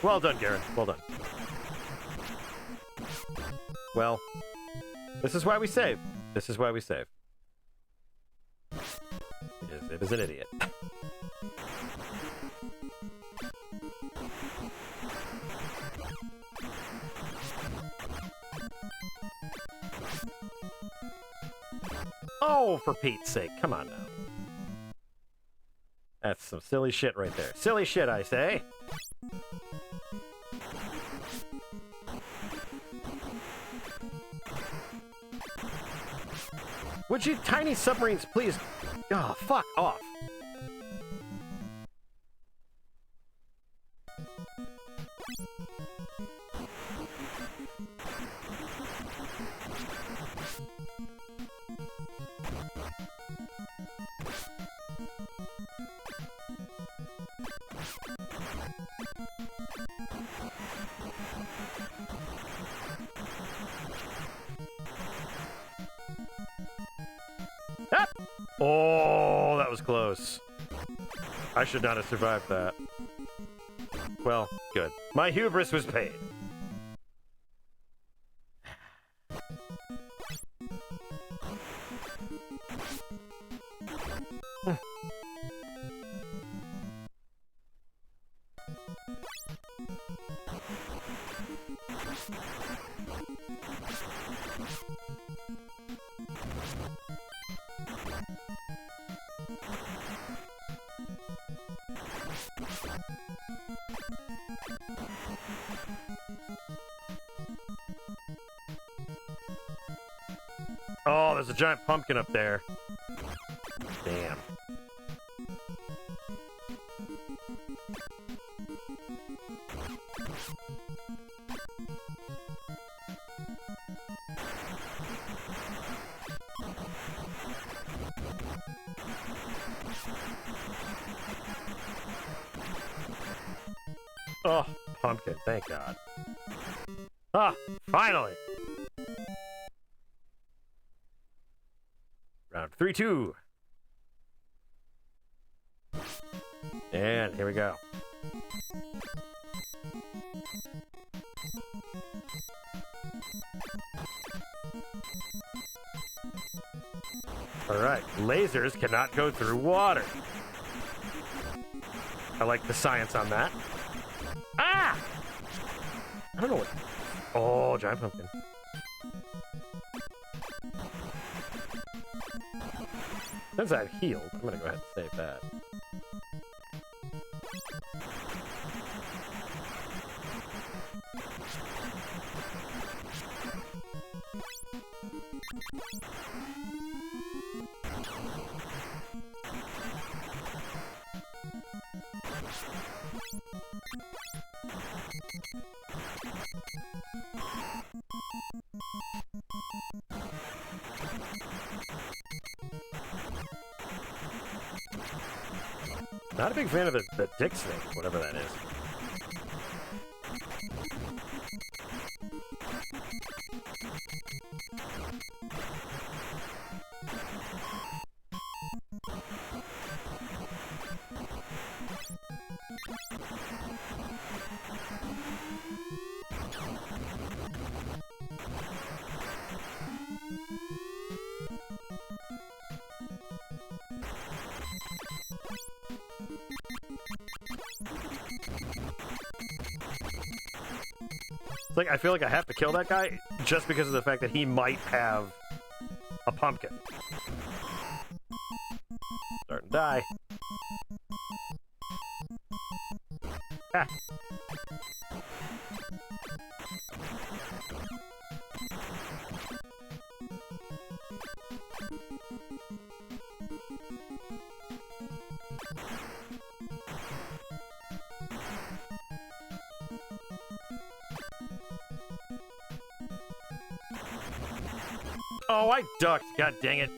Well done, Garen. Well done. Well, this is why we save. This is why we save. It is an idiot. Oh, for Pete's sake. Come on now. That's some silly shit right there. Silly shit, I say. Would you tiny submarines please? Oh, fuck off. Ah! Oh, that was close. I should not have survived that. Well, good. My hubris was paid. Oh, there's a giant pumpkin up there. Damn. Oh, pumpkin, thank God. Ah, finally! Round 3-2. And here we go. Alright, lasers cannot go through water. I like the science on that. Ah! I don't know what... Oh, giant pumpkin. Since I've healed, I'm gonna go ahead and save that. Not a big fan of the dick snake, whatever that is. It's like, I feel like I have to kill that guy just because of the fact that he might have a pumpkin. Starting to die. Ah. Oh, I ducked. God dang it.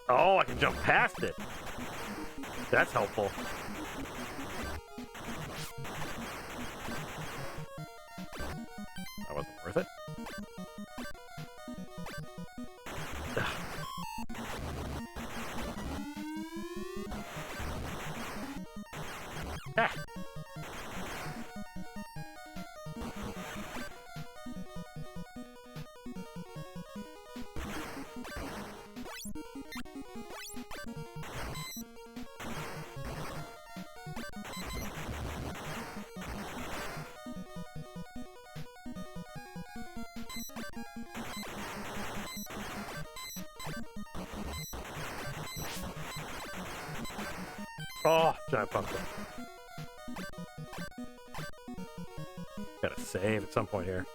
Oh, I can jump past it. That's helpful. That wasn't worth it. Ah. Oh, giant pumpkin. Gotta save at some point here.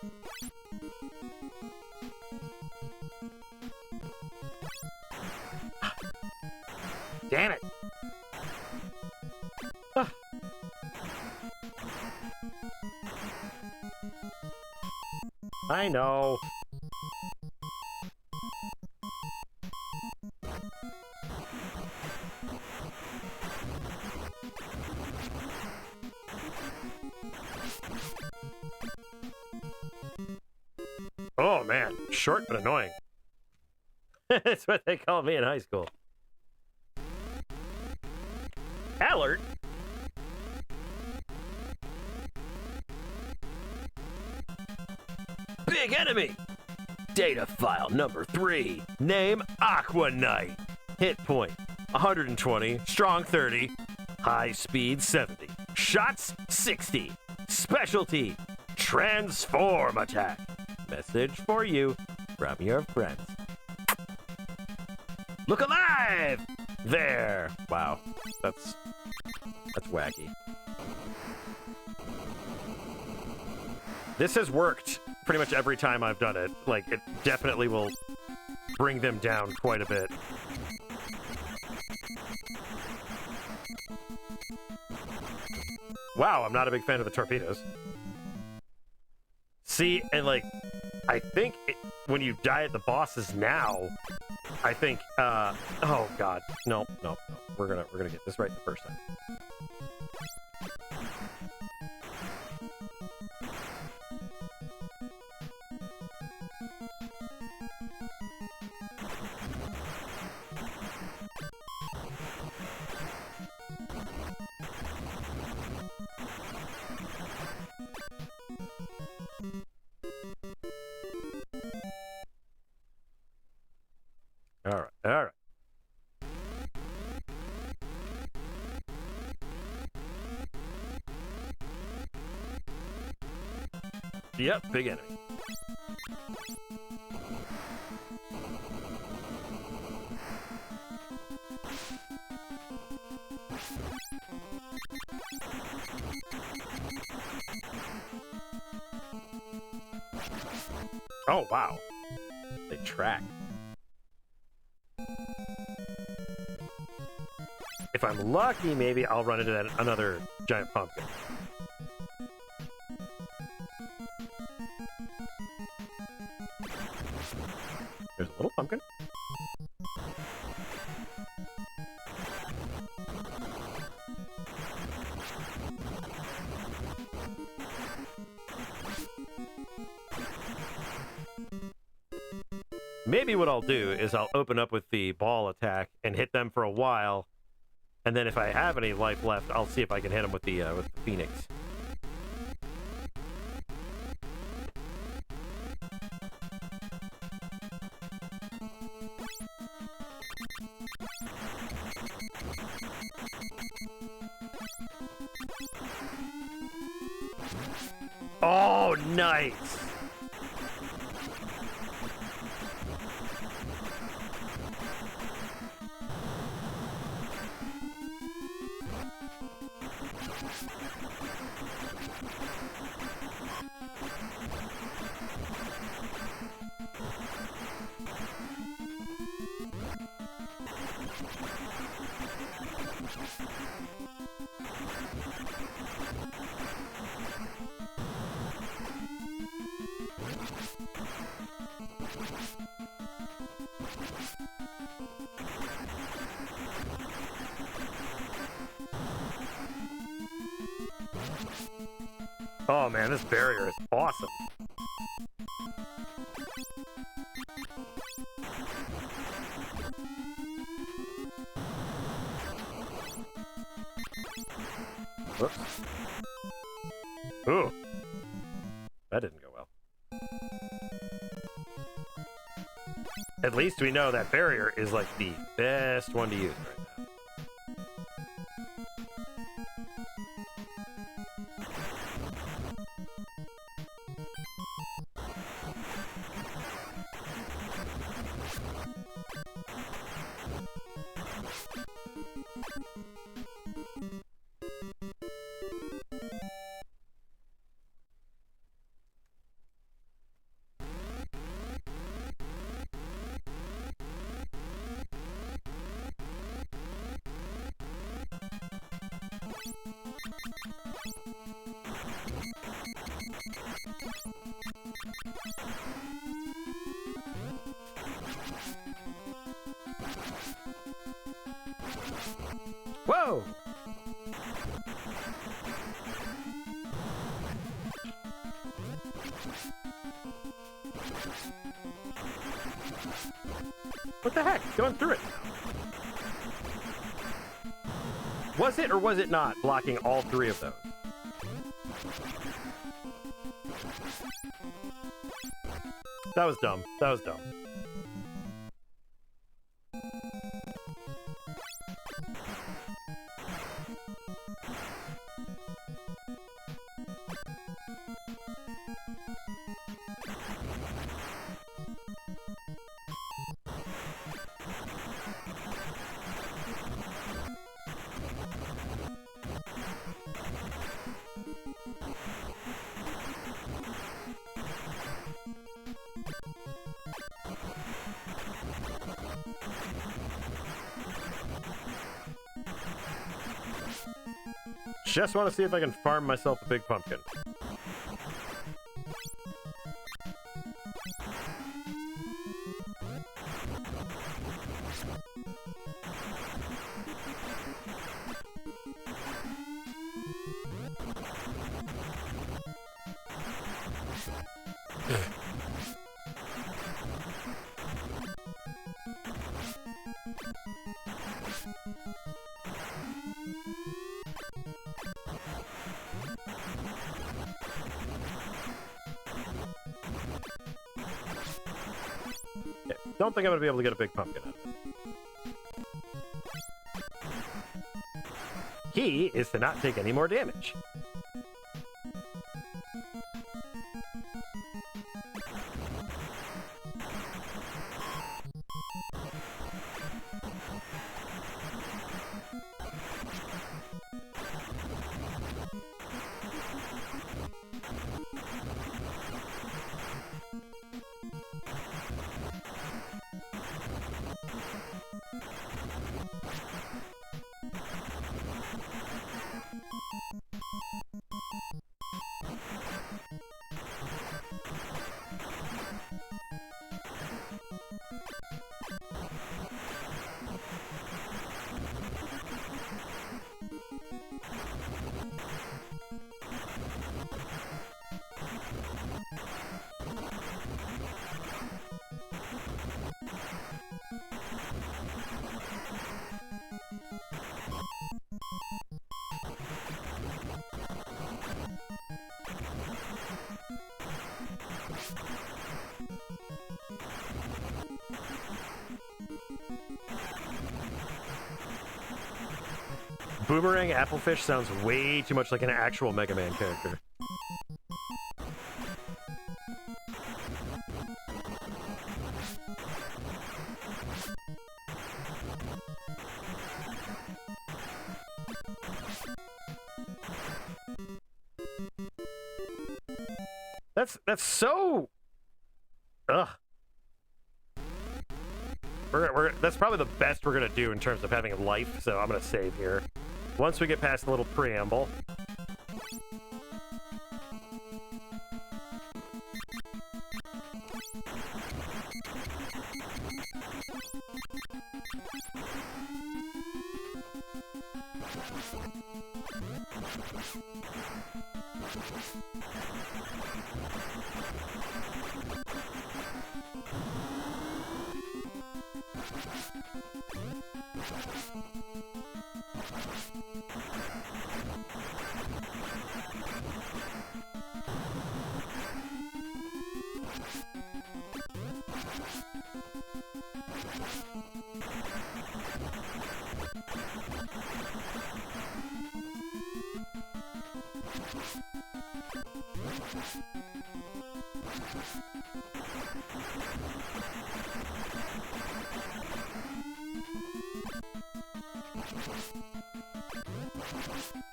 Damn it! Ah. I know. Oh man, short but annoying. That's what they called me in high school. Alert! Big enemy! Data file number 3. Name Aqua Knight. Hit point 120, strong 30, high speed 70, shots 60, specialty transform attack. Message for you from your friends. Look alive! There! Wow, that's wacky. This has worked pretty much every time I've done it. Like, it definitely will bring them down quite a bit. Wow, I'm not a big fan of the torpedoes. See, and like, I think when you die at the bosses now, I think, oh god, no, we're gonna get this right the first time. All right. Yep, big enemy. Oh, wow. They track. If I'm lucky, maybe I'll run into another giant pumpkin. There's a little pumpkin. Maybe what I'll do is I'll open up with the ball attack and hit them for a while, and then if I have any life left, I'll see if I can hit them with the Phoenix. Oh, nice! Oh man, this barrier is awesome. Whoops. Ooh. That didn't go well. At least we know that barrier is like the best one to use right now. Whoa! What the heck? Going through it. Was it or was it not blocking all three of those? That was dumb. That was dumb. just want to see if I can farm myself a big pumpkin. Don't think I'm going to be able to get a big pumpkin out of it. Key is to not take any more damage. Boomerang Applefish sounds way too much like an actual Mega Man character. That's so... Ugh. That's probably the best we're gonna do in terms of having life, so I'm gonna save here. Once we get past the little preamble.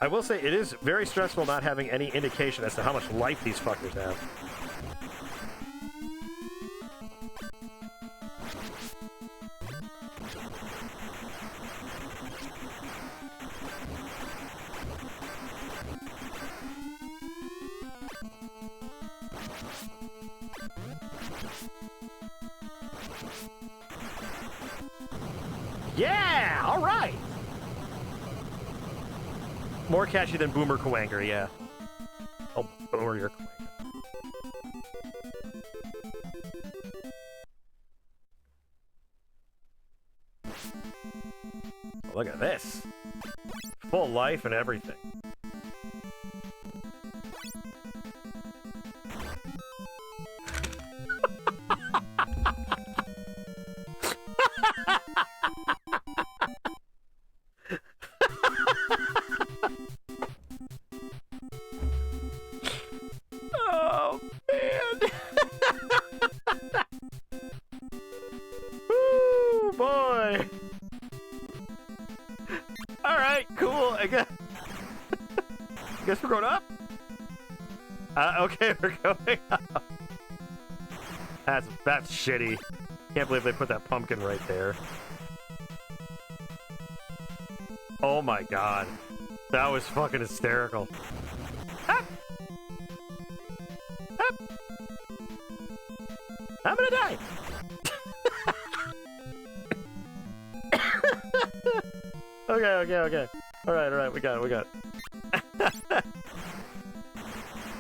I will say, it is very stressful not having any indication as to how much life these fuckers have. Yeah! Alright! More catchy than Boomer Kawanger, yeah. Oh, Boomer, you're Kawanger. Look at this. Full life and everything. Guess we're going up? Okay, we're going up. That's shitty. Can't believe they put that pumpkin right there. Oh my god. That was fucking hysterical. Ah! Ah! I'm gonna die. Okay. All right, we got it.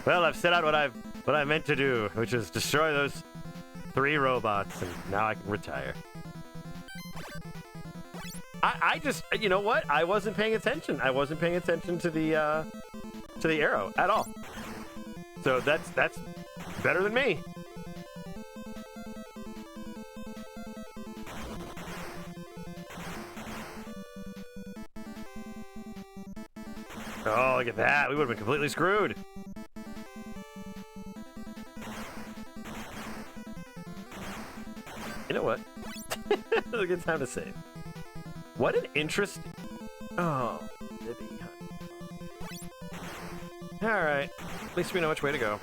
Well, I've set out what I meant to do, which is destroy those 3 robots, and now I can retire. I just, you know what? I wasn't paying attention. I wasn't paying attention to the arrow at all. So that's better than me. Oh, look at that. We would have been completely screwed. You know what? It's a good time to save. What an interesting... Oh, Libby, honey. Alright. At least we know which way to go.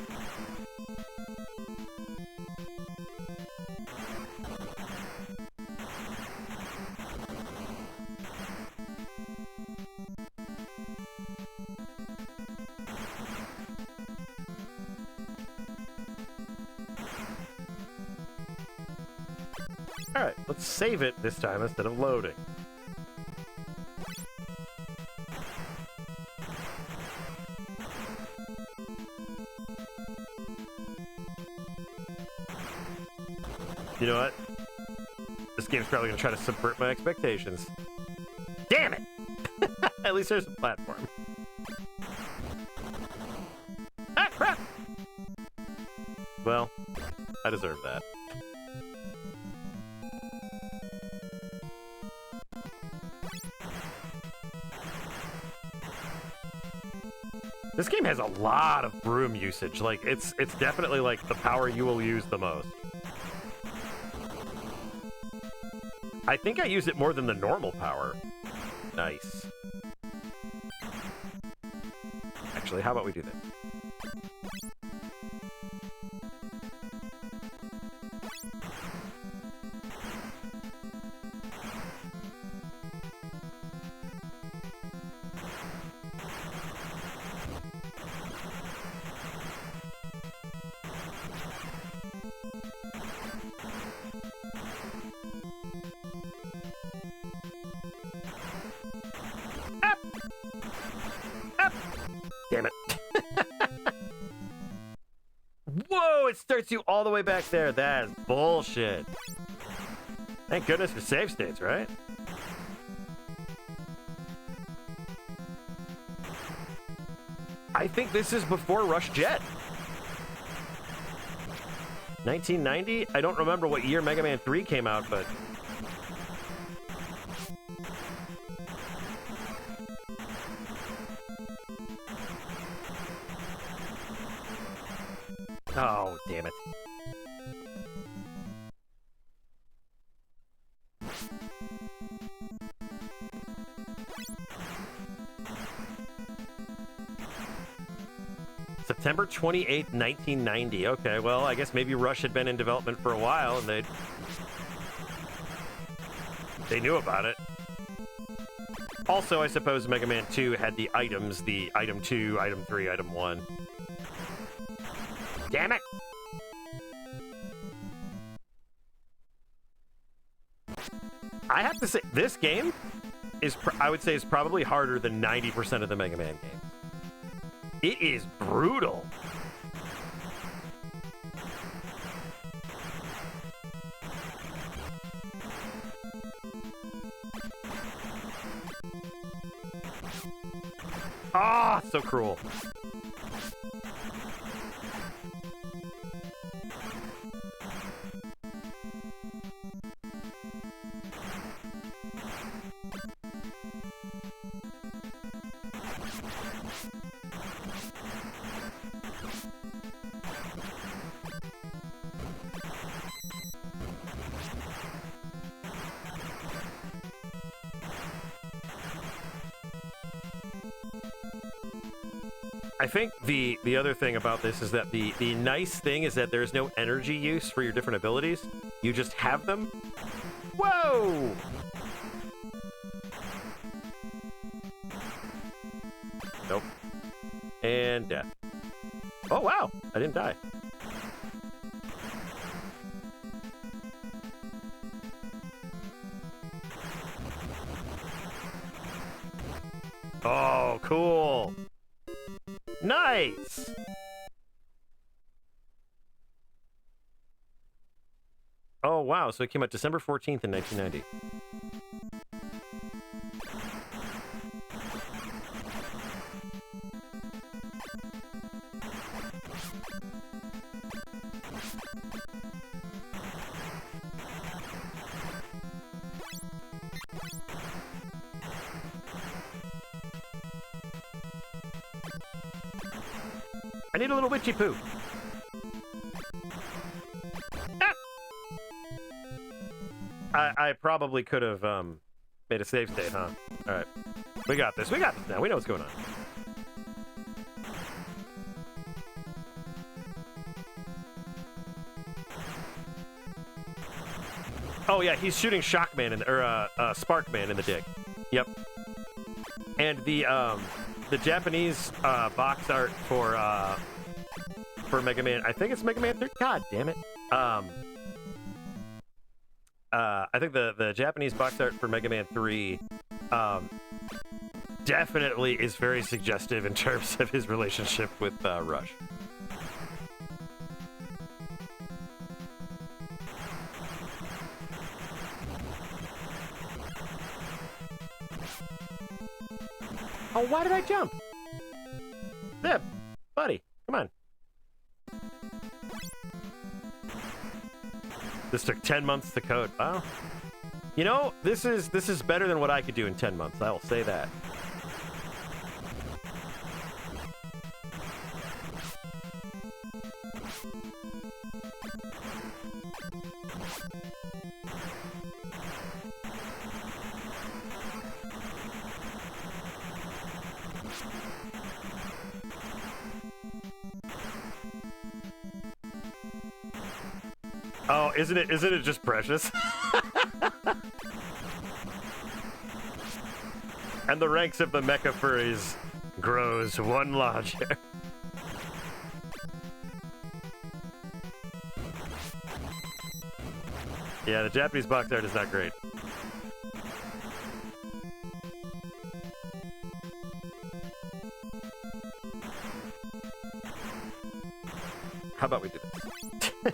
Alright, let's save it this time instead of loading. You know what? This game's probably gonna try to subvert my expectations. Damn it! At least there's a platform. Ah, crap! Well, I deserve that. This game has a lot of broom usage. Like, it's definitely like the power you will use the most. I think I use it more than the normal power. Nice. Actually, how about we do this? Damn it. Whoa, it starts you all the way back there. That is bullshit. Thank goodness for save states, right? I think this is before Rush Jet. 1990? I don't remember what year Mega Man 3 came out, but... Oh, damn it. September 28th, 1990. Okay, well, I guess maybe Rush had been in development for a while and they knew about it. Also, I suppose Mega Man 2 had the items, the item 2, item 3, item 1. Damn it! I have to say, this game is, I would say, is probably harder than 90% of the Mega Man games. It is brutal. Ah, so cruel. I think the other thing about this is that the nice thing is that there's no energy use for your different abilities. You just have them. Whoa! And death. Oh, wow. I didn't die. Oh, cool. Nice. Oh, wow. So it came out December 14th in 1990. I need a little witchy poo. Ah! I probably could have made a save state, huh? All right. We got this. We got this now. We know what's going on. Oh, yeah. He's shooting Shockman or Sparkman in the dick. Yep. And the Japanese box art for Mega Man, I think it's Mega Man 3. God damn it. I think the Japanese box art for Mega Man 3 definitely is very suggestive in terms of his relationship with Rush. Oh, why did I jump? Zibb, buddy, come on. This took 10 months to code. Wow. You know, this is better than what I could do in 10 months. I will say that. Oh, isn't it just precious? And the ranks of the mecha furries grows one larger. Yeah, the Japanese box art is not great. How about we do this?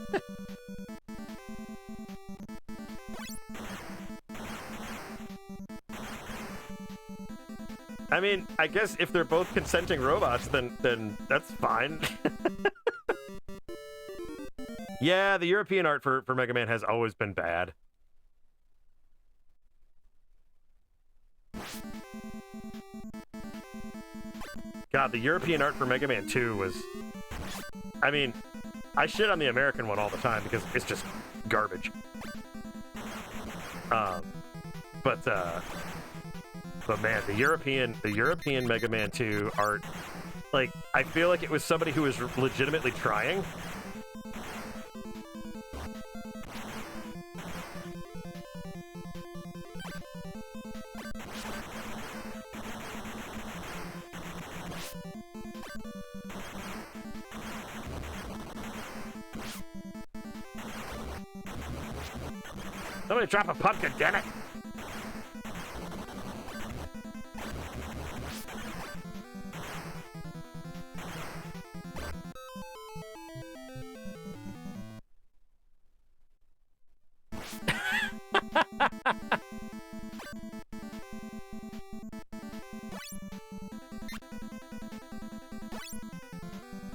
I mean, I guess if they're both consenting robots, then that's fine. Yeah, the European art for Mega Man has always been bad. God, the European art for Mega Man 2 was... I mean, I shit on the American one all the time because it's just garbage. But man, the European Mega Man 2 art, like, I feel like it was somebody who was legitimately trying. Somebody drop a pumpkin, damn it!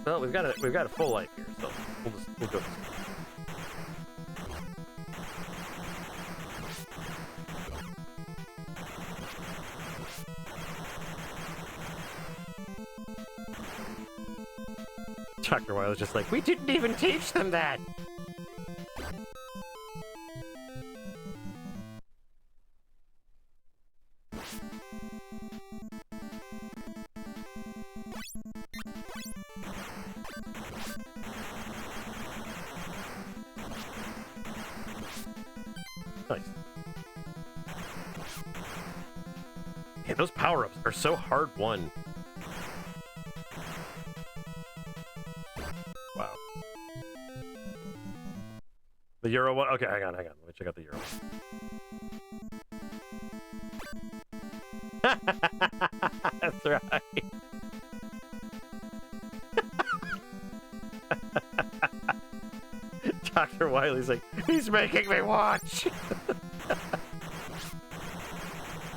Well, we've got a full life here, so we'll go. Dr. Wile's just like, we didn't even teach them that. Nice. Yeah, those power-ups are so hard won. The Euro one? Okay, hang on. Let me check out the Euro one. That's right. Dr. Wiley's like, he's making me watch.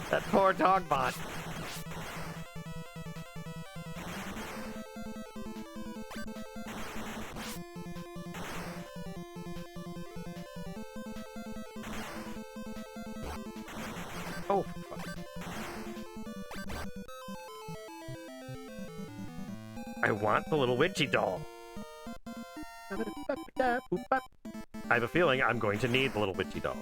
That poor dog bot. Oh, fuck. I want the little witchy doll. I have a feeling I'm going to need the little witchy doll.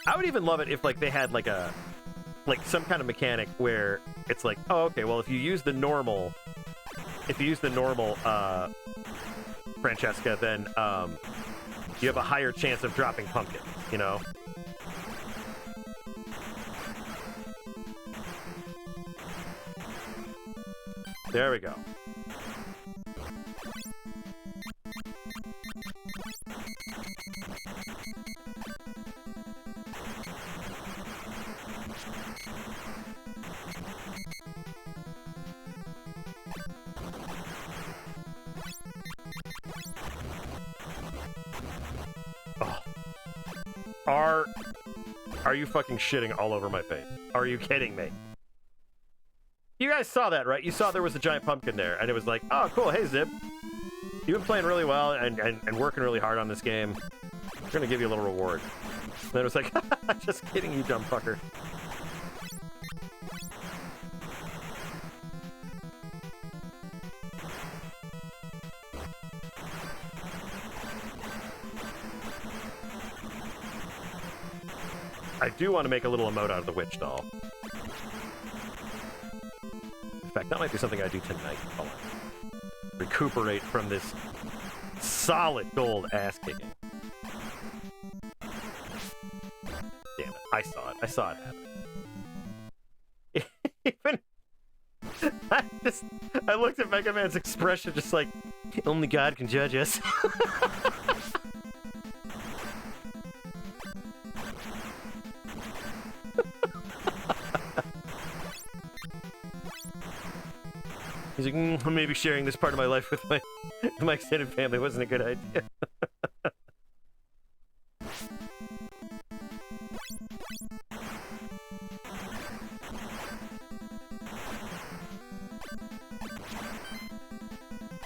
I would even love it if, like, they had, like, some kind of mechanic where it's like, oh, okay, well, if you use the normal Francesca, then, you have a higher chance of dropping pumpkins, you know? There we go. Oh. Are you fucking shitting all over my face? Are you kidding me? You guys saw that, right? You saw there was a giant pumpkin there, and it was like, oh, cool, hey, Zibb. You've been playing really well and working really hard on this game. We're gonna give you a little reward. And then it was like, just kidding, you dumb fucker. I do want to make a little emote out of the witch doll. In fact, that might be something I do tonight. Oh, recuperate from this solid gold ass kicking. Damn it! I saw it. I saw it happen. I looked at Mega Man's expression, just like, only God can judge us. He's like, maybe sharing this part of my life with my extended family wasn't a good idea.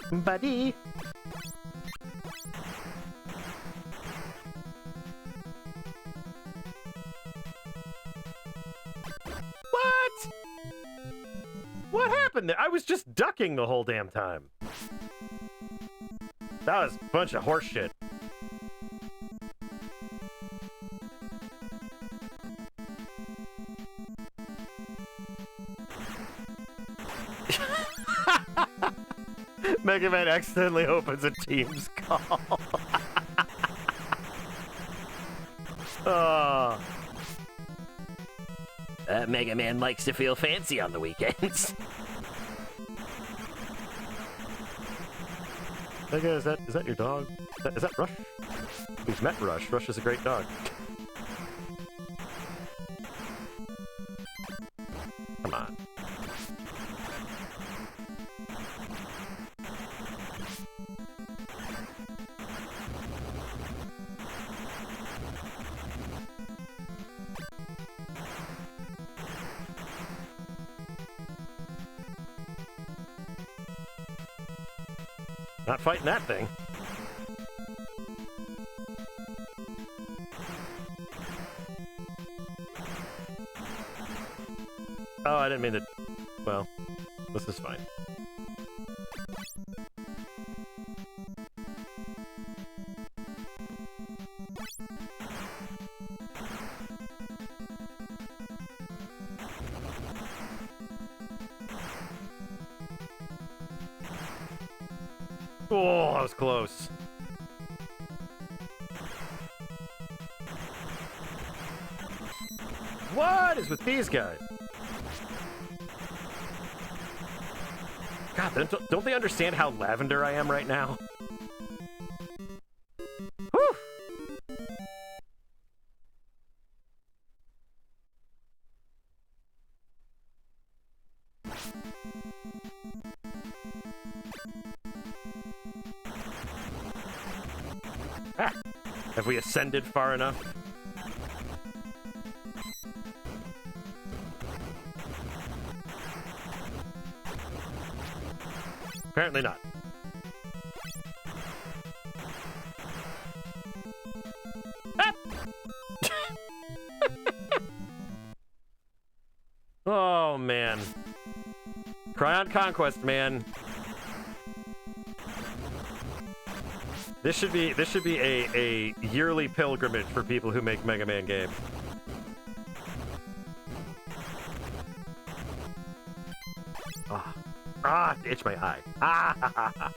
Buddy. What? What happened there? I was just ducking the whole damn time. That was a bunch of horse shit. Mega Man accidentally opens a Teams call. Oh. Mega Man likes to feel fancy on the weekends. Mega, is that your dog? Is that Rush? We've met Rush. Rush is a great dog. Come on. Not fighting that thing. Oh, I didn't mean to... Well, this is fine. Oh, that was close. What is with these guys? God, don't they understand how lavender I am right now? Whew. Ah, have we ascended far enough? Apparently not. Ah! Oh, man. Cryon Conquest, man. This should be a yearly pilgrimage for people who make Mega Man games. Itch my eye. Ah!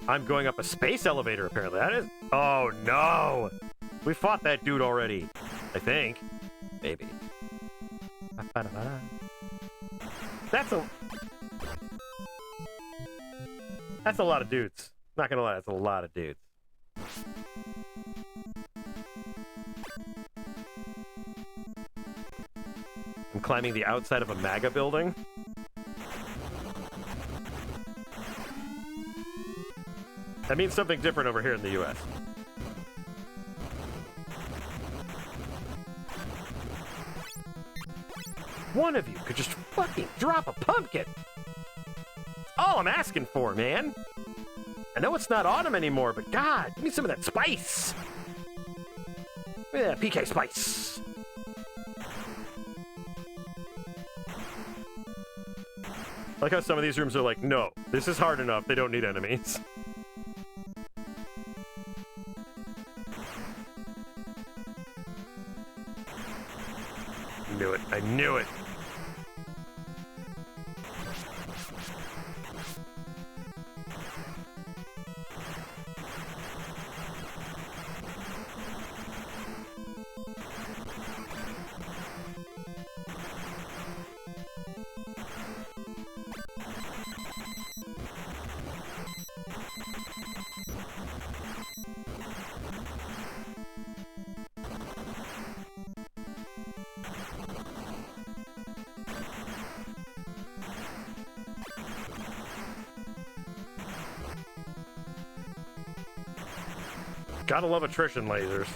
I'm going up a space elevator, apparently. That is... Oh, no! We fought that dude already. I think. Maybe. That's a lot of dudes. Not gonna lie, that's a lot of dudes. I'm climbing the outside of a MAGA building. That means something different over here in the US. One of you could just fucking drop a pumpkin. That's all I'm asking for, man. I know it's not autumn anymore, but God, give me some of that spice. Give me that PK spice. I like how some of these rooms are like, no, this is hard enough. They don't need enemies. Knew it. I knew it. Gotta love attrition lasers.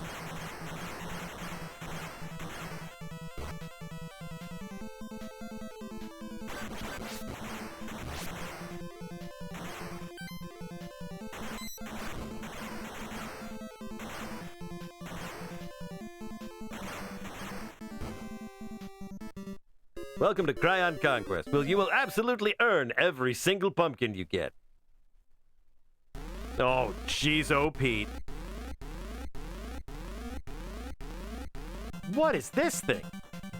Welcome to Cryon Conquest. Well, you will absolutely earn every single pumpkin you get. Oh, jeez, oh, Pete. What is this thing?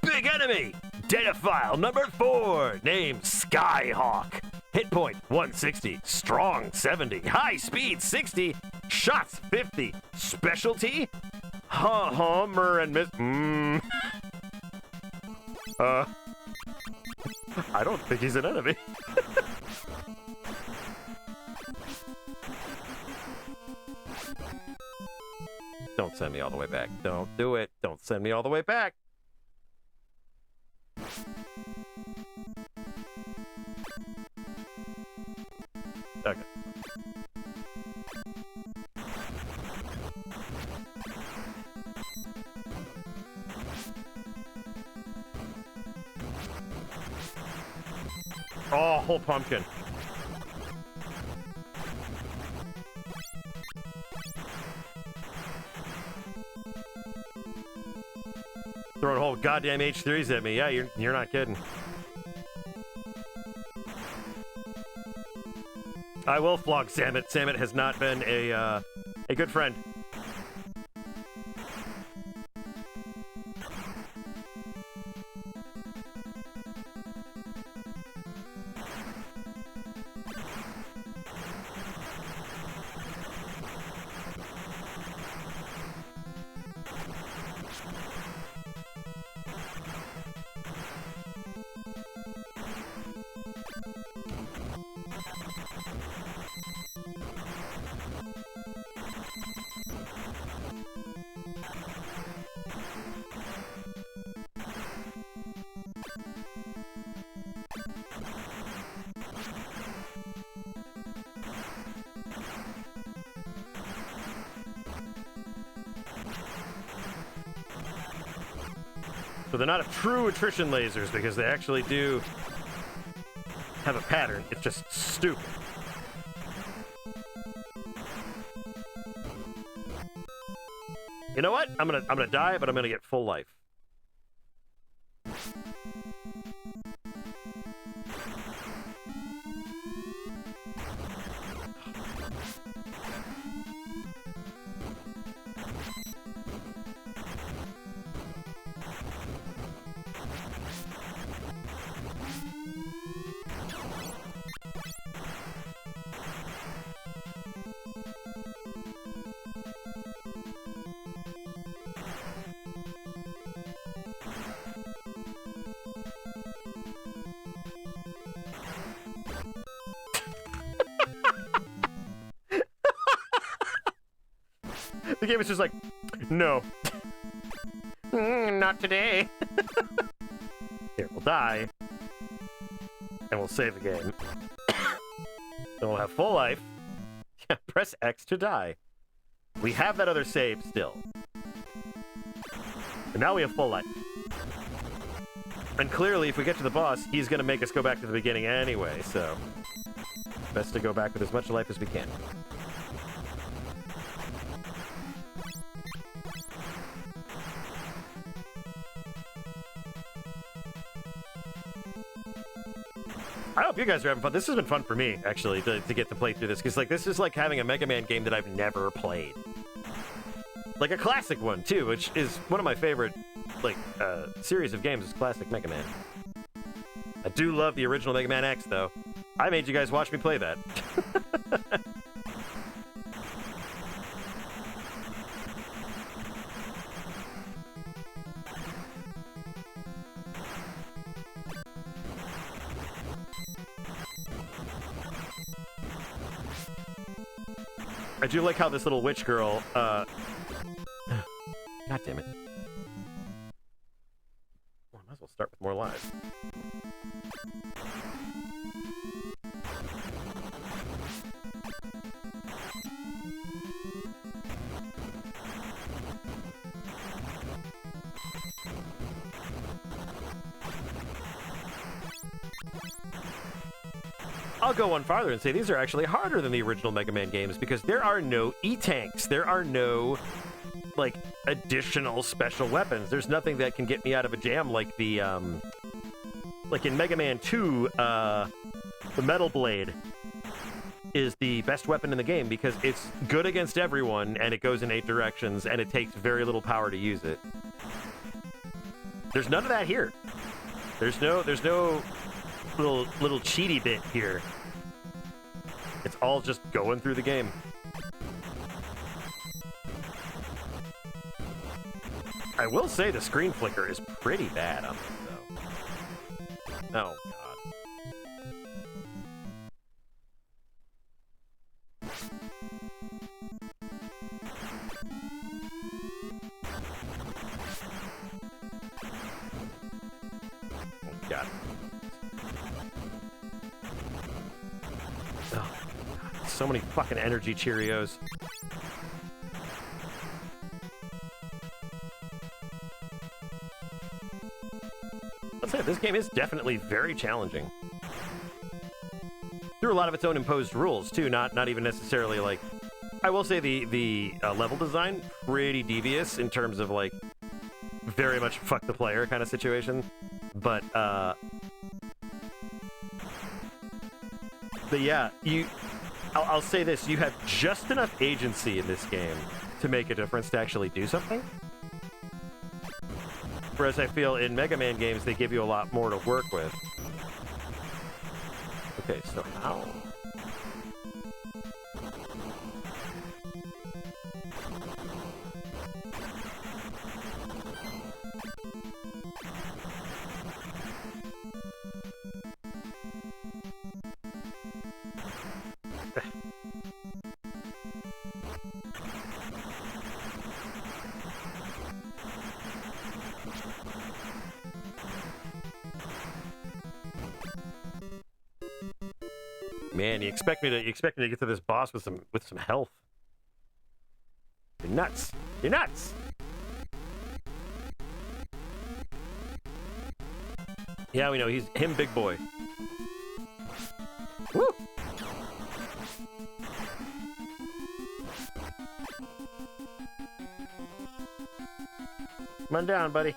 Big enemy! Data file number 4, named Skyhawk. Hit point 160, strong 70, high speed 60, shots 50, specialty? Hummer and miss. I don't think he's an enemy. Don't send me all the way back. Don't do it. Don't send me all the way back. Okay. Oh, whole pumpkin. Throwing whole goddamn H3s at me. Yeah, you're not kidding. I will flog Samet. Samet has not been a good friend. So they're not a true attrition lasers because they actually do have a pattern. It's just stupid. You know what? I'm gonna die, but I'm gonna get full life. The game is just like, no. Not today. Here, we'll die. And we'll save the game. Then we'll have full life. Yeah, press X to die. We have that other save still. And now we have full life. And clearly, if we get to the boss, he's going to make us go back to the beginning anyway, so... best to go back with as much life as we can. I hope you guys are having fun. This has been fun for me, actually, to get to play through this. Because, like, this is like having a Mega Man game that I've never played. Like, a classic one, too, which is one of my favorite, like, series of games is classic Mega Man. I do love the original Mega Man X, though. I made you guys watch me play that. I do like how this little witch girl, God damn it. Well, I might as well start with more lives. I'll go one farther and say these are actually harder than the original Mega Man games because there are no E-tanks. There are no, like, additional special weapons. There's nothing that can get me out of a jam like the, like in Mega Man 2, the Metal Blade is the best weapon in the game because it's good against everyone and it goes in 8 directions and it takes very little power to use it. There's none of that here. There's no little cheaty bit here. It's all just going through the game. I will say the screen flicker is pretty bad on this, though. Oh, God. Oh, God. Oh, so many fucking energy Cheerios. Let's say this game is definitely very challenging. Through a lot of its own imposed rules, too, not even necessarily, like... I will say the level design, pretty devious in terms of, like, very much fuck the player kind of situation. But yeah, I'll say this, you have just enough agency in this game to make a difference to actually do something. Whereas I feel in Mega Man games, they give you a lot more to work with. Okay, so how? Man, you expect me to get to this boss with some health. You're nuts. You're nuts. Yeah, we know. He's him, big boy. Woo! Come on down, buddy.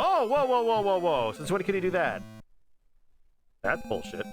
Oh, whoa, whoa, whoa, whoa, whoa. Since when could he do that? That's bullshit.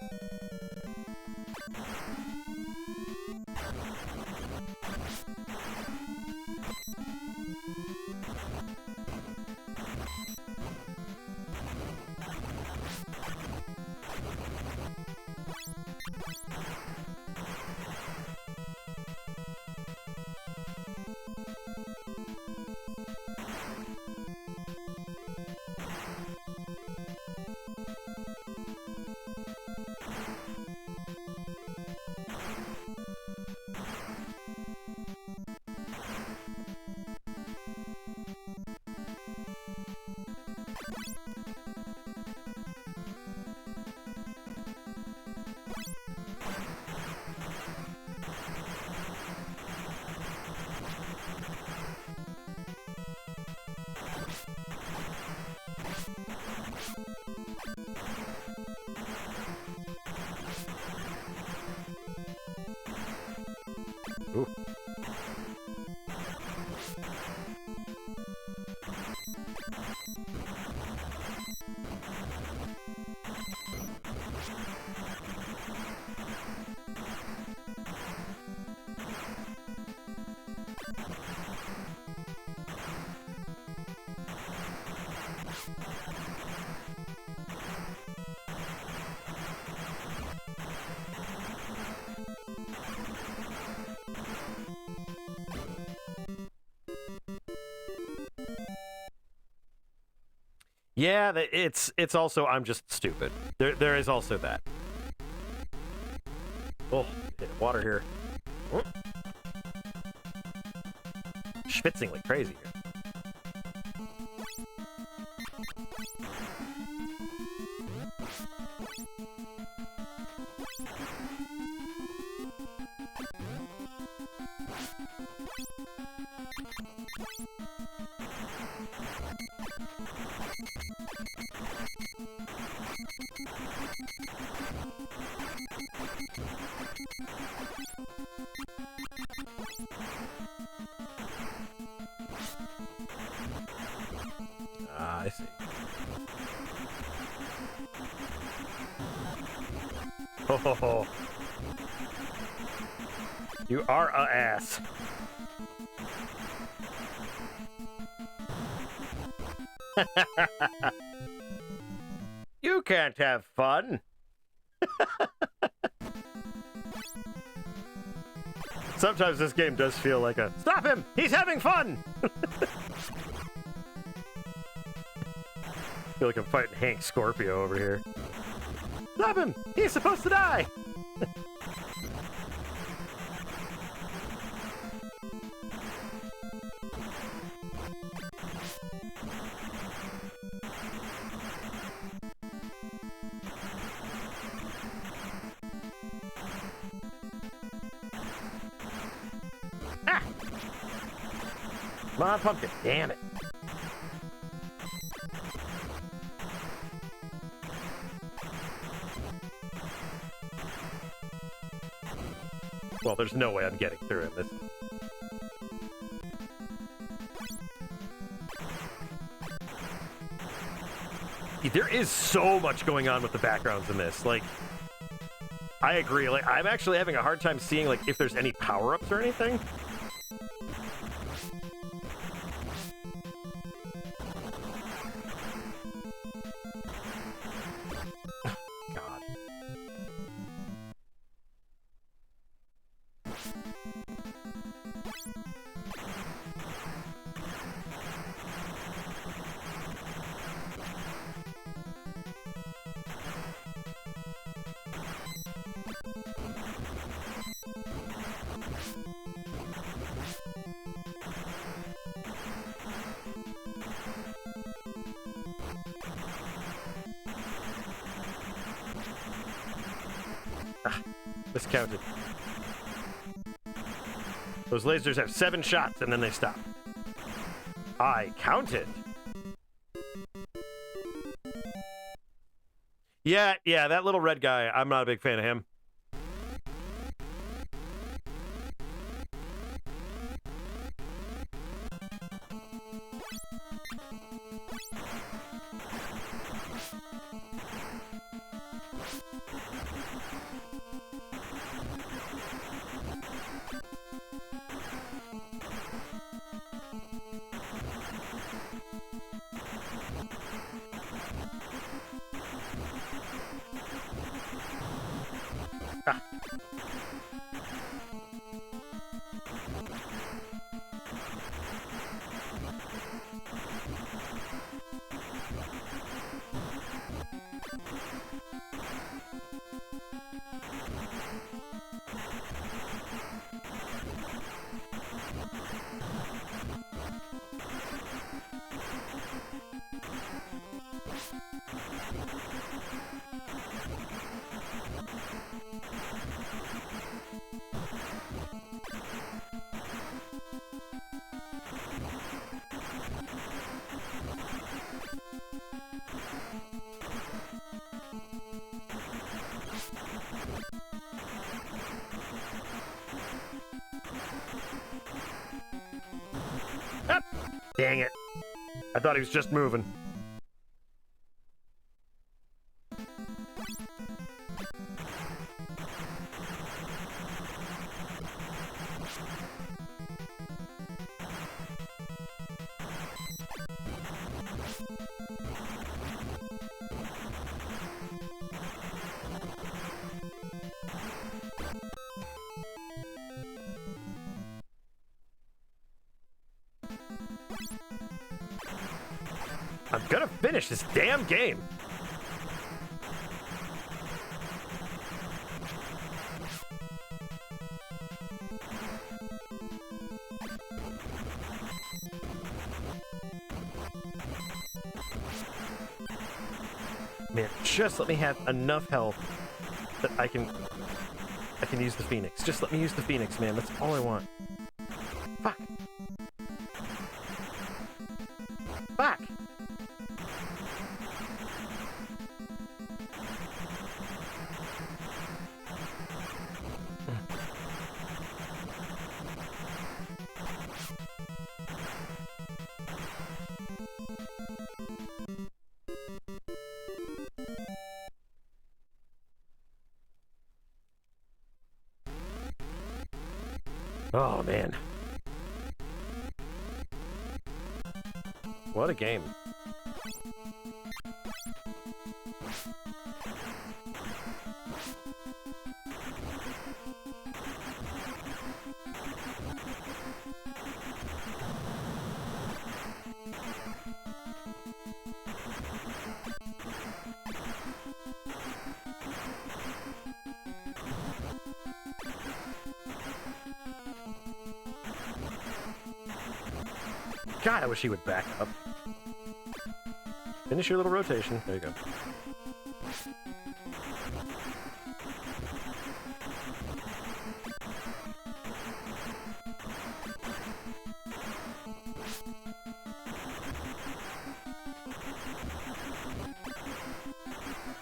Ooh. Yeah, it's also I'm just stupid. There is also that. Oh, hit water here. Oh. Schwitzing like crazy here. Ah, I see. Ho ho ho. You are a ass. You can't have fun. Sometimes this game does feel like a stop him! He's having fun! I feel like I'm fighting Hank Scorpio over here. Stop him! He's supposed to die! Ah! Come on, pumpkin. Damn it. Well, there's no way I'm getting through in this. There is so much going on with the backgrounds in this. Like, I agree. Like, I'm actually having a hard time seeing, like, if there's any power-ups or anything. God. Miscounted. Those lasers have 7 shots and then they stop. I counted. Yeah, that little red guy, I'm not a big fan of him. Dang it. I thought he was just moving. I'm gonna finish this damn game. Man, just let me have enough health that I can use the Phoenix. Just let me use the Phoenix, man. That's all I want. Fuck. Fuck. Oh, man. What a game. God, I wish he would back up. Finish your little rotation. There you go.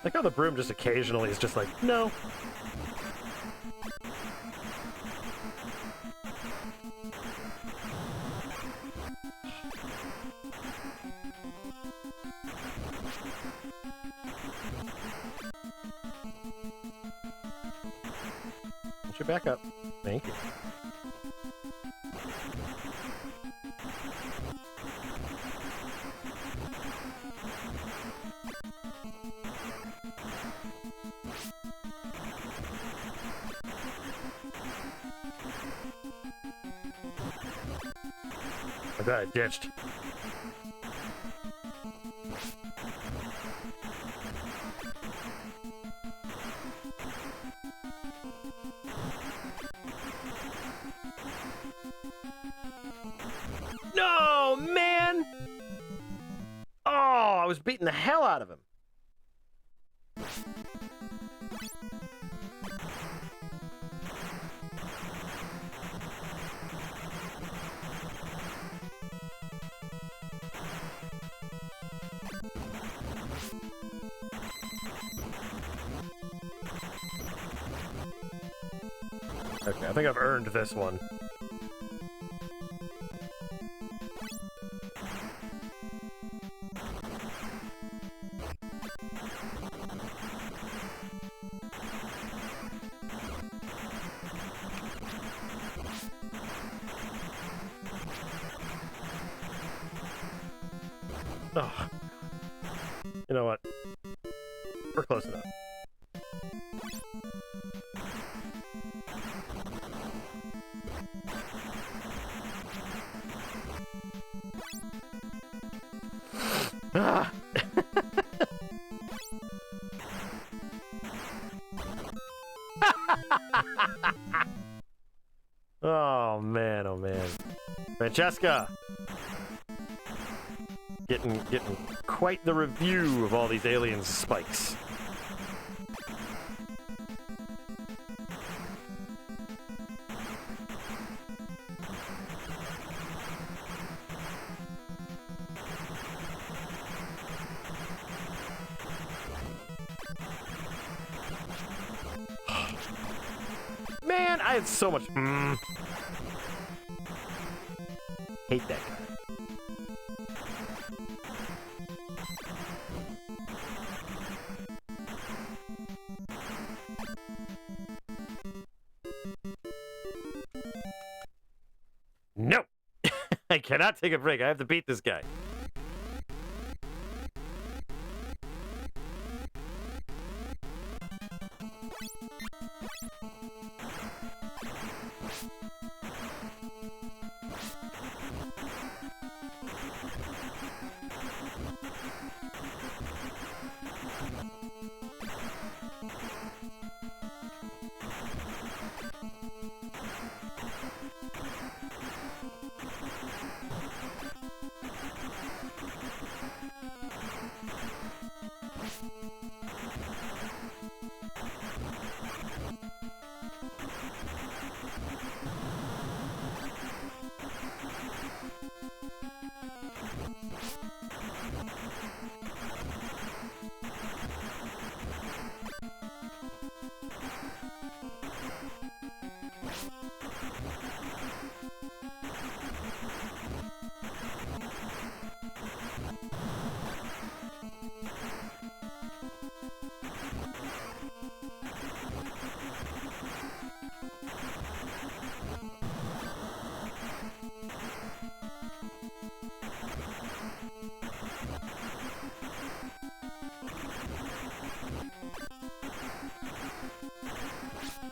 Like how the broom just occasionally is just like, no. Back up. Thank you. I got it ditched. No, man! Oh, I was beating the hell out of him. Okay, I think I've earned this one. Oh. You know what? We're close enough. Ah. Oh man, oh man. Francesca! Getting quite the review of all these aliens' spikes. Man, I had so much. Hate that guy. No! I cannot take a break. I have to beat this guy.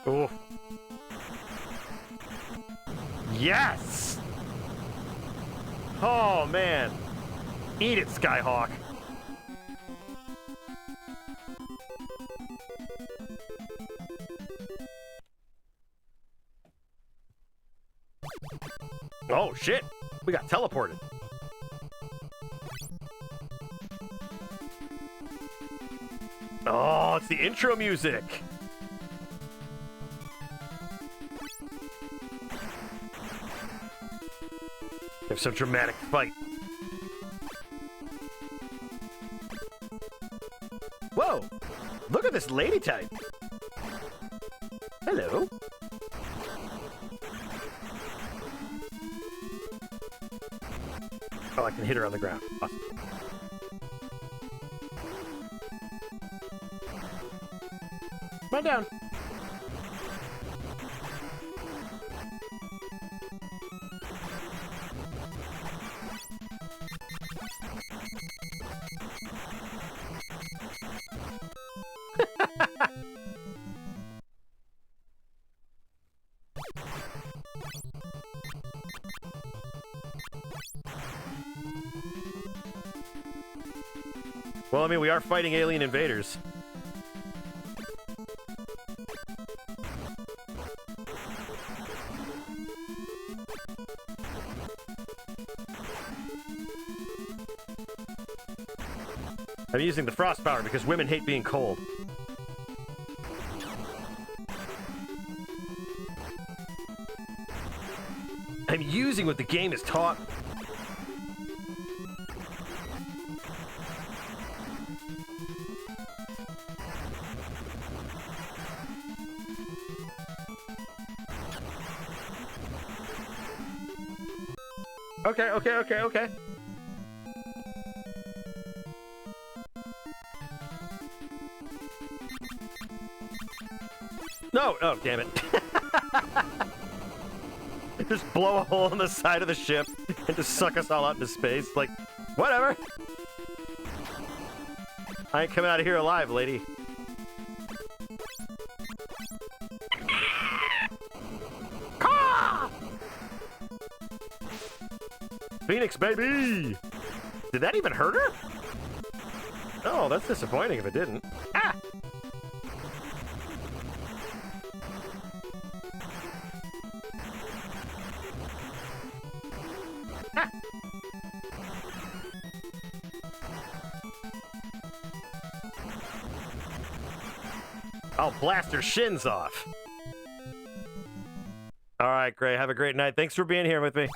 Oh. Yes! Oh, man. Eat it, Skyhawk. Oh, shit. We got teleported. Oh, it's the intro music. Have some dramatic fight. Whoa! Look at this lady type. Hello. Oh, I can hit her on the ground. Awesome. Come on down. Well, I mean, we are fighting alien invaders. I'm using the frost power because women hate being cold. I'm using what the game has taught me. Okay, okay, okay, okay. No! Oh, damn it. Just blow a hole in the side of the ship and just suck us all out into space. Like, whatever. I ain't coming out of here alive, lady. Phoenix, baby! Did that even hurt her? Oh, that's disappointing if it didn't. Ah! Ah! I'll blast her shins off. All right, Gray, have a great night. Thanks for being here with me.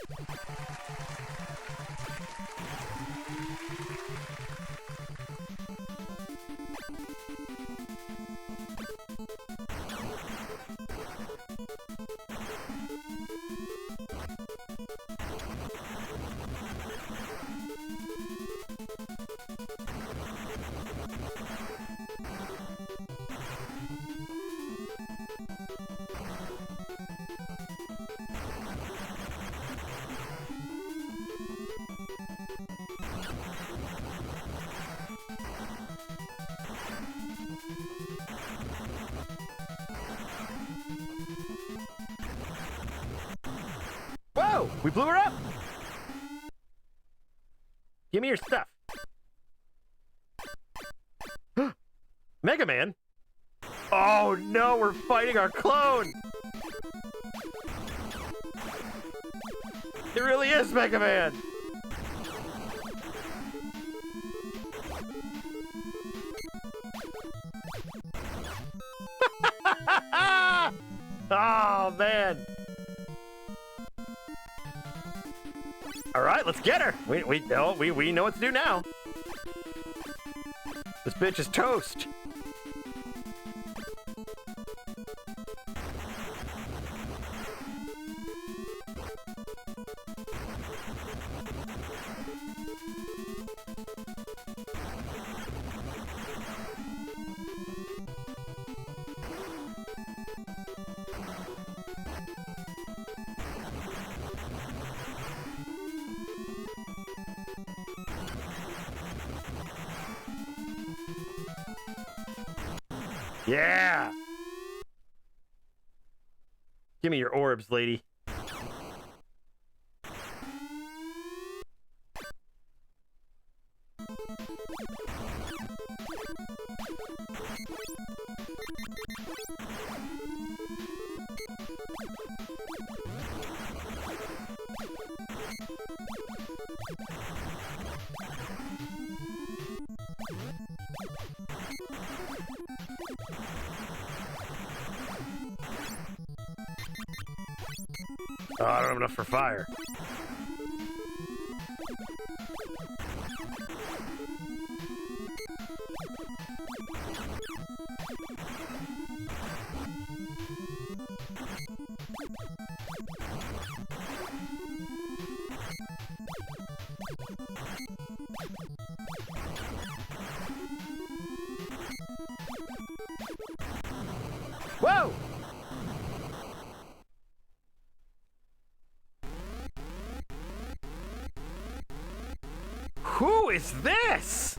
Whoa! We blew her up! Give me your stuff. Mega Man? Oh no, we're fighting our clone! It really is Mega Man! Oh man! All right, let's get her. We know what to do now. This bitch is toast. Yeah! Give me your orbs, lady. Oh, I don't have enough for fire. Whoa! Who is this?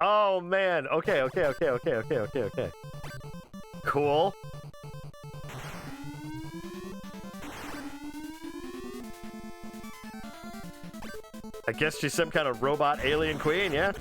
Oh man. Okay. Cool. I guess she's some kind of robot alien queen, yeah?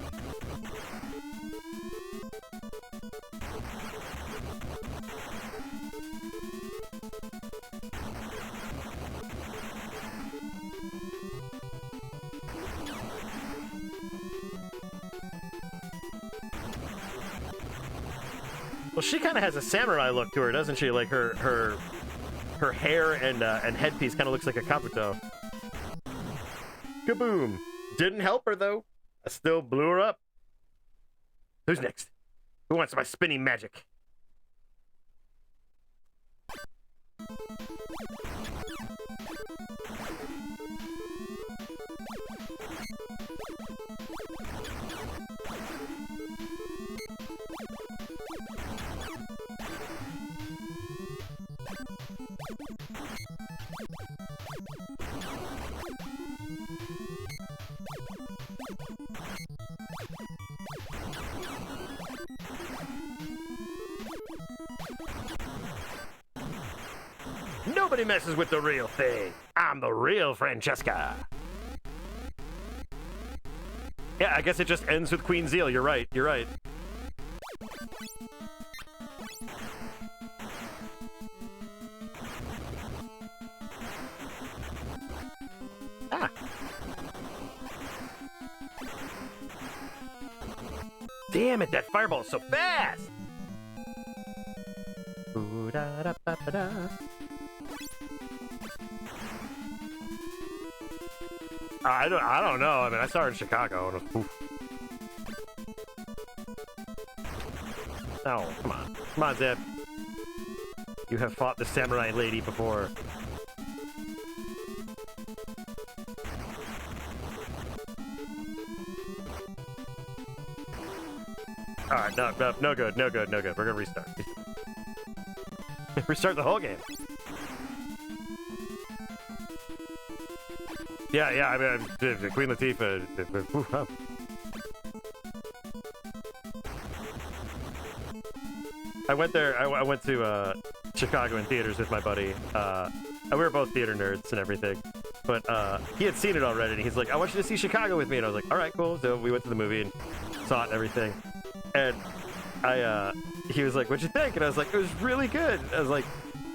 Well, she kind of has a samurai look to her, doesn't she? Like her hair and headpiece kind of looks like a kabuto. Kaboom! Didn't help her though. I still blew her up. Who's next? Who wants my spinning magic? Nobody messes with the real thing. I'm the real Francesca. Yeah, I guess it just ends with Queen Zeal. You're right. You're right. Ah. Damn it, that fireball is so fast. Ooh, da, da, ba, ba, da. I don't know. I mean, I saw her in Chicago. And oof. Oh, come on. Come on, Zeb. You have fought the samurai lady before. Alright, no good. We're gonna restart. Restart the whole game. Yeah, I mean, Queen Latifah. I went there, I went to Chicago in theaters with my buddy. We were both theater nerds and everything. But he had seen it already, and he's like, I want you to see Chicago with me. And I was like, all right, cool. So we went to the movie and saw it and everything. And he was like, what'd you think? And I was like, it was really good. I was like,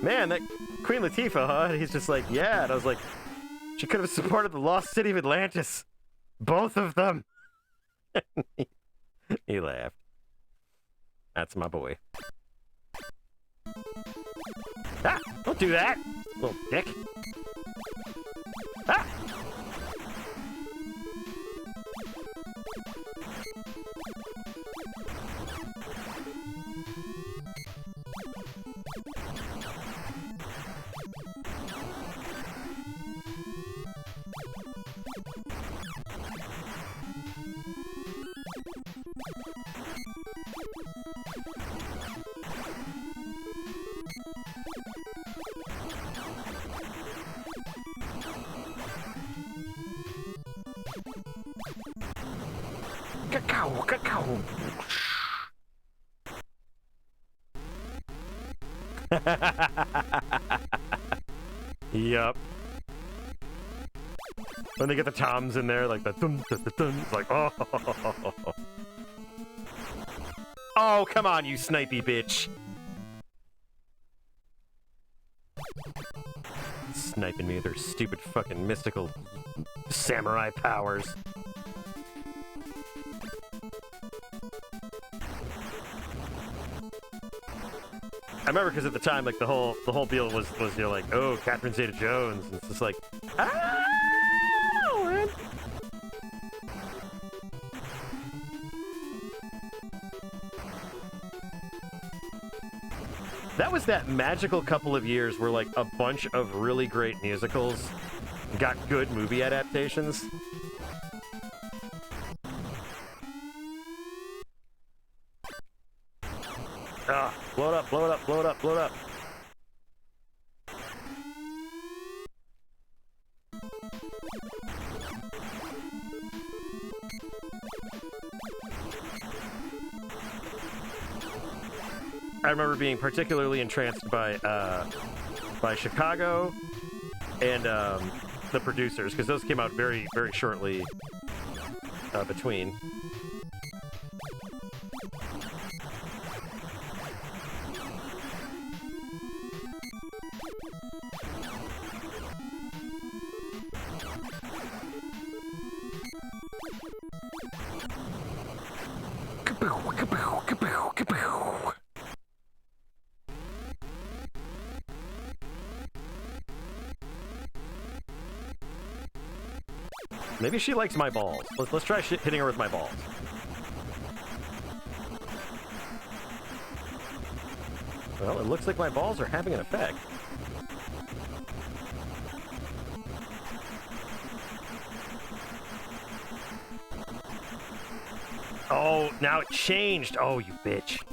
man, that Queen Latifah, huh? And he's just like, yeah. And I was like, she could have supported the lost city of Atlantis. Both of them. He laughed. That's my boy. Ah! Don't do that, little dick. Ah! Cacao. Yup. When they get the toms in there, like the dun, dun, dun, dun, it's like, oh. Oh, come on, you snipey bitch. Sniping me with their stupid fucking mystical samurai powers. I remember because at the time, like the whole deal was you know, like, oh, Catherine Zeta-Jones, and it's just like, oh, man. That was that magical couple of years where like a bunch of really great musicals got good movie adaptations. Ah, blow it up, blow it up, blow it up, blow it up. I remember being particularly entranced by Chicago and the producers, because those came out very, very shortly between. Maybe she likes my balls. Let's try hitting her with my balls. Well, it looks like my balls are having an effect. Oh, now it changed. Oh, you bitch.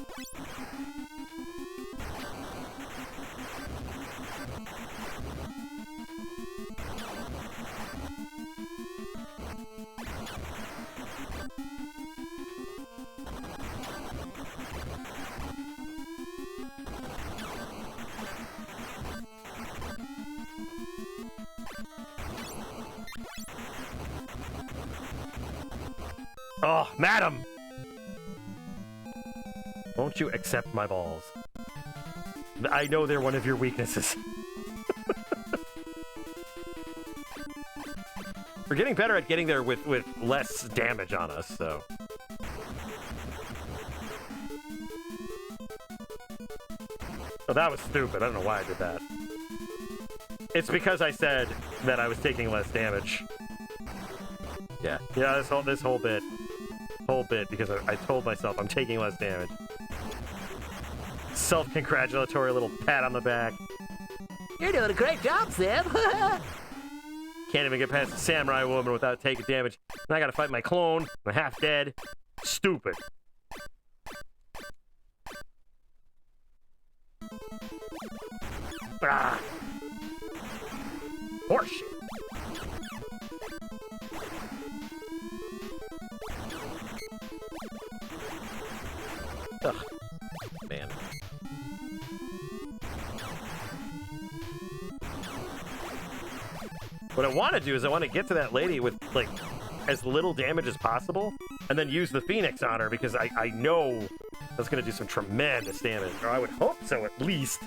Oh, madam! Won't you accept my balls? I know they're one of your weaknesses. We're getting better at getting there with less damage on us, so... Oh, that was stupid. I don't know why I did that. It's because I said that I was taking less damage. Yeah, this whole bit, because I told myself I'm taking less damage. Self-congratulatory little pat on the back. You're doing a great job, Zibb. Can't even get past the samurai woman without taking damage. And I gotta fight my clone. I'm half dead. Stupid. Ah. Horseshit. Ugh. Man. What I want to do is I want to get to that lady with, like, as little damage as possible, and then use the Phoenix on her, because I know that's going to do some tremendous damage. Or I would hope so, at least.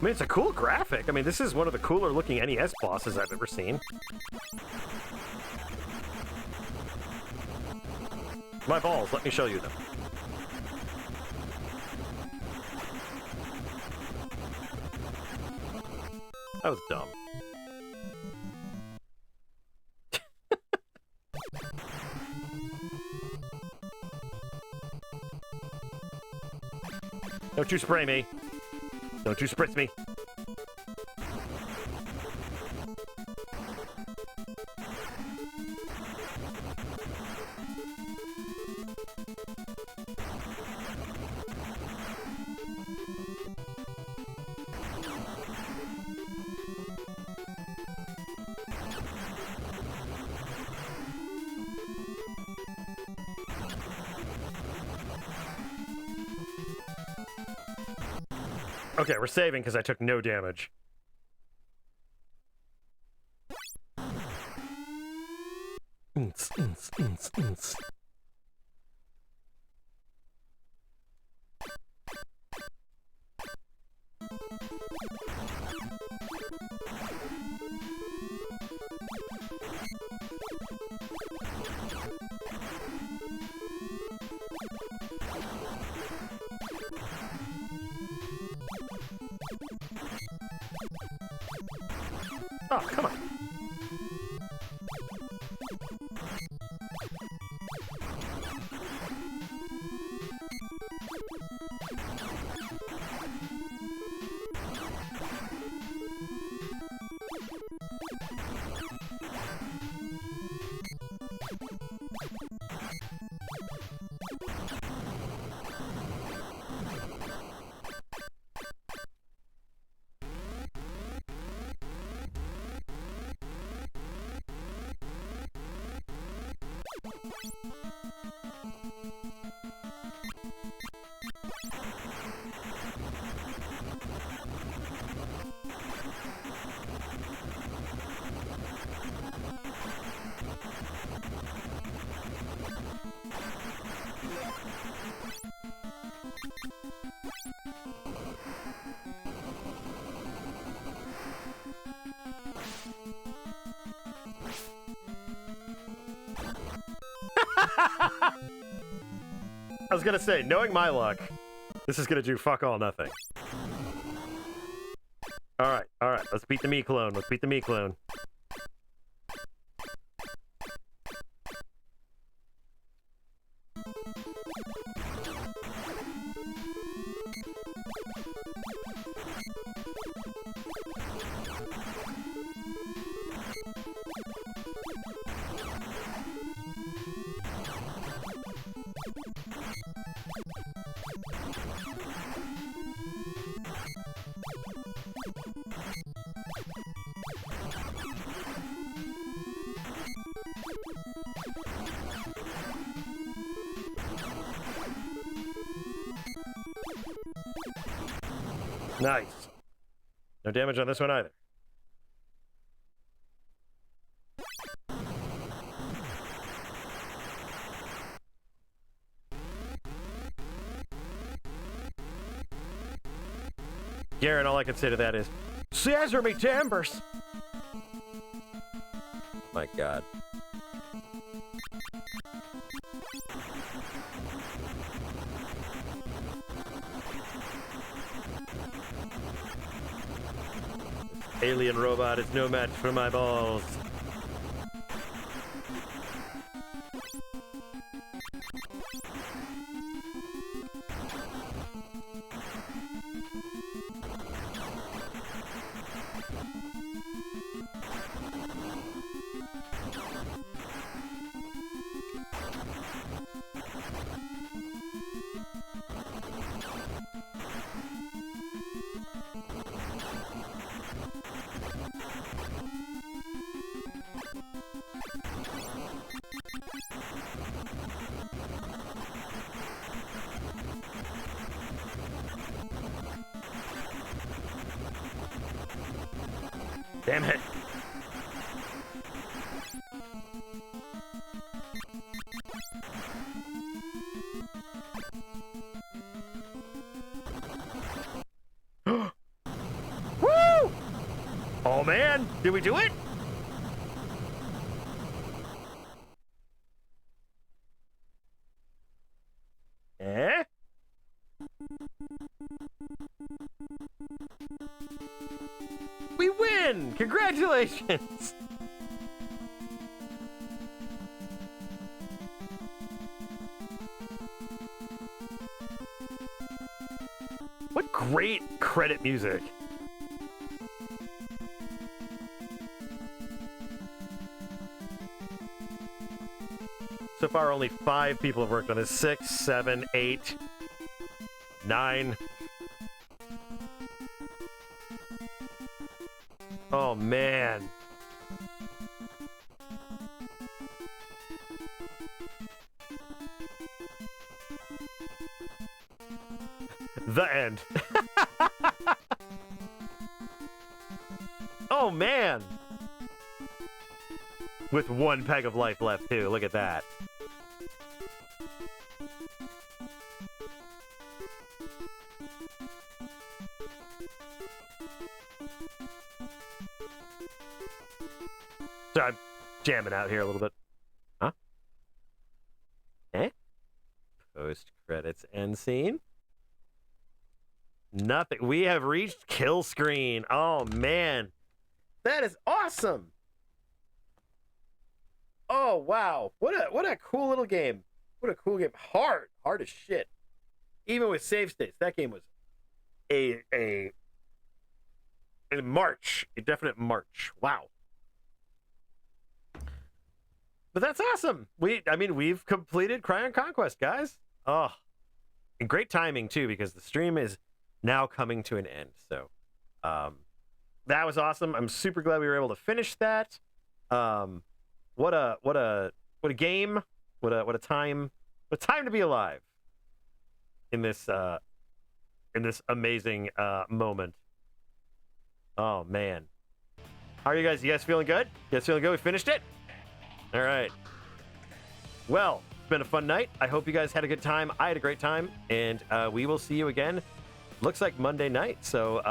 I mean, it's a cool graphic. I mean, this is one of the cooler looking NES bosses I've ever seen. My balls, let me show you them. That was dumb. Don't you spray me. Don't you spritz me. Okay, we're saving because I took no damage. Oh, come on. I was gonna say, knowing my luck, this is gonna do fuck all nothing. Alright, let's beat the me clone. Let's beat the me clone. Nice. No damage on this one either. Garen, all I can say to that is, scissor me timbers! My god. Alien robot is no match for my balls. Damn it. Woo! Oh man, did we do it? Eh? We win! Congratulations! What great credit music. So far, only 5 people have worked on this. 6, 7, 8, 9. Oh, man. The end. Oh, man. With 1 peg of life left, too. Look at that. So I'm jamming out here a little bit. Huh? Eh? Post-credits end scene? Nothing. We have reached kill screen. Oh, man. That is awesome. Oh, wow. What a cool little game. What a cool game. Hard as shit. Even with save states, that game was a march. A definite march. Wow. But that's awesome. We've completed Cryon Conquest, guys. Oh, and great timing too, because the stream is now coming to an end. So, that was awesome. I'm super glad we were able to finish that. What a game. What a time to be alive in this amazing moment. Oh man. How are you guys? You guys feeling good? You guys feeling good? We finished it? All right. Well, it's been a fun night. I hope you guys had a good time. I had a great time, and we will see you again. Looks like Monday night. So,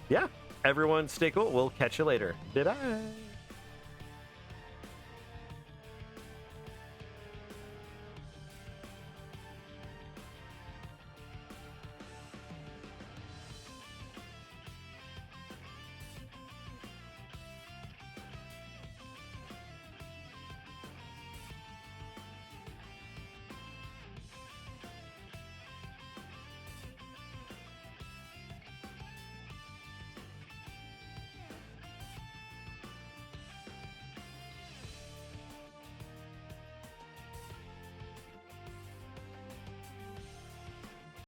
yeah, everyone stay cool. We'll catch you later. Bye-bye.